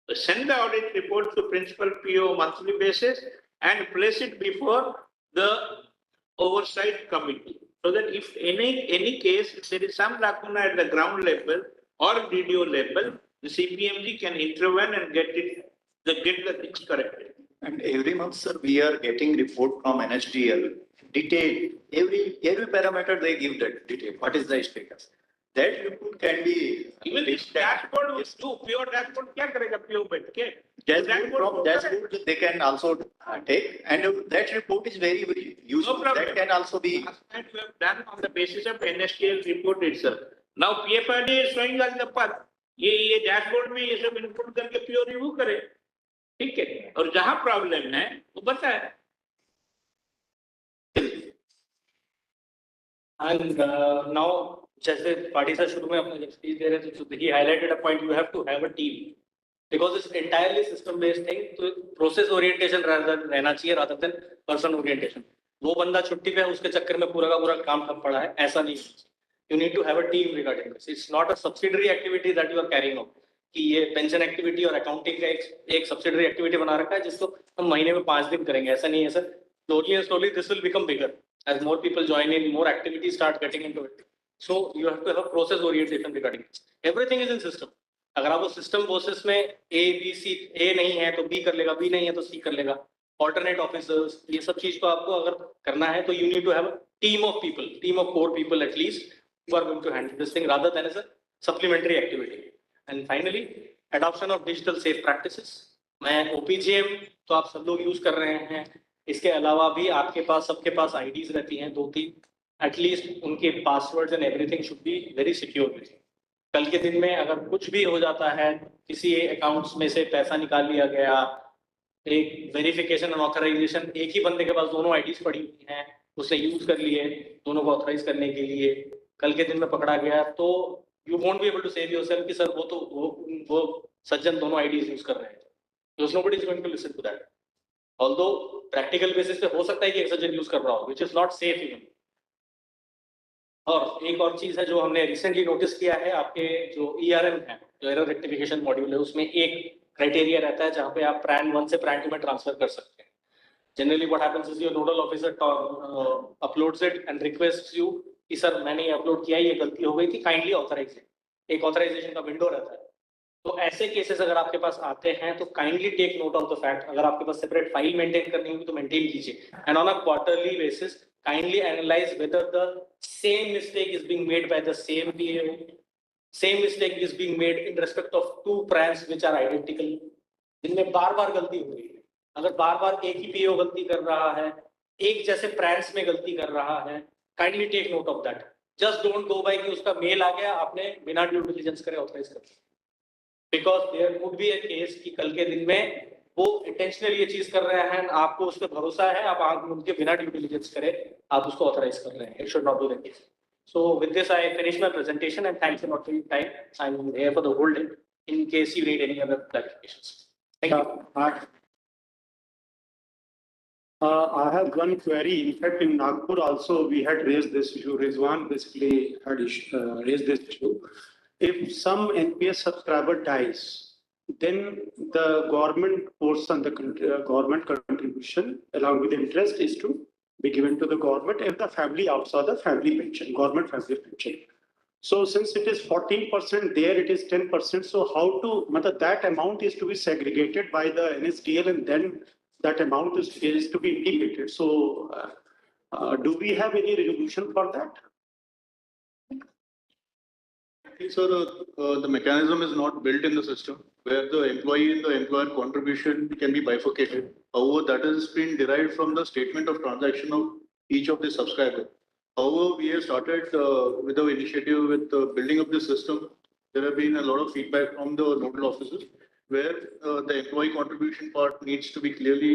Send the audit report to principal PAO monthly basis and place it before the oversight committee. So that if any case, if there is some lacuna at the ground level or DDO level, the CPMG can intervene and get the things corrected. And every month, sir, we are getting report from NHDL, detailed, every parameter they give that detail, what is the status. That report can be. Even this dashboard will do, pure dashboard क्या करेगा PO बैठ के? Dashboard they can also take, and that report is very, very useful. No that can also be. And we have done on the basis of NSTL report itself. Now PFID is showing us the path. ये dashboard में ये सब input करके PO review करे, ठीक है? और जहाँ problem है वो बताए। And now, जैसे पार्टी सर शुरू में अपना स्पीच दे रहे थे, he highlighted a point, you have to have a team because it's entirely system based thing, तो process orientation रहना चाहिए rather than person orientation. वो बंदा छुट्टी पे है, उसके चक्कर में पूरा का पूरा काम ठप पड़ा है, ऐसा नहीं। You need to have a team regarding this. It's not a subsidiary activity that you are carrying out. कि ये पेंशन एक्टिविटी और अकाउंटिंग का एक सब्सिडरी एक्टिविटी बना रखा है जिसको हम महीने में 5 दिन करेंगे, ऐसा नहीं है sir. Slowly and slowly this will become bigger as more people join in, more activities start getting into it. So you have to have a process orientation regarding it. Everything is in system. अगर आप वो system process में A B C, ए नहीं है तो B कर लेगा, B नहीं है तो सी कर लेगा, ऑल्टरनेट ऑफिसर्स, ये सब चीज को आपको अगर करना है तो you need to have a team of people, team of 4 people at least who are going to handle this thing rather than as a supplementary activity. And finally, adoption of digital safe practices. मैं OPGM तो आप सब लोग use कर रहे हैं, इसके अलावा भी आपके पास सबके पास आईडीज रहती हैं 2-3, एटलीस्ट उनके passwords and everything should be very secure with you. कल के दिन में अगर कुछ भी हो जाता है, किसी अकाउंट्स में से पैसा निकाल लिया गया, एक वेरिफिकेशन और ऑथराइजेशन एक ही बंदे के पास दोनों आईडीज पड़ी हुई हैं, उसने यूज कर लिए दोनों को ऑथराइज करने के लिए, कल के दिन में पकड़ा गया तो you won't be able to save yourself कि सर वो सज्जन दोनों आईडीज यूज कर रहे हैं, तो nobody is going to listen to that. Although practical basis पे हो सकता है कि एक सज्जन यूज कर रहा हो, which is not safe even. और एक और चीज है जो हमने रिसेंटली नोटिस किया है, आपके जो ERM है, जो एरर रेक्टिफिकेशन मॉड्यूल है, उसमें एक क्राइटेरिया रहता है जहां पे आप PRAN 1 से PRAN 2 में ट्रांसफर कर सकते हैं। Generally what happens is your nodal officer uploads it and requests you कि सर मैंने ये अपलोड किया, ये गलती हो गई थी, काइंडली ऑथराइज इट। एक ऑथराइजेशन का विंडो रहता है। तो ऐसे केसेस अगर आपके पास आते हैं तो kindly take note of the fact, अगर आपके पास सेपरेट फाइल मेंटेन करनी होगी तो मेंटेन कीजिए, and on a quarterly basis kindly analyze whether the same mistake is being made by the same PO, same mistake is being made in respect of 2 PRANs which are identical, जिनमें बार-बार गलती हो रही है। अगर बार-बार एक ही PO गलती कर रहा है, एक जैसे PRANs में गलती कर रहा है, kindly take note of that. Just don't go by कि उसका मेल आ गया, आपने बिना ड्यू डिलिजेंस करे ऑथराइज कर दिया, because there could be a case कि कल के दिन में वो इंटेंशनली ये चीज कर रहे हैं, आपको उस पर भरोसा है, आप आंख उनके बिना ड्यू डिलिजेंस करे आप उसको ऑथराइज कर रहे हैं। It should not be the case. So with this I finish my presentation and thanks for your time. I am here for the whole day in case you need any other clarifications. Thank you. I have one query. In fact, in Nagpur also we had raised this issue. Rizwan basically had raised this issue. If some NPS subscriber dies, then the government portion, the government contribution along with interest is to be given to the government if the family opts for the family pension, government family pension. So since it is 14%, there it is 10%. So how to, that amount is to be segregated by the NSDL and then that amount is to be integrated. So do we have any resolution for that? So the mechanism is not built in the system where the employee and the employer contribution can be bifurcated. However, that has been derived from the statement of transaction of each of the subscribers. However, we have started with our initiative with building up the system. There have been a lot of feedback from the nodal officers where the employee contribution part needs to be clearly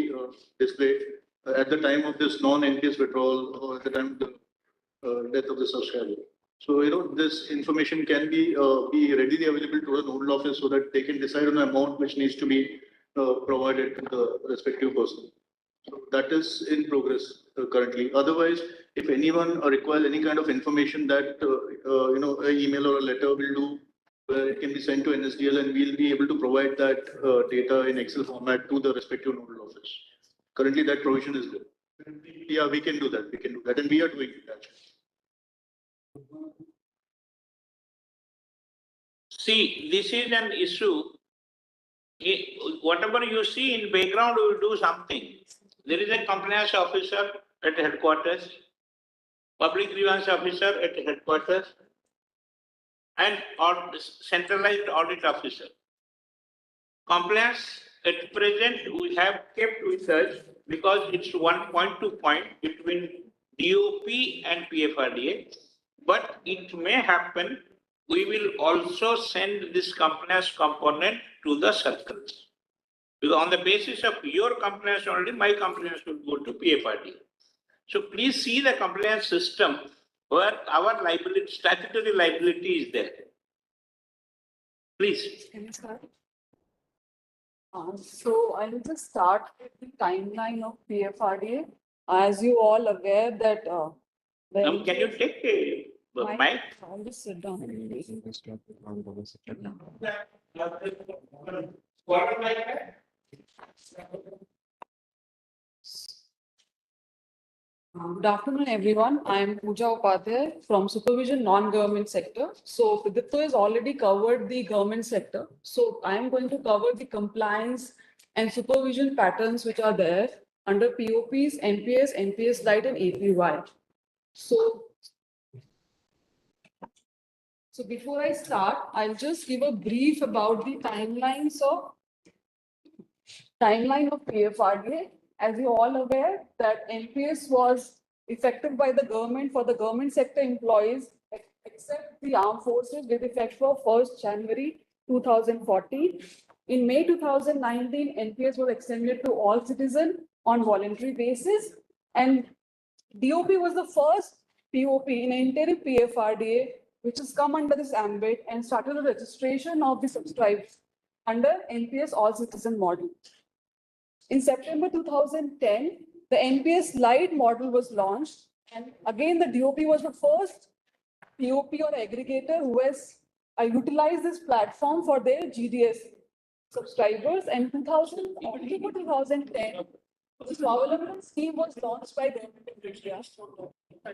displayed at the time of this non-NPS withdrawal or at the time of the death of the subscriber. So, this information can be readily available to the nodal office so that they can decide on the amount which needs to be provided to the respective person. So that is in progress currently. Otherwise, if anyone requires any kind of information that, an email or a letter will do, where it can be sent to NSDL and we'll be able to provide that data in Excel format to the respective nodal office. Currently, that provision is there. Yeah, we can do that. We can do that. And we are doing that. See, this is an issue. Whatever you see in background, we will do something. There is a compliance officer at headquarters, public grievance officer at headquarters, and centralized audit officer. Compliance at present we have kept with us because it's one point to point between DOP and PFRDA, but it may happen we will also send this compliance component to the circles. Because on the basis of your compliance only, my compliance will go to PFRDA. So please see the compliance system where our liability, statutory liability is there. Please. Can you start? So I will just start with the timeline of PFRDA. As you all aware that Can you take a mic? I'll just sit down. Good afternoon, everyone. I am Pooja Upadhyay from Supervision Non-Government Sector. So Pradipta has already covered the government sector. So I am going to cover the compliance and supervision patterns which are there under POPs, NPS, NPS Lite and APY. So before I start, I'll just give a brief about the timeline of PFRDA. As you're all aware that NPS was effective by the government for the government sector employees, except the armed forces, with effect for 1st January 2014. In May 2019, NPS was extended to all citizens on voluntary basis. And DOP was the first POP in interim PFRDA, which has come under this ambit and started the registration of the subscribers under NPS all citizen model. In September 2010, the NPS Lite model was launched. And again, the DOP was the first POP or aggregator who has utilized this platform for their GDS subscribers. And October 2010, the Swavalambi scheme was launched by Government of India.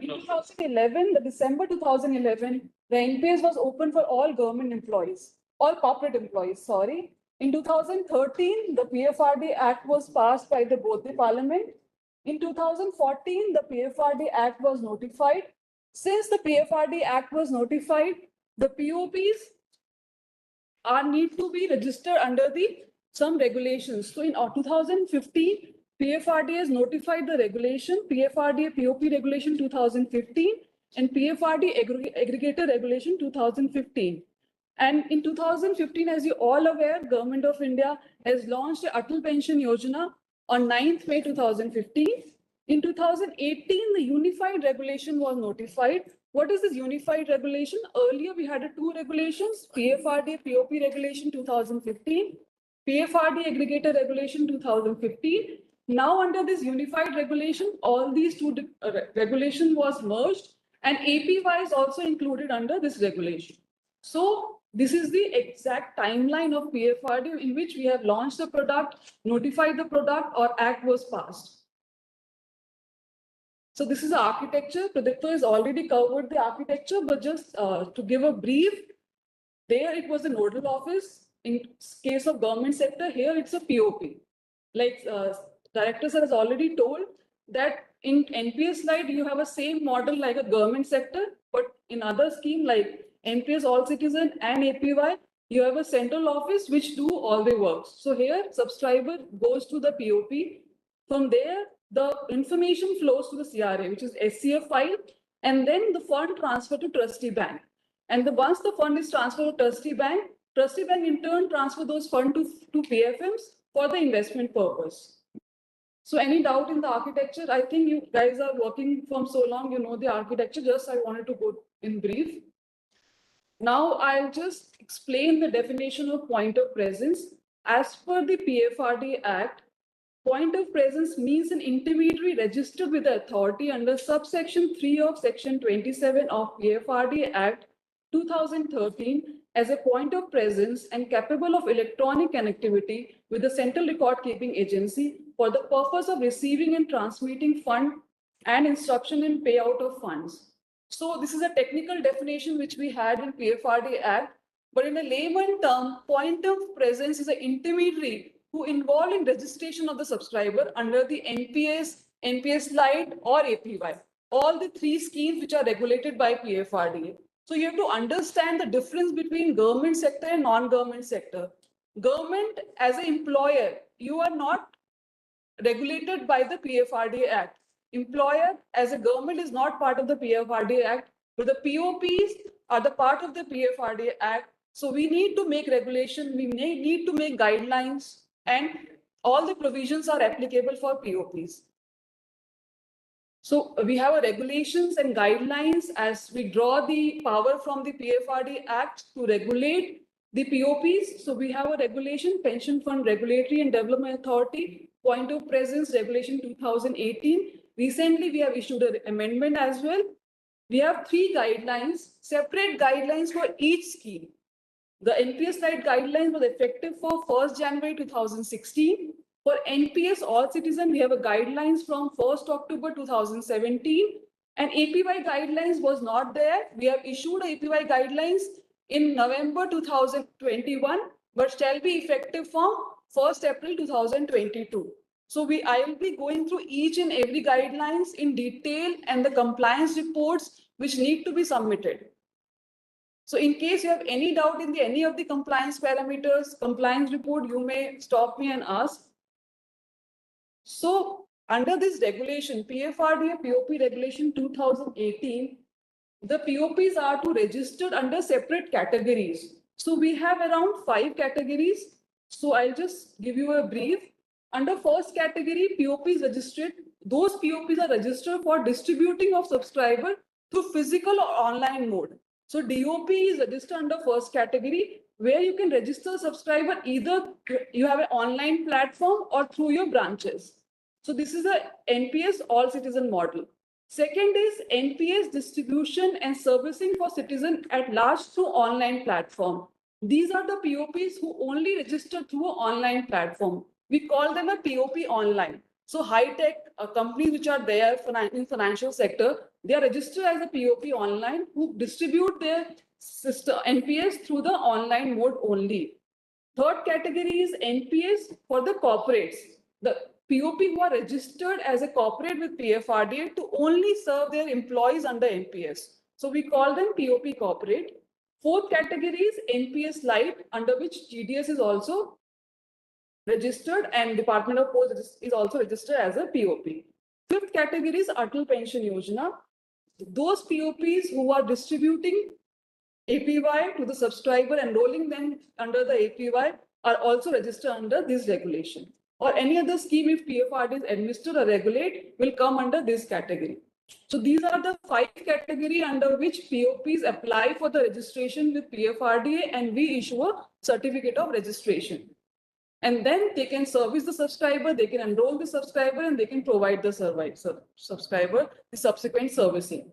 In 2011, the December 2011, the NPS was open for all government employees, all corporate employees, sorry. In 2013, the PFRD Act was passed by both the Parliament. In 2014, the PFRD Act was notified. Since the PFRD Act was notified, the POPs need to be registered under some regulations. So in 2015, PFRD has notified the regulation, PFRD POP Regulation 2015 and PFRD Aggregator Regulation 2015. And in 2015, as you all aware, Government of India has launched a Atal Pension Yojana on 9th May 2015. In 2018, the unified regulation was notified. What is this unified regulation? Earlier, we had two regulations, PFRD POP Regulation 2015, PFRD Aggregator Regulation 2015. Now, under this unified regulation, all these two regulations was merged and APY is also included under this regulation. So this is the exact timeline of PFRD in which we have launched the product, notified the product, or act was passed. So this is the architecture. Pradipta has already covered the architecture, but just to give a brief, there it was a nodal office. In case of government sector, here it's a POP. Like Director Sir has already told that in NPS Lite, you have a same model like a government sector, but in other scheme like NPS All Citizen and APY, you have a central office which do all the works. So here, subscriber goes to the POP. From there, the information flows to the CRA, which is SCF file, and then the fund transfer to trustee bank. And once the fund is transferred to trustee bank in turn transfer those funds to PFMs for the investment purpose. So any doubt in the architecture? I think you guys are working from so long, you know the architecture. Just I wanted to go in brief. Now I'll just explain the definition of point of presence. As per the PFRD Act, point of presence means an intermediary registered with the authority under subsection 3 of section 27 of PFRD Act 2013 as a point of presence and capable of electronic connectivity with the Central Record Keeping Agency for the purpose of receiving and transmitting fund and instruction in payout of funds. So this is a technical definition which we had in PFRD Act, but in a layman term, point of presence is an intermediary who involved in registration of the subscriber under the NPS, NPS Lite or APY, all the three schemes which are regulated by PFRDA. So you have to understand the difference between government sector and non-government sector. Government as an employer, you are not regulated by the PFRDA Act. Employer as a government is not part of the PFRDA Act, but the POPs are the part of the PFRDA Act. So we need to make regulation, we need to make guidelines, and all the provisions are applicable for POPs. So we have a regulations and guidelines as we draw the power from the PFRD Act to regulate the POPs. So we have a regulation, Pension Fund Regulatory and Development Authority, Point of Presence Regulation 2018. Recently, we have issued an amendment as well. We have 3 guidelines, separate guidelines for each scheme. The NPS Lite guidelines was effective for 1st January 2016. For NPS All Citizen, we have a guidelines from 1st October 2017, and APY guidelines was not there. We have issued APY guidelines in November 2021, but shall be effective from 1st April 2022. So I will be going through each and every guidelines in detail and the compliance reports which need to be submitted. So in case you have any doubt in any of the compliance parameters, compliance report, you may stop me and ask. So under this regulation, PFRDA POP regulation 2018, the POPs are to register under separate categories. So we have around 5 categories. So I'll just give you a brief. Under first category, POPs registered. Those POPs are registered for distributing of subscriber through physical or online mode. So DOP is registered under first category, where you can register subscriber either you have an online platform or through your branches. So this is a NPS All Citizen model. Second is NPS distribution and servicing for citizen at large through online platform. These are the POPs who only register through an online platform. We call them a POP online. So high-tech companies which are there in financial sector, they are registered as a POP online who distribute their system NPS through the online mode only. Third category is NPS for the corporates. The POP who are registered as a corporate with PFRDA to only serve their employees under NPS. So we call them POP corporate. Fourth category is NPS Lite, under which GDS is also registered and Department of Post is also registered as a POP. Fifth category is Atal Pension Yojana. Those POPs who are distributing APY to the subscriber, enrolling them under the APY, are also registered under this regulation. Or any other scheme if PFRD is administered or regulate will come under this category. So these are the 5 categories under which POPs apply for the registration with PFRDA, and we issue a certificate of registration. And then they can service the subscriber, they can enroll the subscriber, and they can provide the subscriber the subsequent servicing.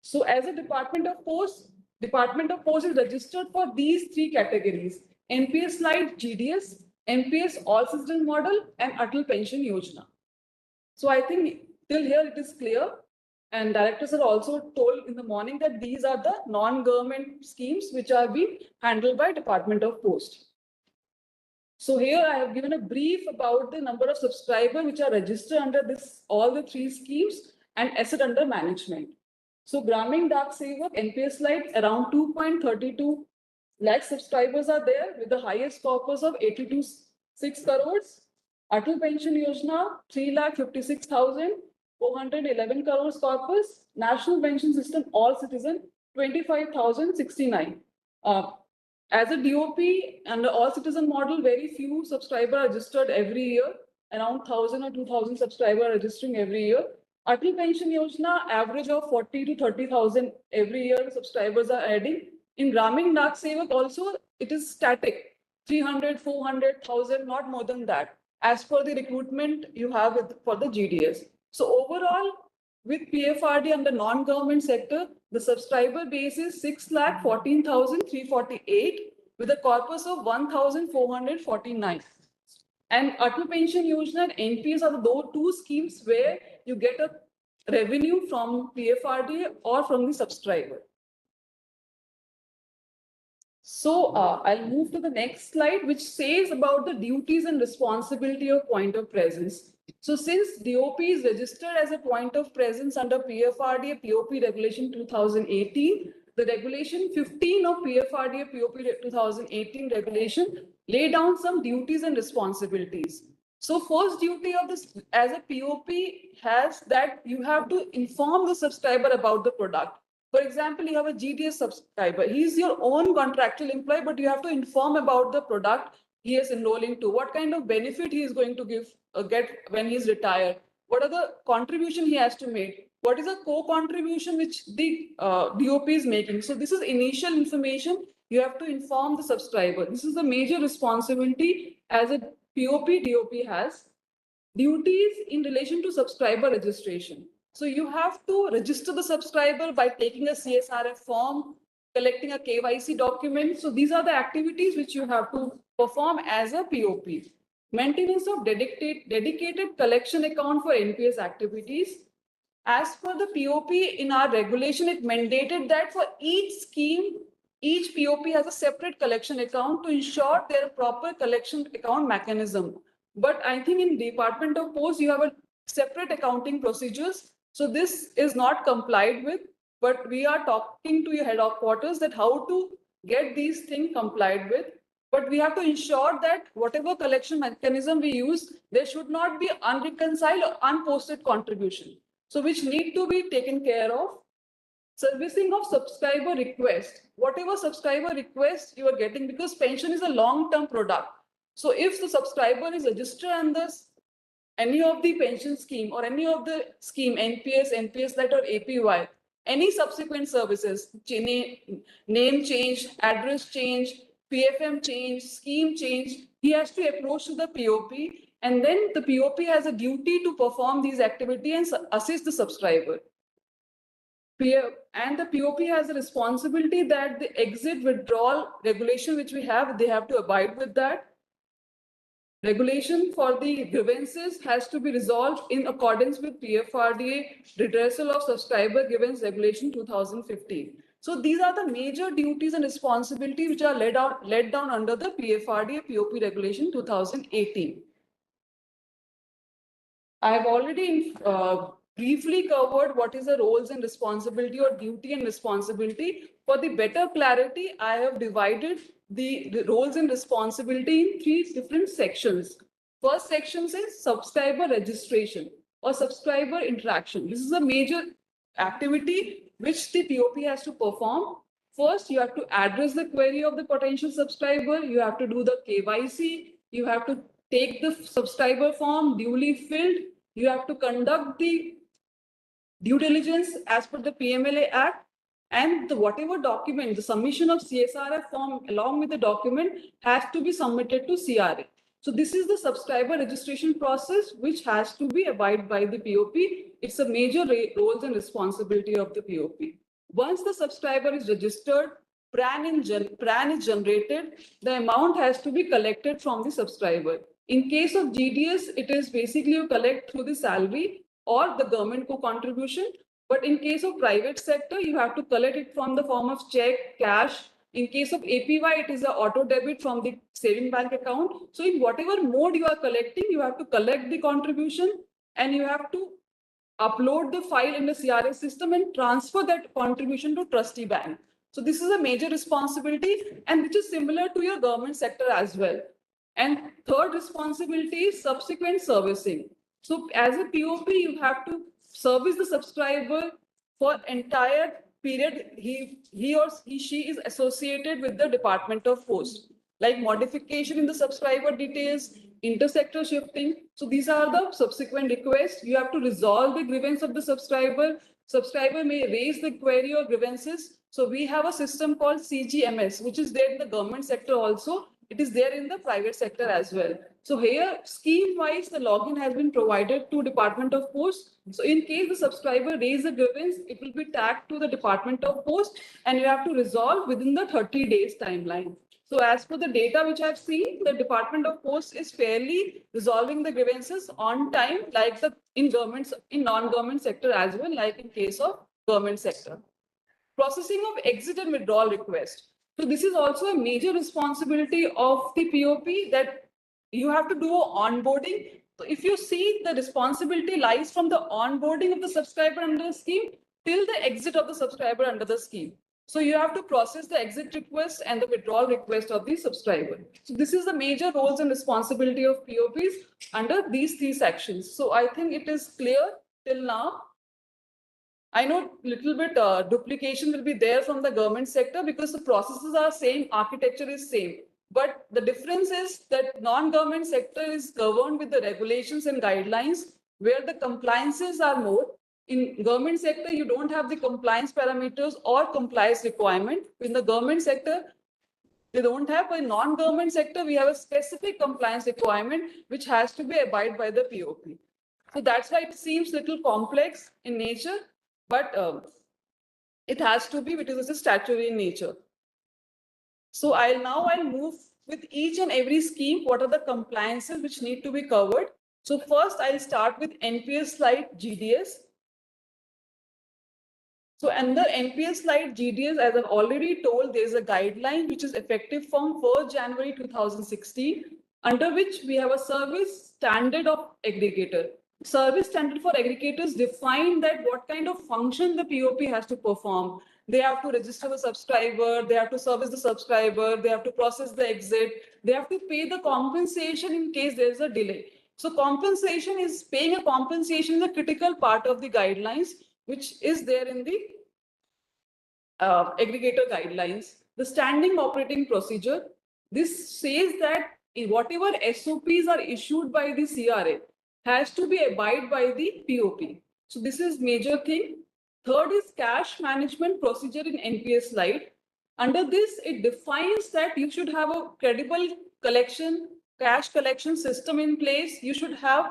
So as a Department of Post is registered for these 3 categories: NPS Lite, GDS, NPS All Citizen Model, and Atal Pension Yojana. So I think till here it is clear. And directors are also told in the morning that these are the non-government schemes which are being handled by Department of Post. So here I have given a brief about the number of subscribers which are registered under all the 3 schemes and asset under management. So Gramin Dak Sevak, NPS Lite, around 2.32 lakh subscribers are there with the highest corpus of 82.6 crores. Atal Pension Yojana, 3,56,411 crores corpus. National Pension System All Citizen, 25,069. As a DOP under All Citizen model, very few subscribers are registered every year. Around 1,000 or 2,000 subscribers are registering every year. Atal Pension Yojana, average of 40 to 30,000 every year subscribers are adding. In Gramin Dak Sevak also, it is static, 300, 400, 1,000, not more than that, as per the recruitment you have for the GDS. So overall, with PFRD and the non-government sector, the subscriber base is 6,14,348 with a corpus of 1,449. And Atal Pension Yojana and NPS are those 2 schemes where you get a revenue from PFRD or from the subscriber. So I'll move to the next slide, which says about the duties and responsibility of point of presence. So since DOP is registered as a point of presence under PFRDA POP Regulation 2018, the Regulation 15 of PFRDA POP 2018 regulation lay down some duties and responsibilities. So first duty of this as a POP has that you have to inform the subscriber about the product. For example, you have a GDS subscriber. He is your own contractual employee, but you have to inform about the product he is enrolling to, what kind of benefit he is going to get when he is retired, what are the contribution he has to make, what is a co-contribution which the DOP is making. So this is initial information you have to inform the subscriber. This is the major responsibility as a POP DOP has. Duties in relation to subscriber registration. So you have to register the subscriber by taking a CSRF form, collecting a KYC document. So these are the activities which you have to perform as a POP. Maintenance of dedicated collection account for NPS activities. As per the POP in our regulation, it mandated that for each scheme, each POP has a separate collection account to ensure their proper collection account mechanism. But I think in Department of Post, you have a separate accounting procedures. So this is not complied with, but we are talking to your head of quarters that how to get these things complied with. But we have to ensure that whatever collection mechanism we use, there should not be unreconciled or unposted contribution. So which need to be taken care of. Servicing of subscriber request, whatever subscriber request you are getting, because pension is a long-term product. So if the subscriber is registered under any of the pension scheme or any of the scheme, NPS, Lite or APY, any subsequent services, name change, address change, PFM change, scheme change, he has to approach to the POP, and then the POP has a duty to perform these activities and assist the subscriber. And the POP has a responsibility that the exit withdrawal regulation which we have, they have to abide with that. Regulation for the grievances has to be resolved in accordance with PFRDA redressal of subscriber grievance regulation 2015. So these are the major duties and responsibilities which are laid down under the PFRDA POP regulation 2018. I have already briefly covered what is the roles and responsibility or duty and responsibility. For the better clarity, I have divided the roles and responsibility in 3 different sections. First section is subscriber registration or subscriber interaction. This is a major activity which the POP has to perform. First, you have to address the query of the potential subscriber. You have to do the KYC. You have to take the subscriber form duly filled. You have to conduct the due diligence as per the PMLA Act, and whatever document, the submission of CSRF form along with the document has to be submitted to CRA. So this is the subscriber registration process which has to be abided by the POP. It's a major roles and responsibility of the POP. Once the subscriber is registered, PRAN is generated, the amount has to be collected from the subscriber. In case of GDS, it is basically you collect through the salary or the government co-contribution. But in case of private sector, you have to collect it from the form of check, cash. In case of APY, it is an auto debit from the saving bank account. So in whatever mode you are collecting, you have to collect the contribution and you have to upload the file in the CRA system and transfer that contribution to trustee bank. So this is a major responsibility and which is similar to your government sector as well. And third responsibility is subsequent servicing. So as a POP, you have to service the subscriber for entire period he or she is associated with the Department of Post, like modification in the subscriber details, intersector shifting. So these are the subsequent requests. You have to resolve the grievance of the subscriber. Subscriber may raise the query or grievances. So we have a system called CGMS, which is there in the government sector also. It is there in the private sector as well. So here, scheme-wise, the login has been provided to Department of Post. So in case the subscriber raises a grievance, it will be tagged to the Department of Post and you have to resolve within the 30 days timeline. So as per the data which I've seen, the Department of Post is fairly resolving the grievances on time, like in non-government sector as well, like in case of government sector. Processing of exit and withdrawal request. So this is also a major responsibility of the POP that you have to do onboarding. So if you see, the responsibility lies from the onboarding of the subscriber under the scheme till the exit of the subscriber under the scheme. So you have to process the exit request and the withdrawal request of the subscriber. So this is the major roles and responsibility of POPs under these 3 sections. So I think it is clear till now. I know little bit duplication will be there from the government sector because the processes are same, architecture is same. But the difference is that non-government sector is governed with the regulations and guidelines where the compliances are more. In government sector, you don't have the compliance parameters or compliance requirement. In the government sector, they don't have. But in non-government sector, we have a specific compliance requirement which has to be abided by the POP. So that's why it seems little complex in nature. But it has to be because it's a statutory in nature. So I'll move with each and every scheme, what are the compliances which need to be covered. So first I'll start with NPS Lite GDS. So under NPS Lite GDS, as I've already told, there's a guideline which is effective from 1st January 2016, under which we have a service standard of aggregator. Service standard for aggregators define that what kind of function the POP has to perform. They have to register the subscriber, they have to service the subscriber, they have to process the exit, they have to pay the compensation in case there is a delay. So paying a compensation is a critical part of the guidelines, which is there in the aggregator guidelines. The standing operating procedure, this says that whatever SOPs are issued by the CRA has to be abide by the POP. So this is major thing. Third is cash management procedure in NPS Lite. Under this, it defines that you should have a credible cash collection system in place. You should have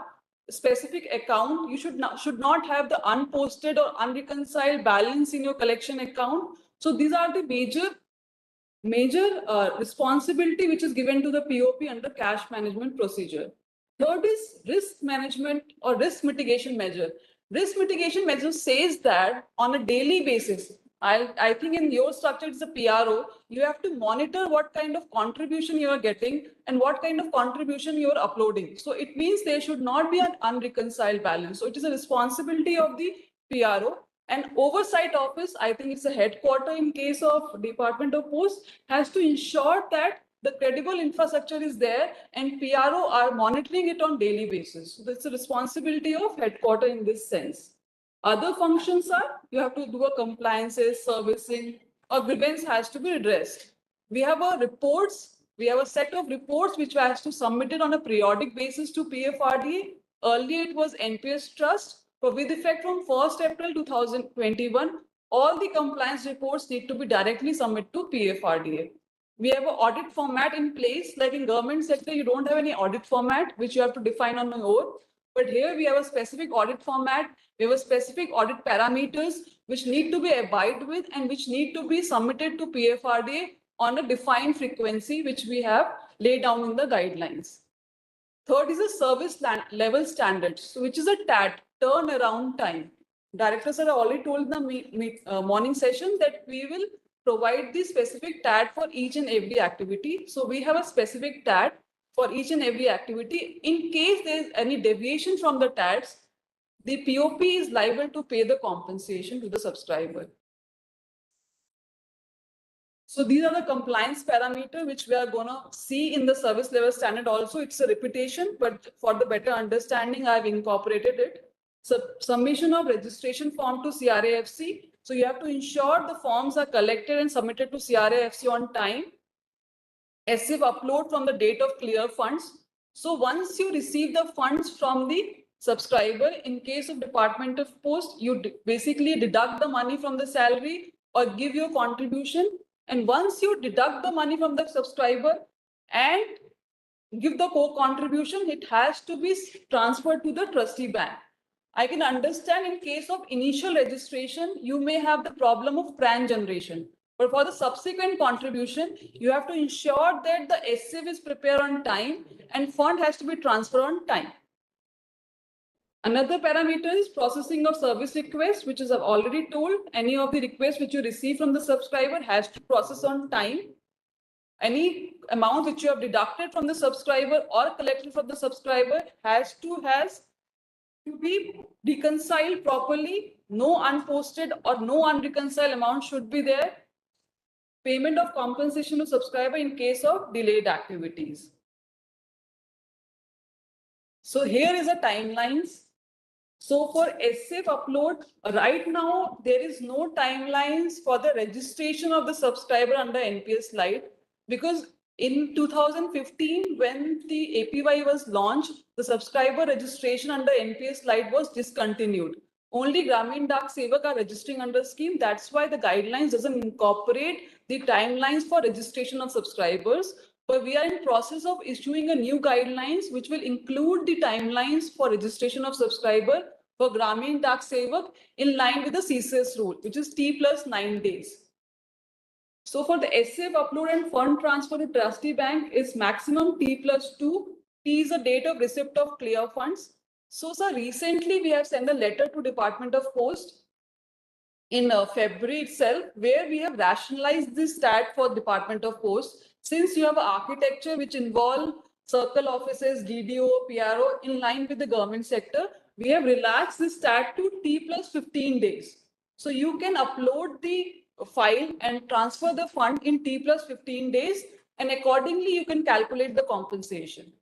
a specific account. You should not have the unposted or unreconciled balance in your collection account. So these are the major responsibility which is given to the POP under cash management procedure. Third is risk management or risk mitigation measure. Risk mitigation measure says that on a daily basis, I think in your structure it's a PRO, you have to monitor what kind of contribution you are getting and what kind of contribution you are uploading. So it means there should not be an unreconciled balance. So it is a responsibility of the PRO. And oversight office, I think it's a headquarter in case of Department of Post, has to ensure that the credible infrastructure is there and PRO are monitoring it on daily basis. So that's a responsibility of headquarter in this sense. Other functions are, you have to do a compliances, servicing, or grievance has to be addressed. We have we have a set of reports which has to submit it on a periodic basis to PFRDA. Earlier it was NPS Trust, but with effect from 1st April 2021, all the compliance reports need to be directly submitted to PFRDA. We have an audit format in place, like in government sector, you don't have any audit format, which you have to define on your own. But here we have a specific audit format, we have a specific audit parameters, which need to be abided with and which need to be submitted to PFRDA on a defined frequency, which we have laid down in the guidelines. Third is a service level standards, so which is a TAT, turnaround time. Directors are already told in the morning session that we will provide the specific TAT for each and every activity. So we have a specific TAT for each and every activity. In case there is any deviation from the TATs, the POP is liable to pay the compensation to the subscriber. So these are the compliance parameters which we are going to see in the service level standard also. It's a repetition, but for the better understanding, I've incorporated it. So submission of registration form to CRAFC. So you have to ensure the forms are collected and submitted to CRAFC on time. SF upload from the date of clear funds. So once you receive the funds from the subscriber, in case of Department of Post, you basically deduct the money from the salary or give your contribution. And once you deduct the money from the subscriber and give the co-contribution, it has to be transferred to the trustee bank. I can understand in case of initial registration, you may have the problem of PRAN generation. But for the subsequent contribution, you have to ensure that the SIF is prepared on time and fund has to be transferred on time. Another parameter is processing of service requests, which is I've already told. Any of the requests which you receive from the subscriber has to process on time. Any amount which you have deducted from the subscriber or collected from the subscriber has to be reconciled properly. No unposted or no unreconciled amount should be there. Payment of compensation to subscriber in case of delayed activities. So here is a timelines. So for SIF upload, right now, there is no timelines for the registration of the subscriber under NPS Lite, because in 2015, when the APY was launched, the subscriber registration under NPS Lite was discontinued. Only Gramin Dak Sevak are registering under scheme. That's why the guidelines doesn't incorporate the timelines for registration of subscribers. But we are in process of issuing a new guidelines, which will include the timelines for registration of subscriber for Gramin Dak Sevak in line with the CCS rule, which is T+9 days. So for the SAF upload and fund transfer to trustee bank is maximum T+2. T is the date of receipt of clear funds. So sir, recently we have sent a letter to Department of Post in February itself, where we have rationalized this stat for Department of Post. Since you have architecture which involve circle offices, DDO, PRO in line with the government sector, we have relaxed this stat to T+15 days. So you can upload the file and transfer the fund in T+15 days, and accordingly you can calculate the compensation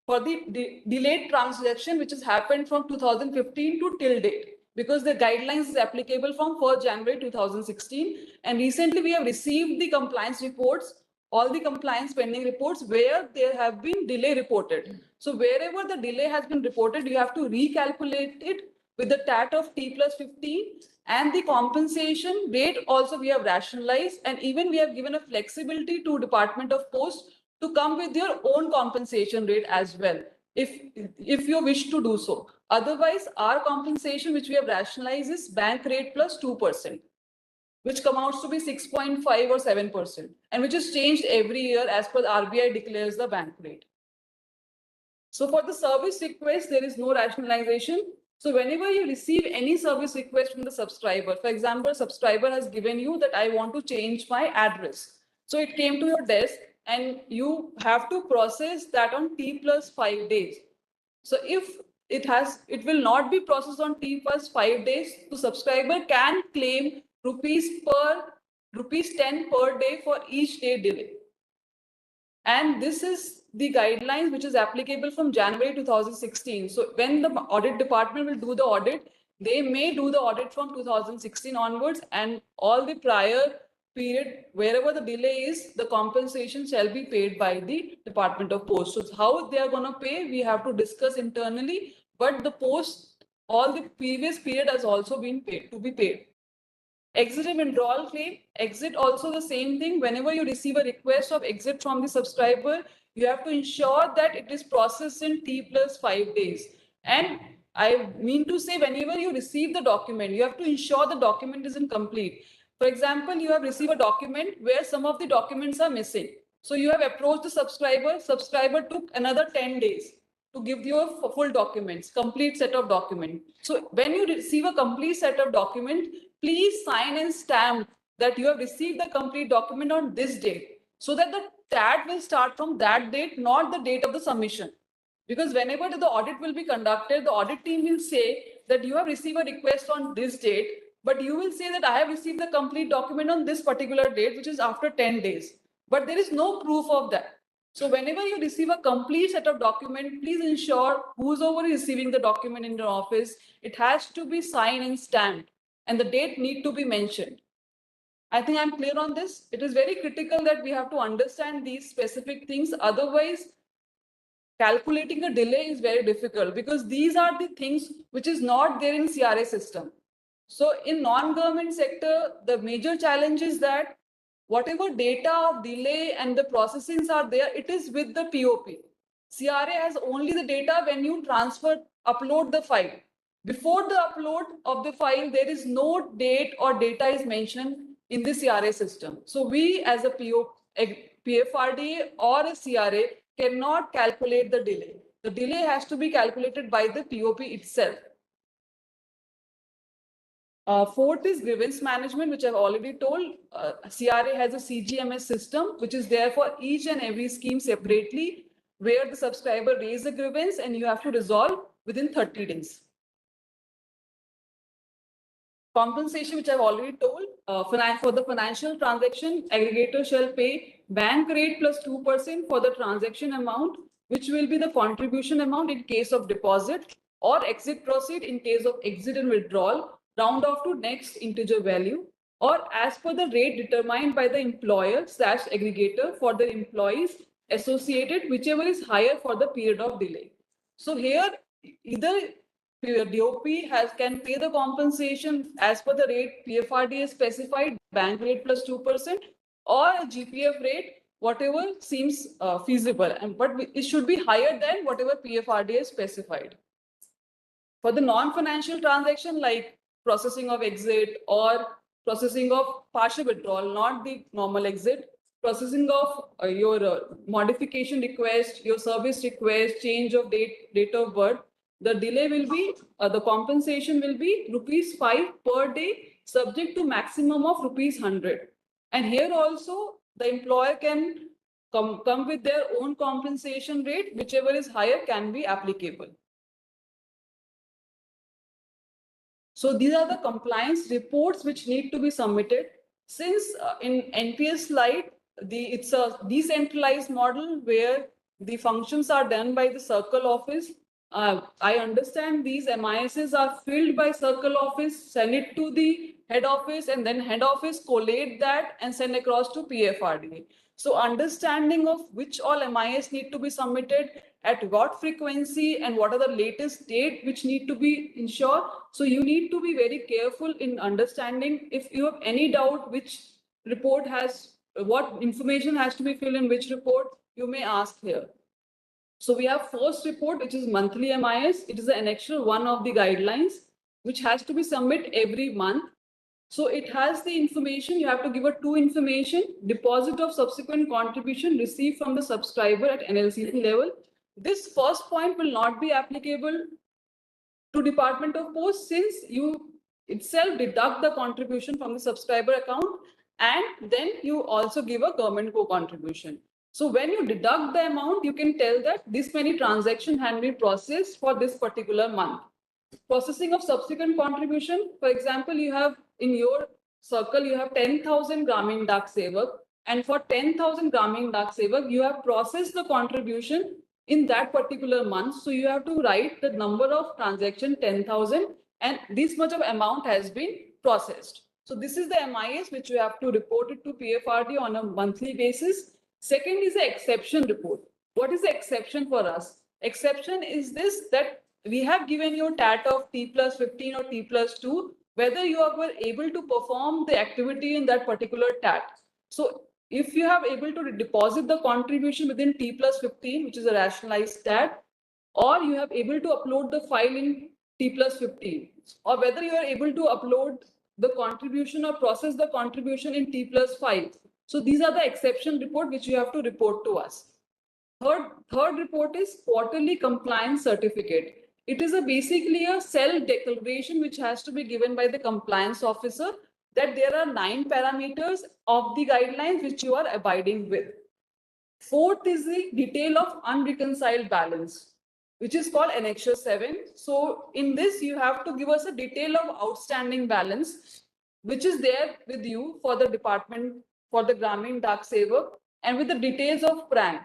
for the delayed transaction which has happened from 2015 to till date, because the guidelines is applicable from 1st January 2016. And recently we have received the compliance reports, all the compliance pending reports where there have been delay reported. So wherever the delay has been reported, you have to recalculate it with the TAT of T+15, and the compensation rate also we have rationalized, and even we have given a flexibility to Department of Post to come with your own compensation rate as well, if you wish to do so. Otherwise, our compensation, which we have rationalized, is bank rate plus 2%, which amounts to be 6.5 or 7%, and which is changed every year as per the RBI declares the bank rate. So for the service request, there is no rationalization. So whenever you receive any service request from the subscriber, for example, subscriber has given you that I want to change my address. So it came to your desk and you have to process that on T+5 days. So if it will not be processed on T+5 days, the subscriber can claim rupees 10 per day for each day delay. And this is the guidelines which is applicable from January 2016. So when the audit department will do the audit, they may do the audit from 2016 onwards, and all the prior period, wherever the delay is, the compensation shall be paid by the Department of Post. So how they are going to pay, we have to discuss internally, but the post, all the previous period has also been paid, to be paid. Exit and withdrawal claim, exit also the same thing. Whenever you receive a request of exit from the subscriber, you have to ensure that it is processed in T+5 days. And I mean to say, whenever you receive the document, you have to ensure the document is incomplete. For example, you have received a document where some of the documents are missing. So you have approached the subscriber took another 10 days to give you a full documents, complete set of documents. So when you receive a complete set of documents, please sign and stamp that you have received the complete document on this date, so that the TAT will start from that date, not the date of the submission. Because whenever the audit will be conducted, the audit team will say that you have received a request on this date, but you will say that I have received the complete document on this particular date, which is after 10 days. But there is no proof of that. So whenever you receive a complete set of document, please ensure whosoever is receiving the document in your office, it has to be signed and stamped, and the date need to be mentioned. I think I'm clear on this. It is very critical that we have to understand these specific things. Otherwise, calculating a delay is very difficult, because these are the things which is not there in CRA system. So in non-government sector, the major challenge is that whatever data of delay and the processings are there, it is with the POP. CRA has only the data when you upload the file. Before the upload of the file, there is no date or data is mentioned in the CRA system. So we as a PFRDA or a CRA cannot calculate the delay. The delay has to be calculated by the POP itself. Fourth is grievance management, which I've already told. CRA has a CGMS system, which is there for each and every scheme separately, where the subscriber raises a grievance and you have to resolve within 30 days. Compensation, which I've already told, for the financial transaction, aggregator shall pay bank rate plus 2% for the transaction amount, which will be the contribution amount in case of deposit, or exit proceed in case of exit and withdrawal, round off to next integer value, or as per the rate determined by the employer/aggregator for the employees associated, whichever is higher for the period of delay. So here, either DOP can pay the compensation as per the rate PFRDA specified, bank rate plus 2%, or a GPF rate, whatever seems feasible, but it should be higher than whatever PFRDA specified. For the non-financial transaction like processing of exit or processing of partial withdrawal, not the normal exit, processing of your modification request, your service request, change of date of birth, the delay will be, the compensation will be ₹5 per day, subject to maximum of ₹100. And here also, the employer can come with their own compensation rate, whichever is higher can be applicable. So these are the compliance reports which need to be submitted. Since in NPS Lite, it's a decentralized model where the functions are done by the circle office. I understand these MISs are filled by circle office, send it to the head office, and then head office collate that and send across to PFRDA. So understanding of which all MIS need to be submitted, at what frequency, and what are the latest date which need to be ensured. So you need to be very careful in understanding. If you have any doubt which report has, what information has to be filled in which report, you may ask here. So we have first report, which is monthly MIS. It is the annexure 1 of the guidelines, which has to be submitted every month. So it has the information, you have to give a 2 information, deposit of subsequent contribution received from the subscriber at NLCC level. This first point will not be applicable to Department of Post, since you itself deduct the contribution from the subscriber account, and then you also give a government co-contribution. So when you deduct the amount, you can tell that this many transactions have been processed for this particular month. Processing of subsequent contribution, for example, you have in your circle, you have 10,000 Gramin Dak Sevak, and for 10,000 Gramin Dak Sevak, you have processed the contribution in that particular month. So you have to write the number of transaction 10,000, and this much of amount has been processed. So this is the MIS which you have to report it to PFRD on a monthly basis. Second is the exception report. What is the exception for us? Exception is this, that we have given you TAT of T+15 or T+2, whether you were able to perform the activity in that particular TAT. So if you have able to deposit the contribution within T+15, which is a rationalized TAT, or you have able to upload the file in T+15, or whether you are able to upload the contribution or process the contribution in T+5. So these are the exception report which you have to report to us. Third report is quarterly compliance certificate. It is basically a self-declaration which has to be given by the compliance officer that there are 9 parameters of the guidelines which you are abiding with. Fourth is the detail of unreconciled balance, which is called Annexure 7. So in this, you have to give us a detail of outstanding balance, which is there with you for the department, for the Gramin Dak Sevak, and with the details of PRAN.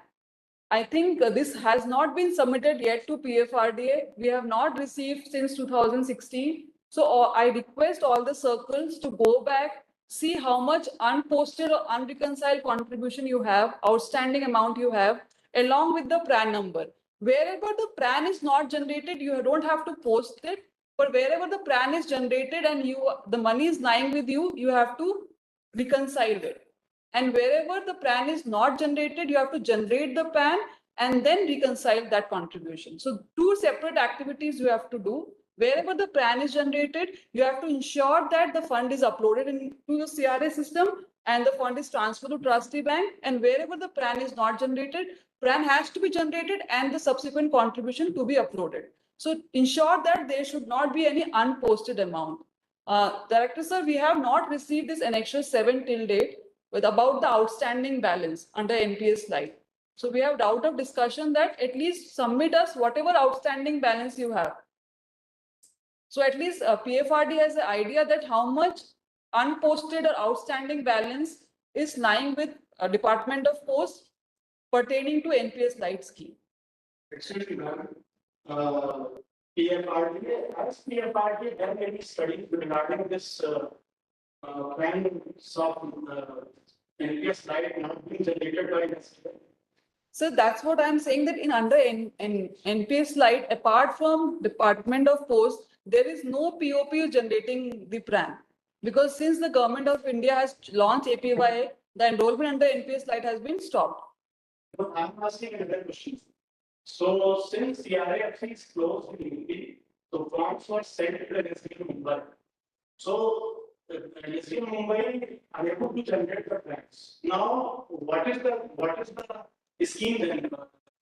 I think this has not been submitted yet to PFRDA. We have not received since 2016. So I request all the circles to go back, see how much unposted or unreconciled contribution you have, outstanding amount you have, along with the PRAN number. Wherever the PRAN is not generated, you don't have to post it. But wherever the PRAN is generated and the money is lying with you, you have to reconcile it. And wherever the PRAN is not generated, you have to generate the PAN and then reconcile that contribution. So 2 separate activities you have to do. Wherever the PRAN is generated, you have to ensure that the fund is uploaded into the CRA system and the fund is transferred to trustee bank. And wherever the PRAN is not generated, PRAN has to be generated and the subsequent contribution to be uploaded. So ensure that there should not be any unposted amount. Director sir, we have not received this Annexure 7 till date with about the outstanding balance under NPS Lite. So we have doubt of discussion that at least submit us whatever outstanding balance you have. So at least PFRD has the idea that how much unposted or outstanding balance is lying with Department of Post pertaining to NPS Lite scheme. Excuse me, ma'am. PFRD, has PFRD done any study regarding this plans of NPS Lite not being generated by this? So that's what I'm saying, that in under NPS Lite, apart from Department of Post, there is no POP generating the PRAN. Because since the government of India has launched APY, the enrollment under NPS Lite has been stopped. But I'm asking another question. So since CRA is closed in UP, the forms were sent to the NCA Mumbai. So NCA Mumbai unable to generate the plans. Now, what is the scheme then?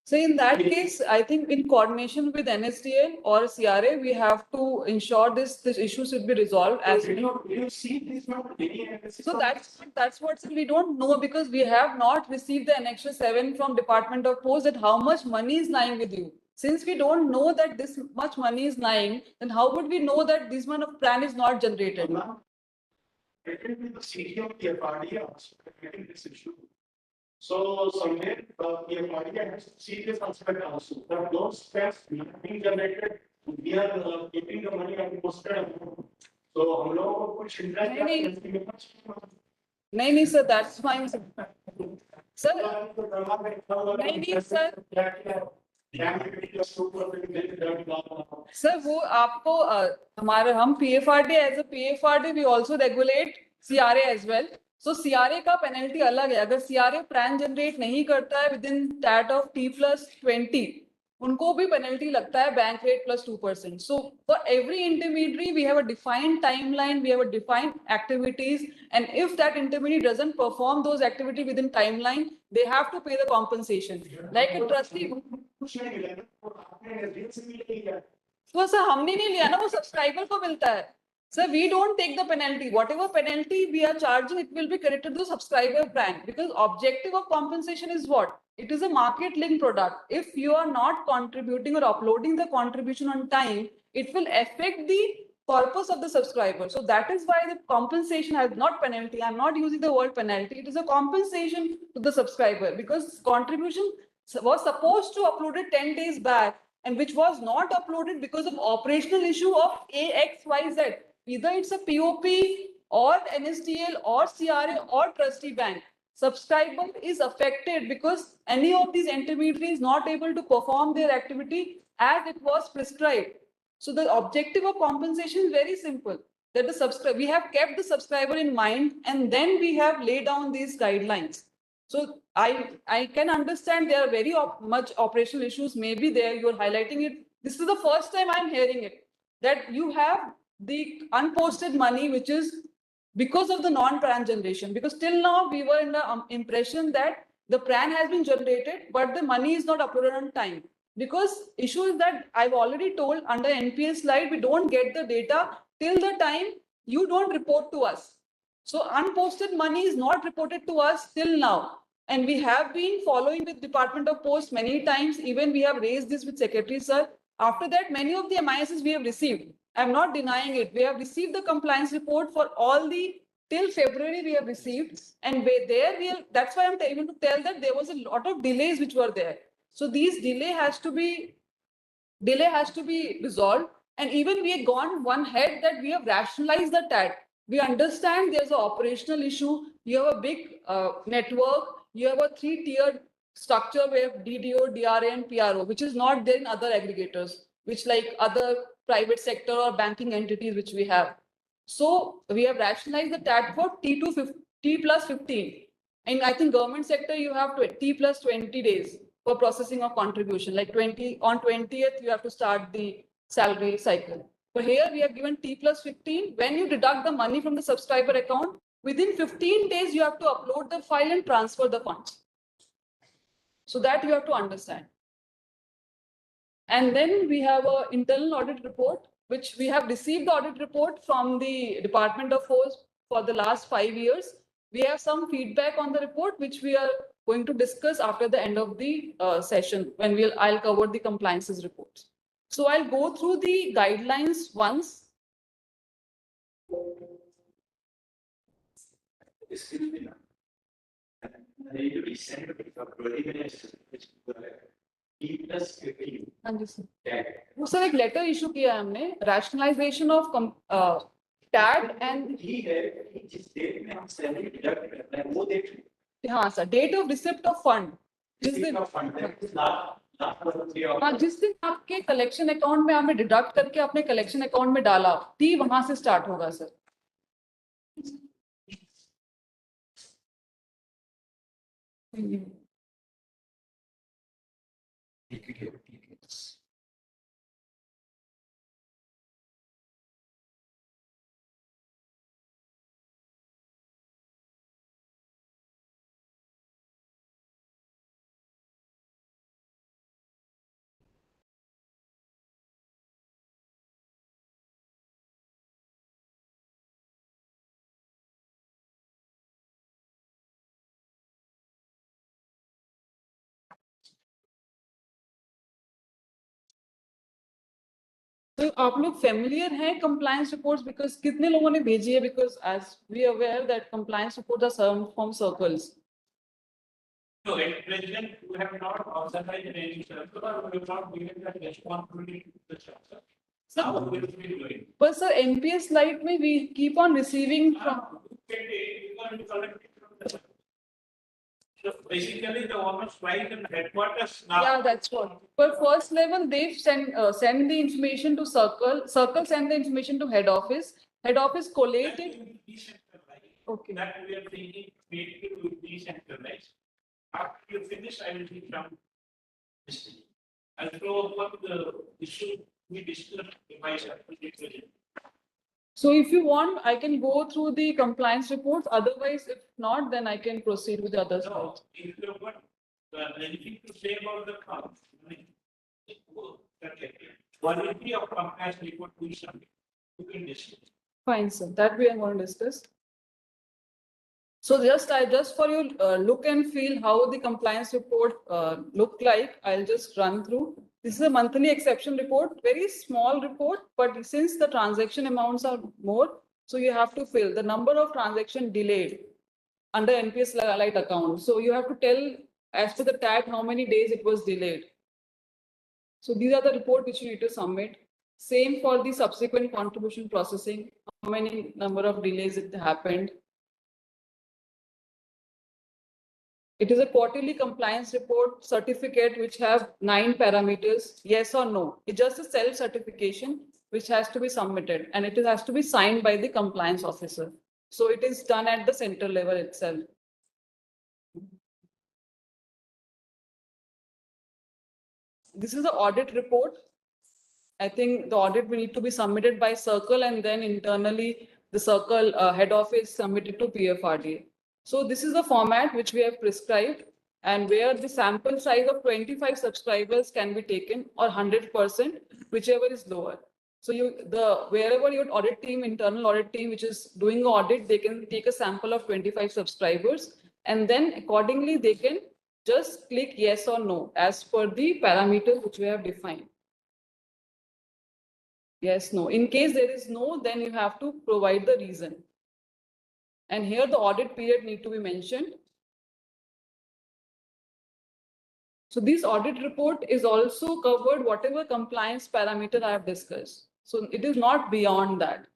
So in that case, I think in coordination with NSDL or CRA, we have to ensure this issue should be resolved as. You see this not any. So that's what we don't know, because we have not received the Annexure 7 from Department of Post that how much money is lying with you. Since we don't know that this much money is lying, then how would we know that this amount of plan is not generated? I think with the CD of the FRDA also getting this issue. So somewhere the FRDA has to see this aspect also. That those plans not being generated, we are keeping the money unposted. So हम लोगों को कुछ interest नहीं sir, that's fine sir. Sir, नहीं sir. Sir वो आपको हमारे हम PFRD as a PFRD we also regulate CRA as well. So CRA का पेनल्टी अलग है. अगर CRA प्लान जनरेट नहीं करता है with in that of T+20, उनको भी पेनल्टी लगता है bank rate +2%. So for every intermediary we have a defined timeline, we have a defined activities, and if that intermediary doesn't perform those activity within timeline, they have to pay the compensation. Like a trustee. तो sir हमने नहीं लिया ना, वो subscriber को मिलता है. Sir, we don't take the penalty. Whatever penalty we are charging, it will be credited to the subscriber plan, because objective of compensation is what? It is a market linked product. If you are not contributing or uploading the contribution on time, it will affect the purpose of the subscriber. So that is why the compensation has not penalty. I'm not using the word penalty. It is a compensation to the subscriber, because contribution was supposed to upload it 10 days back, and which was not uploaded because of operational issue of AXYZ. Either it's a POP or NSDL or CRA or trustee bank. Subscriber is affected because any of these intermediaries not able to perform their activity as it was prescribed. So the objective of compensation is very simple, that we have kept the subscriber in mind, and then we have laid down these guidelines. So I can understand there are very much operational issues maybe there. You're highlighting it. This is the first time I'm hearing it, that you have the unposted money, which is because of the non-PRAN generation. Because till now we were in the impression that the PRAN has been generated, but the money is not uploaded on time. Because issue is that I've already told under NPS Lite, we don't get the data till the time you don't report to us. So unposted money is not reported to us till now. And we have been following with Department of Post many times. Even we have raised this with Secretary Sir. After that, many of the MISs we have received. I'm not denying it. We have received the compliance report for all the till February we have received, and that's why I'm able to tell that there was a lot of delays which were there. So these delay has to be resolved. And even we have gone one head that we have rationalized the TAT. We understand there's an operational issue. You have a big network. You have a 3-tiered structure where DDO, DRA, and PRO, which is not there in other aggregators, which like other private sector or banking entities which we have. So we have rationalized the TAT for T+15. And I think government sector, you have T+20 days for processing of contribution. Like on 20th, you have to start the salary cycle. But here we have given T+15. When you deduct the money from the subscriber account, within 15 days, you have to upload the file and transfer the funds. So that you have to understand. And then we have an internal audit report, which we have received the audit report from the Department of Post for the last 5 years. We have some feedback on the report, which we are going to discuss after the end of the session, when I'll cover the compliances reports. So I'll go through the guidelines once. हाँ जी sir, वो sir एक letter issue किया है हमने, rationalisation of TAT and हाँ sir, date of receipt of fund, जिस दिन हाँ जिस दिन आपके कलेक्शन अकाउंट में आपने डिडक्ट करके अपने कलेक्शन अकाउंट में डाला, टी वहां से स्टार्ट होगा सर. तो आप लोग familiar हैं compliance reports because कितने लोगों ने भेजी है because as we are aware that compliance reports are served from circles. So at present, we have not authorized any circular, we have not given that responsibility to the circle. Now we will be doing. But sir, NPS Lite में we keep on receiving from. So basically, the owners right in headquarters now. Yeah, that's what. But first level, they send the information to circle. Circle send the information to head office. Head office collate it. Okay. That we are thinking, make it decentralized. After you finish, I will be from this thing. I'll throw up the issue we discussed in my separate. So if you want, I can go through the compliance reports. Otherwise, if not, then I can proceed with the other slides. If you have anything to say about the quality of compliance report we submit, you can discuss. Fine, sir. That we are going to discuss. So just for you look and feel how the compliance report look like, I'll just run through. This is a monthly exception report, very small report, but since the transaction amounts are more, so you have to fill the number of transaction delayed under NPS Lite account. So you have to tell as per the tag how many days it was delayed. So these are the report which you need to submit. Same for the subsequent contribution processing, how many number of delays it happened. It is a quarterly compliance report certificate which have 9 parameters, yes or no. It's just a self-certification which has to be submitted and it has to be signed by the compliance officer. So it is done at the center level itself. This is the audit report. I think the audit will need to be submitted by circle and then internally the circle head office submitted to PFRDA. So this is the format which we have prescribed and where the sample size of 25 subscribers can be taken or 100%, whichever is lower. So wherever your audit team, internal audit team, which is doing audit, they can take a sample of 25 subscribers and then accordingly they can just click yes or no as per the parameters which we have defined. Yes, no. In case there is no, then you have to provide the reason. And here the audit period need to be mentioned. So this audit report is also covered whatever compliance parameter I have discussed. So it is not beyond that.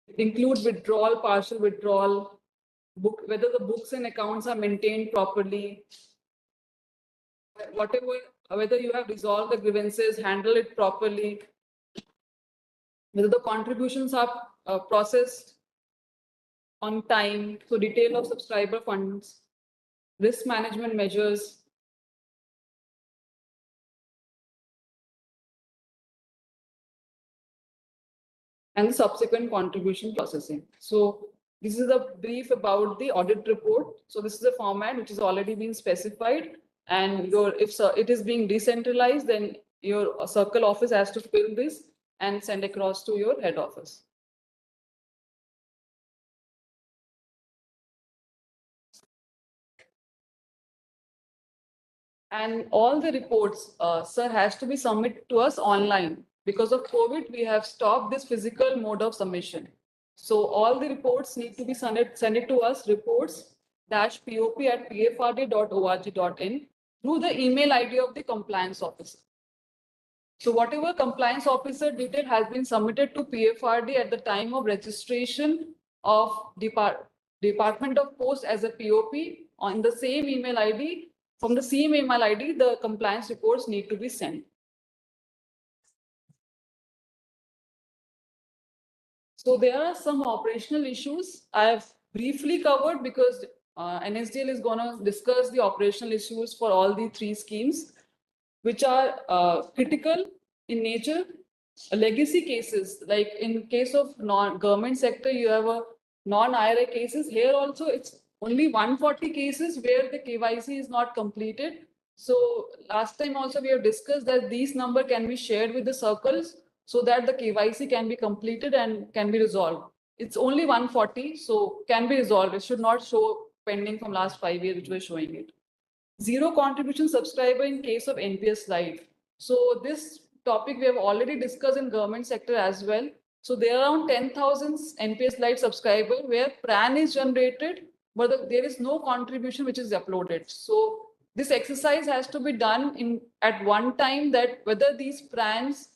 It includes withdrawal, partial withdrawal, whether the books and accounts are maintained properly, whether you have resolved the grievances, handle it properly, whether the contributions are processed on time, so detail of subscriber funds, risk management measures, and the subsequent contribution processing. So this is a brief about the audit report. So this is a format which has already been specified, and if it is being decentralized, then your circle office has to fill this and send across to your head office. And all the reports, sir, has to be submitted to us online. Because of COVID, we have stopped this physical mode of submission. So all the reports need to be sent it to us, reports-pop@pfrd.org.in through the email ID of the compliance officer. So whatever compliance officer detail has been submitted to PFRD at the time of registration of Department of Post as a POP on the same email ID, from the same email ID, the compliance reports need to be sent. So there are some operational issues I have briefly covered because NSDL is going to discuss the operational issues for all the 3 schemes, which are critical in nature. Legacy cases, like in case of non-government sector, you have a non-IRA cases. Here also, it's only 140 cases where the KYC is not completed. So last time also we have discussed that these number can be shared with the circles so that the KYC can be completed and can be resolved. It's only 140, so can be resolved. It should not show pending from last 5 years, which was showing it. zero contribution subscriber in case of NPS Lite. So this topic we have already discussed in government sector as well. So there are around 10,000 NPS Lite subscriber where PRAN is generated, but there is no contribution which is uploaded. So this exercise has to be done at one time, that whether these PRANs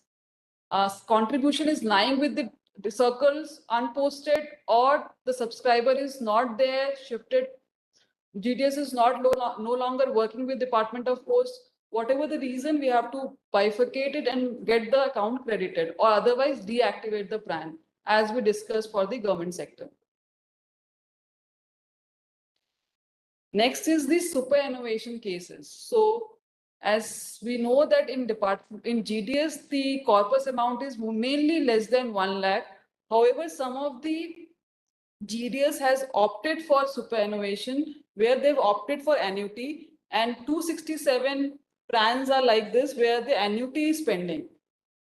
contribution is lying with the circles unposted, or the subscriber is not there, shifted, GDS is no longer working with Department of Post. Whatever the reason, we have to bifurcate it and get the account credited, or otherwise deactivate the PRAN, as we discussed for the government sector. Next is the superannuation cases. So as we know that in GDS, the corpus amount is mainly less than 1 lakh. However, some of the GDS has opted for superannuation, where they've opted for annuity, and 267 PRANs are like this, where the annuity is pending.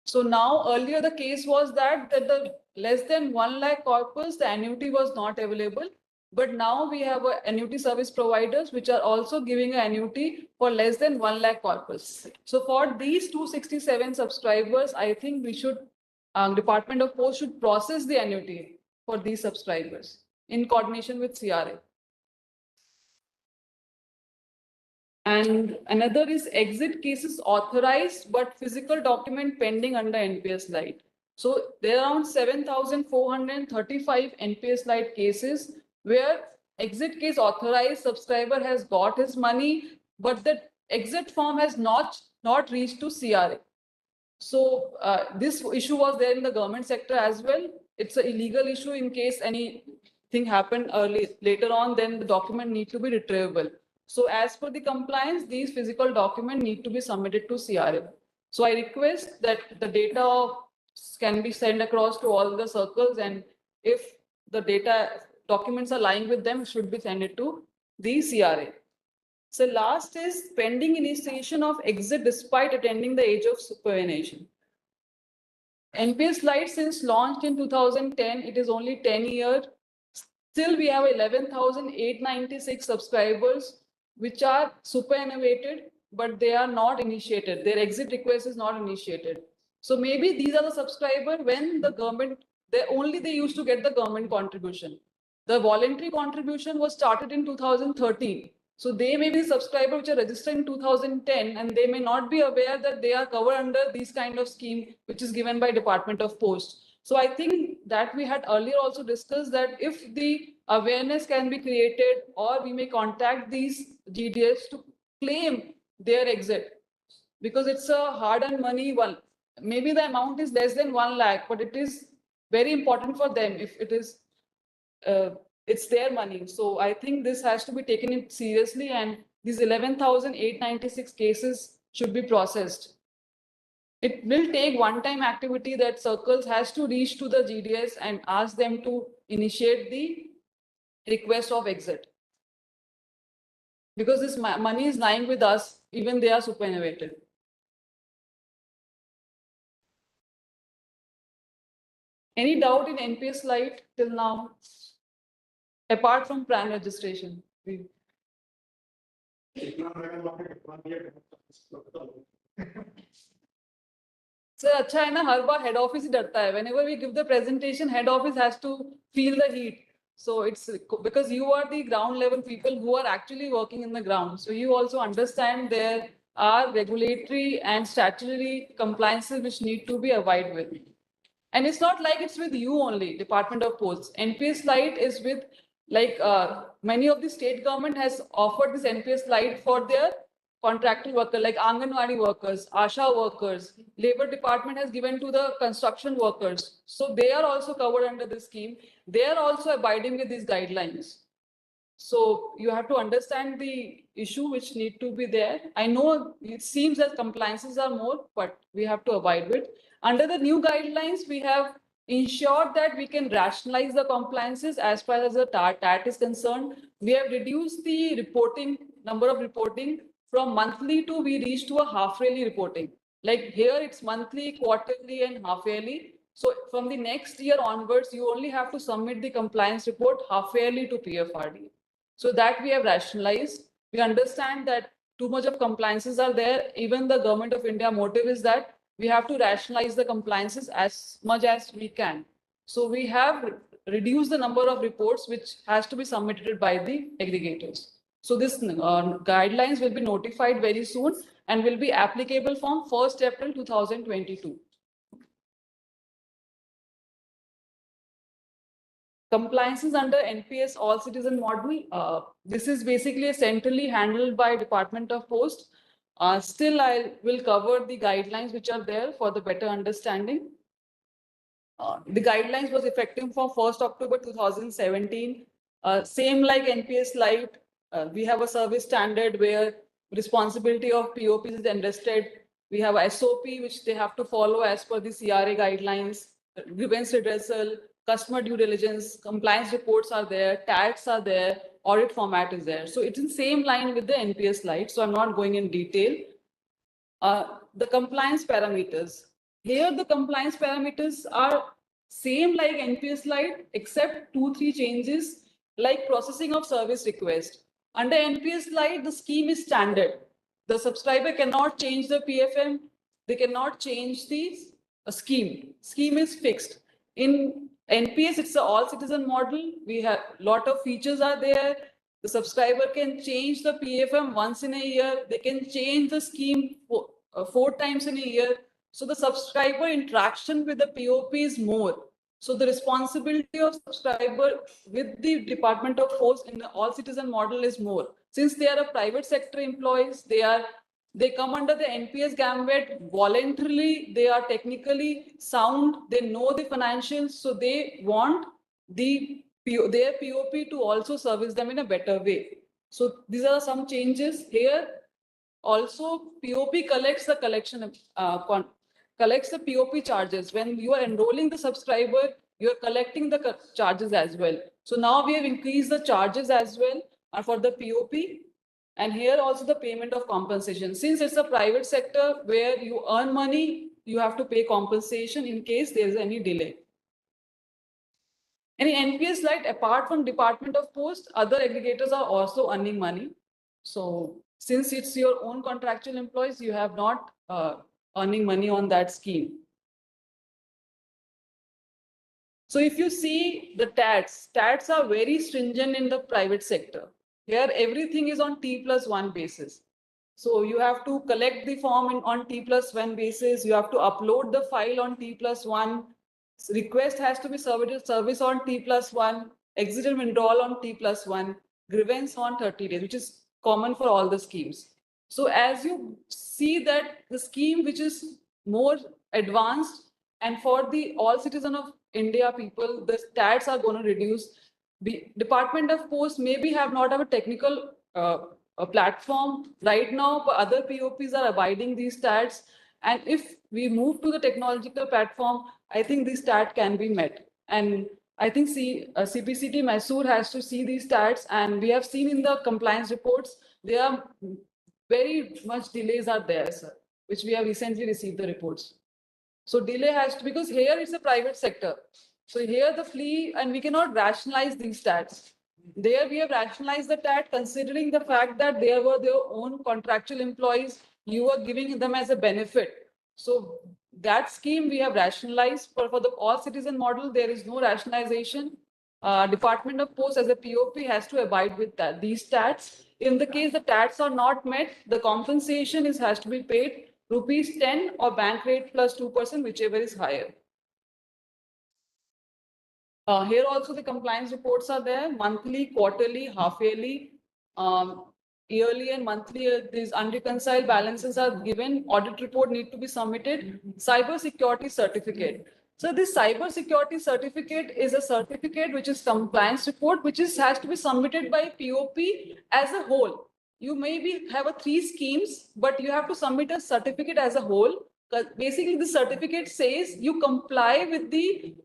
So now, earlier the case was that the less than 1 lakh corpus, the annuity was not available. But now we have annuity service providers which are also giving an annuity for less than 1 lakh corpus. So for these 267 subscribers, I think we should, Department of Post should process the annuity for these subscribers in coordination with CRA. And another is exit cases authorized, but physical document pending under NPS Lite. So there are around 7,435 NPS Lite cases where exit case authorized subscriber has got his money, but the exit form has not reached to CRA. So this issue was there in the government sector as well. It's an illegal issue. In case anything happened later on, then the document need to be retrievable. So as per the compliance, these physical documents need to be submitted to CRA. So I request that the data can be sent across to all the circles, and if the data documents are lying with them, should be sent it to the CRA. So last is pending initiation of exit despite attending the age of superannuation. NPS Lite, since launched in 2010, it is only 10 years. Still, we have 11,896 subscribers which are superannuated, but they are not initiated. Their exit request is not initiated. So maybe these are the subscribers when the government, they used to get the government contribution. The voluntary contribution was started in 2013. So they may be subscribers which are registered in 2010, and they may not be aware that they are covered under this kind of scheme, which is given by Department of Post. So I think that we had earlier also discussed that if the awareness can be created, or we may contact these GDS to claim their exit, because it's a hard-earned money. Maybe the amount is less than 1 lakh, but it is very important for them if it is it's their money. So I think this has to be taken seriously, and these 11,896 cases should be processed. It will take one-time activity that circles has to reach to the GDS and ask them to initiate the request of exit. Because this money is lying with us, even they are superannuated. Any doubt in NPS Lite till now? Apart from PRAN registration. Sir, अच्छा है ना, हर बार head office ही डरता है. Whenever we give the presentation, head office has to feel the heat. So it's because you are the ground level people who are actually working in the ground. So you also understand there are regulatory and statutory compliances which need to be abided with. And it's not like it's with you only, Department of Posts. NPS Lite is with, like, many of the state government has offered this NPS Lite for their contractual workers, like Anganwadi workers, ASHA workers. Labor Department has given to the construction workers. So they are also covered under this scheme. They are also abiding with these guidelines. So you have to understand the issue which need to be there. I know it seems that compliances are more, but we have to abide with. Under the new guidelines, we have ensured that we can rationalize the compliances as far as the TAT is concerned. We have reduced the number of reporting from monthly to we reach to a half-yearly reporting. Like here, it's monthly, quarterly, and half-yearly. So from the next year onwards, you only have to submit the compliance report half-yearly to PFRD. So that we have rationalized. We understand that too much of compliances are there. Even the government of India motive is that we have to rationalize the compliances as much as we can. So we have reduced the number of reports which has to be submitted by the aggregators. So this guidelines will be notified very soon and will be applicable from 1st April 2022. Compliances under NPS all citizen model. This is basically centrally handled by Department of Post. Still, I will cover the guidelines which are there for the better understanding. The guidelines was effective for 1st October 2017. Same like NPS Lite, we have a service standard where responsibility of POPs is enlisted. We have SOP which they have to follow as per the CRA guidelines, grievance redressal, customer due diligence, compliance reports are there, tags are there, audit format is there. So it's in same line with the NPS Lite. So I'm not going in detail. The compliance parameters. Here the compliance parameters are same like NPS Lite, except 2-3 changes like processing of service request. Under NPS Lite, the scheme is standard. The subscriber cannot change the PFM. They cannot change the scheme. Scheme is fixed. In NPS, it's an all citizen model. We have a lot of features are there. The subscriber can change the PFM once in a year. They can change the scheme 4 times in a year. So the subscriber interaction with the POP is more. So the responsibility of subscriber with the Department of Post in the all citizen model is more. Since they are a private sector employees, they come under the NPS gambit voluntarily. They are technically sound. They know the financials. So they want their POP to also service them in a better way. So these are some changes here. Also, POP collects the collects the POP charges. When you are enrolling the subscriber, you are collecting the charges as well. So now we have increased the charges as well for the POP. And here also the payment of compensation. Since it's a private sector where you earn money, you have to pay compensation in case there is any delay. In NPS Lite, apart from Department of Post, other aggregators are also earning money. So since it's your own contractual employees, you have not earning money on that scheme. So if you see the stats are very stringent in the private sector. Here, everything is on T+1 basis. So you have to collect the form on T+1 basis. You have to upload the file on T+1. Request has to be service on T+1. Exit and withdrawal on T+1. Grievance on 30 days, which is common for all the schemes. So as you see that the scheme which is more advanced and for the all citizen of India people, the stats are going to reduce. The Department of Post maybe have not have a technical a platform right now, but other POPs are abiding these stats. And if we move to the technological platform, I think this stat can be met. And I think CPCT Mysore has to see these stats, and we have seen in the compliance reports, there are very much delays are there, sir, which we have recently received the reports. So delay has to, because here it's a private sector. So here the fee, and we cannot rationalize these stats. There we have rationalized the stat considering the fact that they were their own contractual employees. You were giving them as a benefit. So that scheme we have rationalized. For the all citizen model, there is no rationalization. Department of Post as a POP has to abide with that. These stats, in the case the stats are not met, the compensation has to be paid ₹10 or bank rate plus 2%, whichever is higher. Here also the compliance reports are there, monthly, quarterly, half-yearly, yearly and monthly. These unreconciled balances are given. Audit report need to be submitted. Cyber security certificate. So this cyber security certificate is a certificate which is compliance report, which has to be submitted by POP as a whole. You maybe have 3 schemes, but you have to submit a certificate as a whole. Basically, the certificate says you comply with the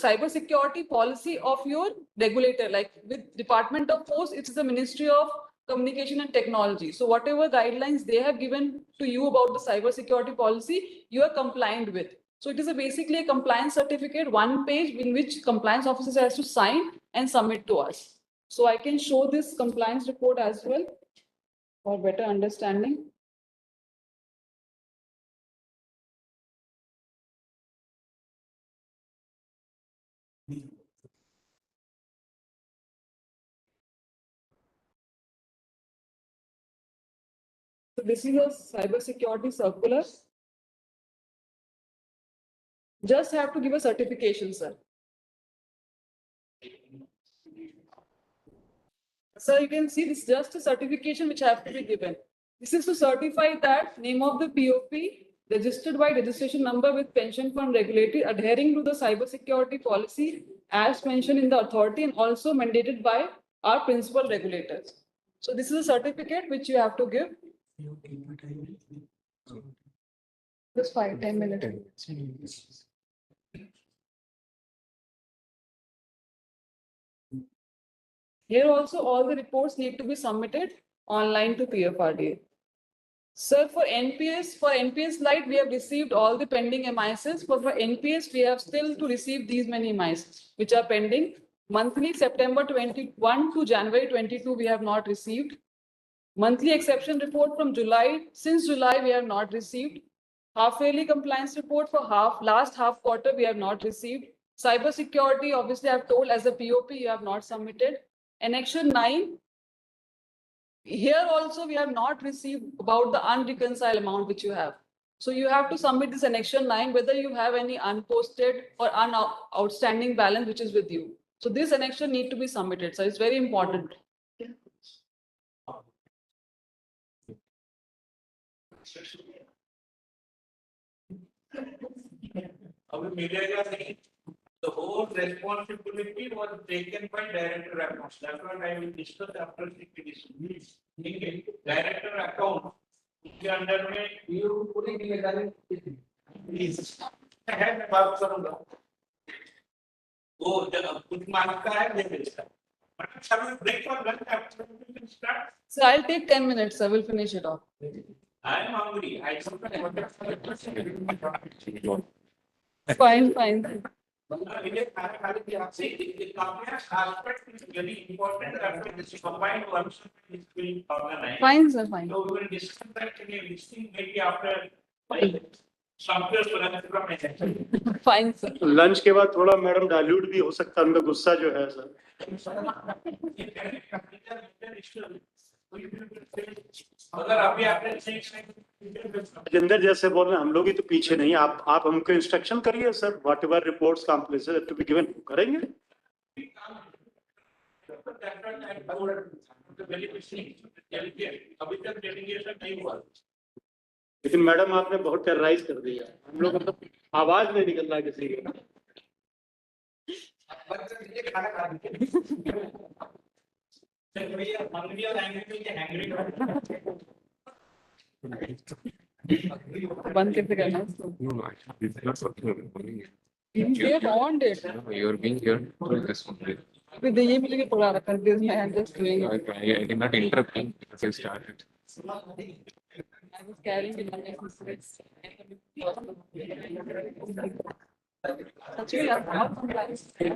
cyber security policy of your regulator. Like with Department of Post, it's the Ministry of Communication and Technology. So whatever guidelines they have given to you about the cyber security policy, you are compliant with. So it is basically a compliance certificate, 1 page in which compliance officer has to sign and submit to us. So I can show this compliance report as well. for better understanding. So this is a cybersecurity circular. Just have to give a certification, sir. So you can see this is just a certification which have to be given. This is to certify that name of the POP registered by registration number with pension fund regulatory adhering to the cybersecurity policy as mentioned in the authority and also mandated by our principal regulators. So this is a certificate which you have to give. Just 5-10 minutes. Here also all the reports need to be submitted online to PFRDA. Sir, for NPS Lite, we have received all the pending MISs. For NPS, we have still to receive these many MISs, which are pending. Monthly, September 21 to January 22, we have not received. Monthly exception report from July, since July, we have not received. Half-yearly compliance report for last half quarter, we have not received. Cybersecurity, obviously, I've told as a POP, you have not submitted. Annexure 9, here also we have not received about the unreconciled amount which you have. So you have to submit this annexure 9, whether you have any unposted or outstanding balance which is with you. So this annexure need to be submitted. So it's very important. The whole responsibility was taken by director accounts. That's what I will discuss after this. Director account. Under me, you putting in please. I have work from the. Oh, कुछ mark का है दे देता. But shall we break for lunch after we can start? So I'll take 10 minutes. I will finish it off. I am hungry. I Fine, fine. The compliance aspect is very important after this combined function is being organized. Fine, sir, fine. So we will discuss that in a listing maybe after some from Fine, sir. Lunch के बाद थोड़ा madam dilute भी हो सकता है, उनका गुस्सा जो है सर. अगर अभी आपने जिंदर जैसे बोल रहे हैं, हम लोग ही तो पीछे नहीं. आप हमको इंस्ट्रक्शन करिए sir. Whatever reports complex to be given करेंगे. अभी तक डेलीगेशन नहीं हुआ. लेकिन मैडम आपने बहुत टेरराइज कर दिया. हम लोग मतलब आवाज नहीं निकल रहा किसी का. खाना खा बंद कैसे करना है इसको? We have on it. You are being here for this one. With the email के थोड़ा confused मैं am just doing it. I did not interrupt you because I started. I was carrying it unnecessary. Actually, I have compliance. It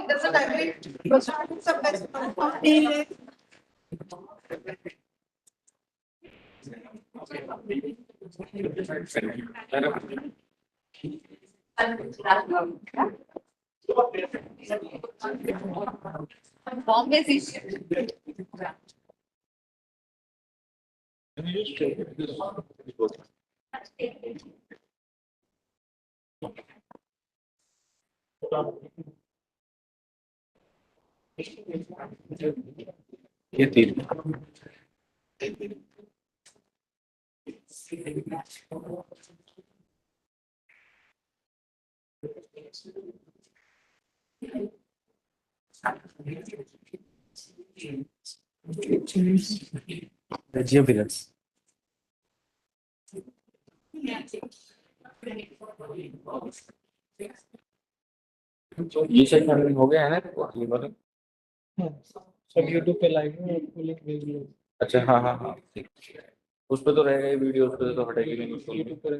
doesn't agree. Because it's a best company. Bombay is ये तीन The geophysics. ये शायद हो गया है ना ये वाला सब यूट्यूब पे लाइव में आपको लिंक भेज दिया। अच्छा हाँ हाँ हाँ उस पे तो रहेगा ये वीडियो उस पे तो हटेगी नहीं यूट्यूब पर